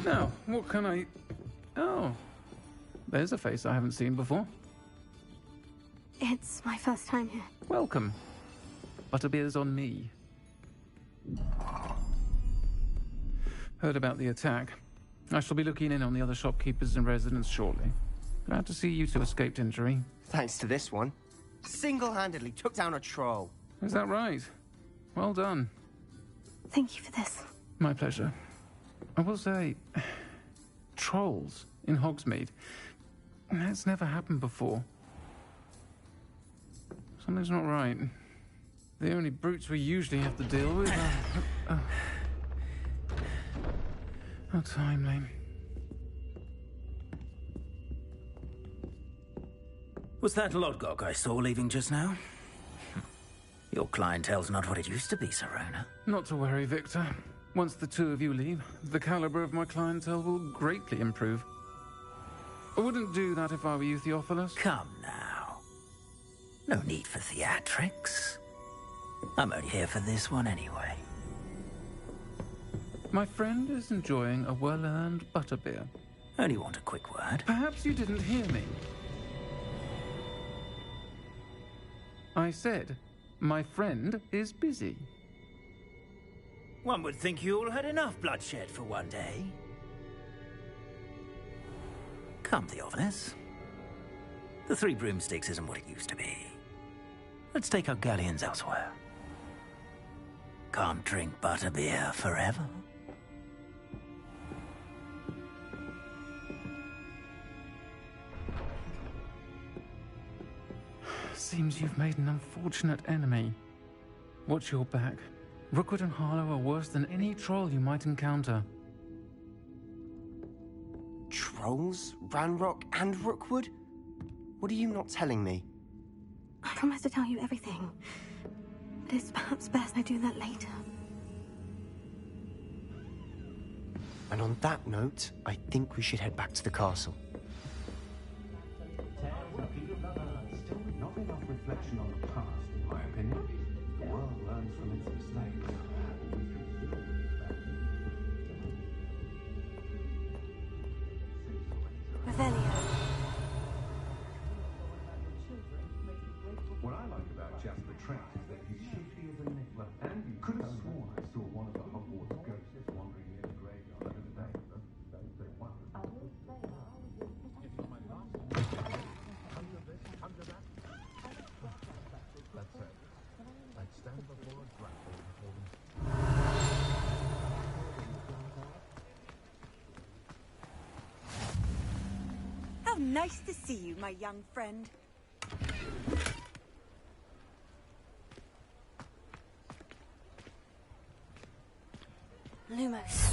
Now, what can I... Oh, there's a face I haven't seen before. It's my first time here. Welcome. Butterbeer's on me. Heard about the attack. I shall be looking in on the other shopkeepers and residents shortly. Glad to see you two escaped injury. Thanks to this one. Single-handedly took down a troll. Is that right? Well done. Thank you for this. My pleasure. I will say, trolls in Hogsmeade. That's never happened before. Something's not right. The only brutes we usually have to deal with are... How timely. Was that Lodgok I saw leaving just now? Your clientele's not what it used to be, Sirona. Not to worry, Victor. Once the two of you leave, the caliber of my clientele will greatly improve. I wouldn't do that if I were you, Theophilus. Come now. No need for theatrics. I'm only here for this one anyway. My friend is enjoying a well-earned butterbeer. Only want a quick word. Perhaps you didn't hear me. I said, my friend is busy. One would think you all had enough bloodshed for one day. Come, Theophilus. The 3 broomsticks isn't what it used to be. Let's take our galleons elsewhere. Can't drink butterbeer forever. Seems you've made an unfortunate enemy. Watch your back. Rookwood and Harlow are worse than any troll you might encounter. Trolls? Ranrock and Rookwood? What are you not telling me? I promise to tell you everything. But it's perhaps best I do that later. And on that note, I think we should head back to the castle. Still not enough reflection on the past, in my opinion. The world learns from its mistakes. Revelio. What I like about Jasper Trent is that he's shifty as a niffler, and you could have sworn I saw one of the Hogwarts ghosts wandering near the graveyard the other day. That's it. I'd stand before Nice to see you, my young friend. Lumos.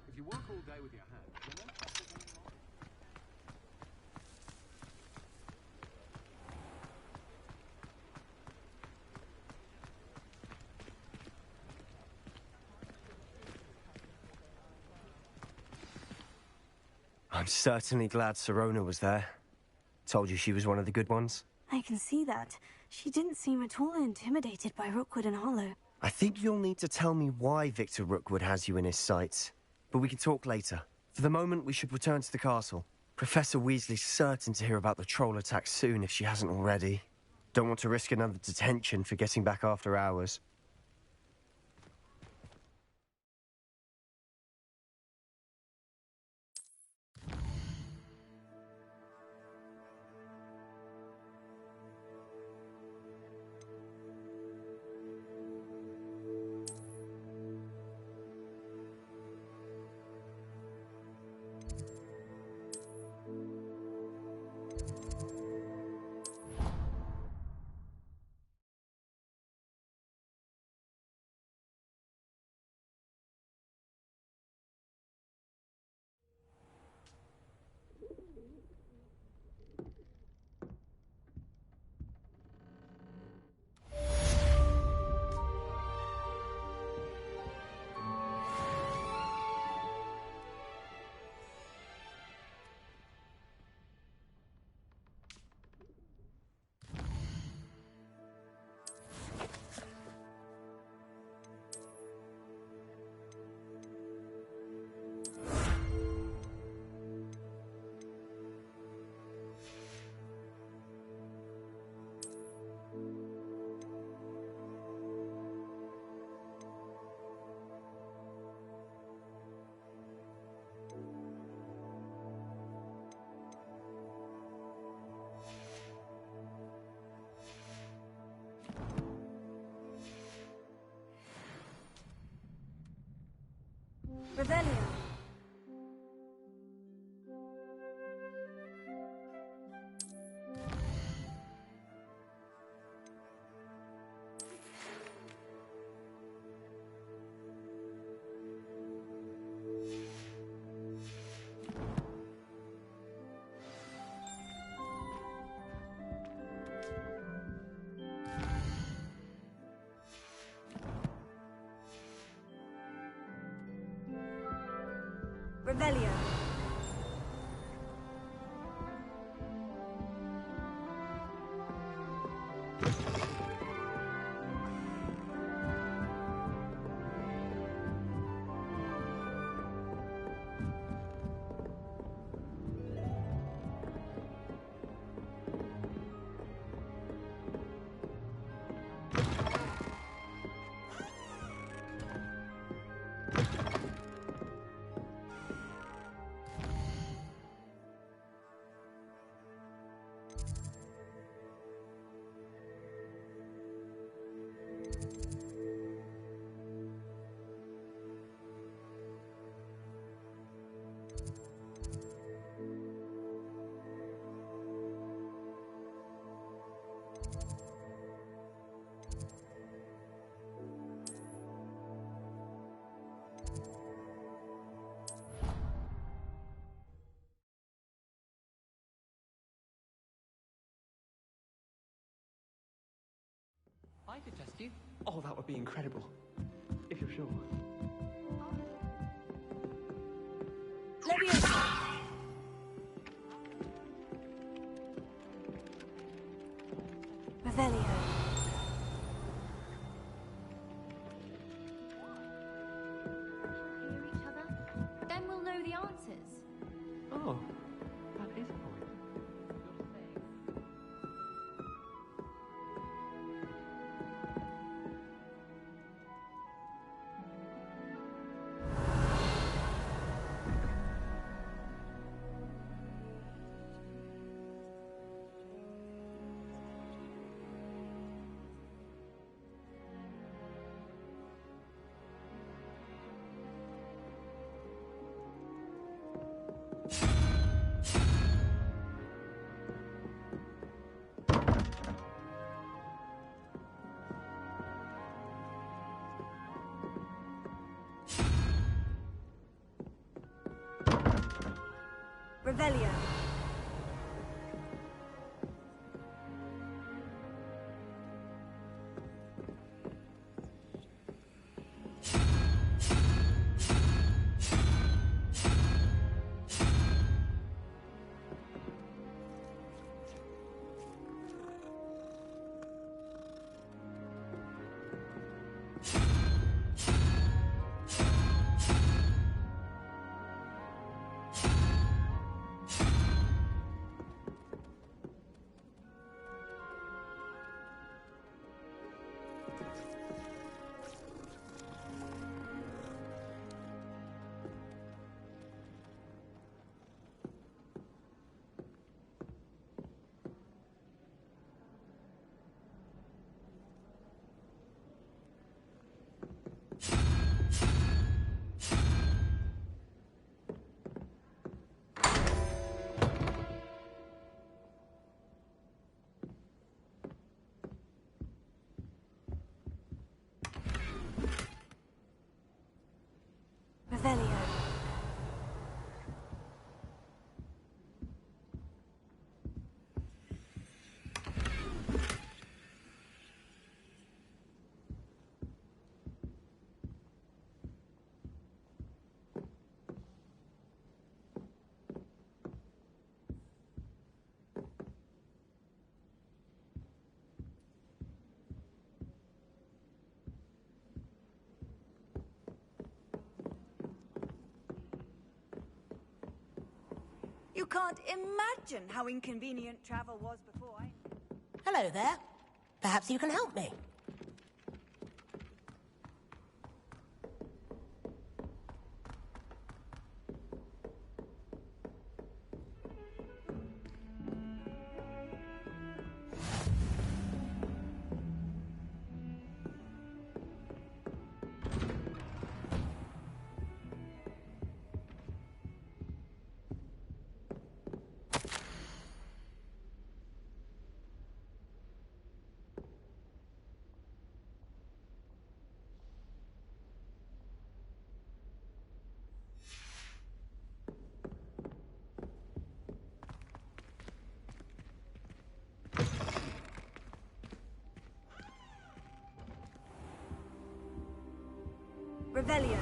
If you work all day with your hands, you're not practice anymore. I'm certainly glad Sirona was there. Told you she was one of the good ones. I can see that. She didn't seem at all intimidated by Rookwood and Hollow. I think you'll need to tell me why Victor Rookwood has you in his sights. But we can talk later. For the moment, we should return to the castle. Professor Weasley's certain to hear about the troll attack soon if she hasn't already. Don't want to risk another detention for getting back after hours. Revelio. Revelio. I could test you. Oh, that would be incredible. If you're sure. Leviosa. Revelio. Hear each other? Then we'll know the answers. Oh, that is a point. Revelio. Revelio. You can't imagine how inconvenient travel was before I... Hello there. Perhaps you can help me. Revelio.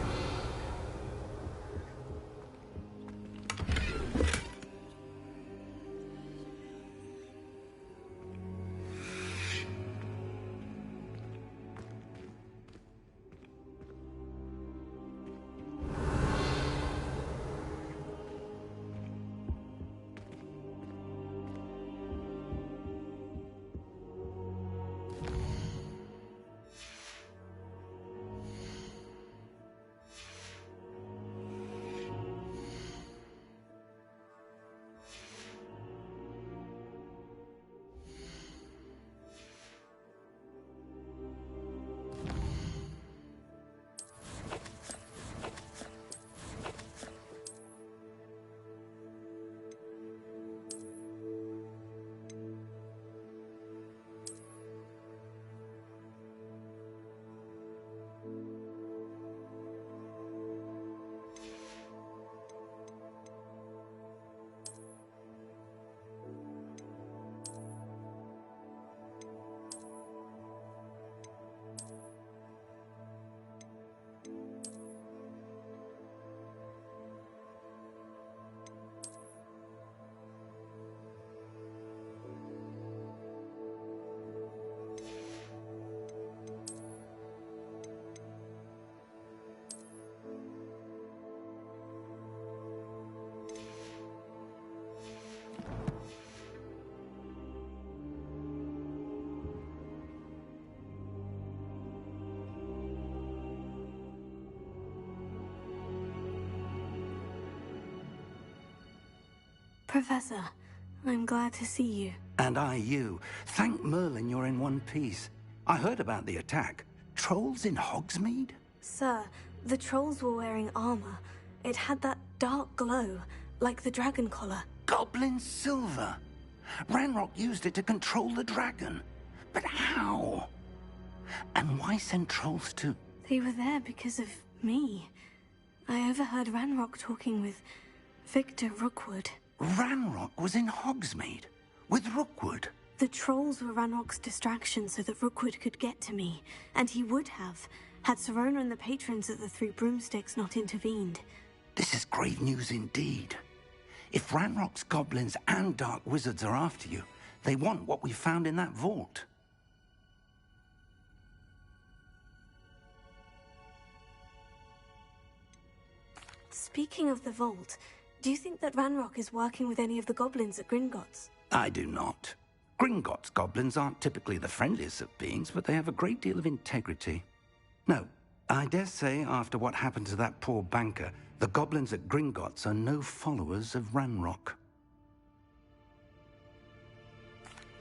Professor, I'm glad to see you. And I you. Thank Merlin you're in one piece. I heard about the attack. Trolls in Hogsmeade? Sir, the trolls were wearing armor. It had that dark glow, like the dragon collar. Goblin silver. Ranrock used it to control the dragon. But how? And why send trolls to... They were there because of me. I overheard Ranrock talking with Victor Rookwood. Ranrock was in Hogsmeade? With Rookwood? The trolls were Ranrock's distraction so that Rookwood could get to me. And he would have, had Serona and the patrons at the Three Broomsticks not intervened. This is grave news indeed. If Ranrock's goblins and dark wizards are after you, they want what we found in that vault. Speaking of the vault, do you think that Ranrock is working with any of the goblins at Gringotts? I do not. Gringotts goblins aren't typically the friendliest of beings, but they have a great deal of integrity. No, I dare say after what happened to that poor banker, the goblins at Gringotts are no followers of Ranrock.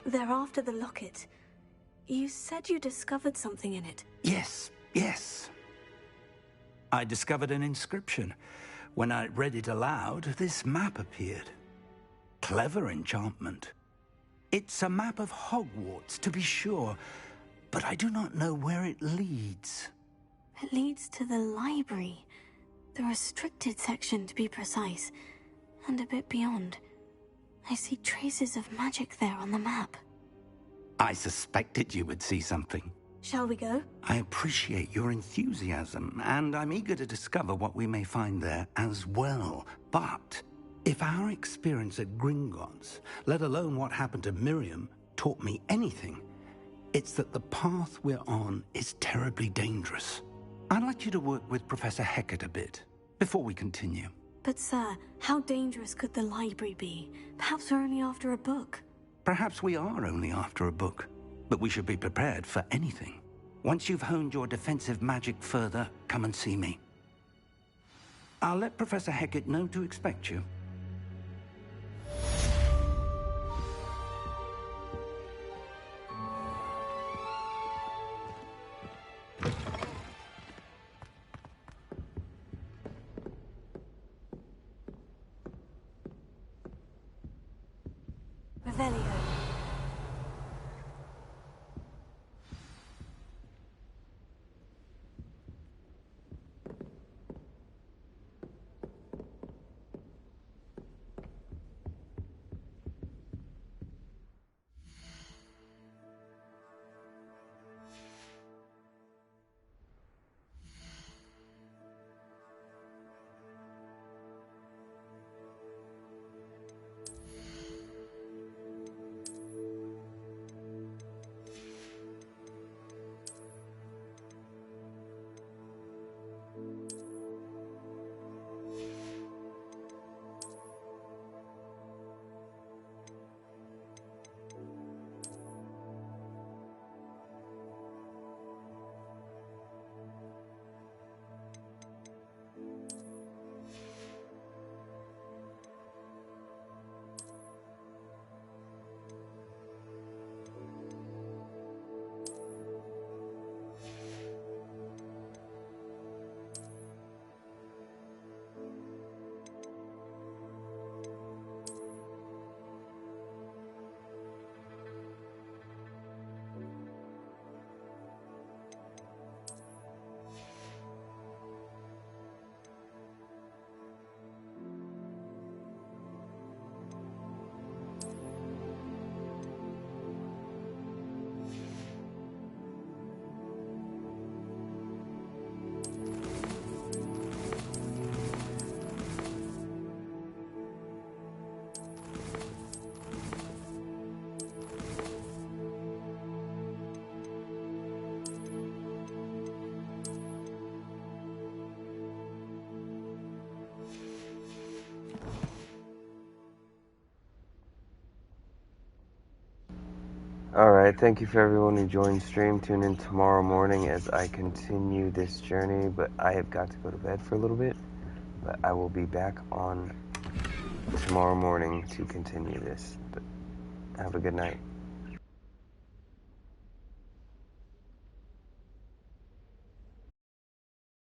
They're after the locket. You said you discovered something in it. Yes. I discovered an inscription. When I read it aloud, this map appeared. Clever enchantment. It's a map of Hogwarts, to be sure, but I do not know where it leads. It leads to the library. The restricted section, to be precise, and a bit beyond. I see traces of magic there on the map. I suspected you would see something. Shall we go? I appreciate your enthusiasm, and I'm eager to discover what we may find there as well. But if our experience at Gringotts, let alone what happened to Miriam, taught me anything, it's that the path we're on is terribly dangerous. I'd like you to work with Professor Hecat a bit, before we continue. But sir, how dangerous could the library be? Perhaps we're only after a book. Perhaps we are only after a book, but we should be prepared for anything. Once you've honed your defensive magic further, come and see me. I'll let Professor Hecat know to expect you. Revelio. Alright, thank you for everyone who joined stream. Tune in tomorrow morning as I continue this journey, but I have got to go to bed for a little bit. But I will be back on tomorrow morning to continue this. But have a good night.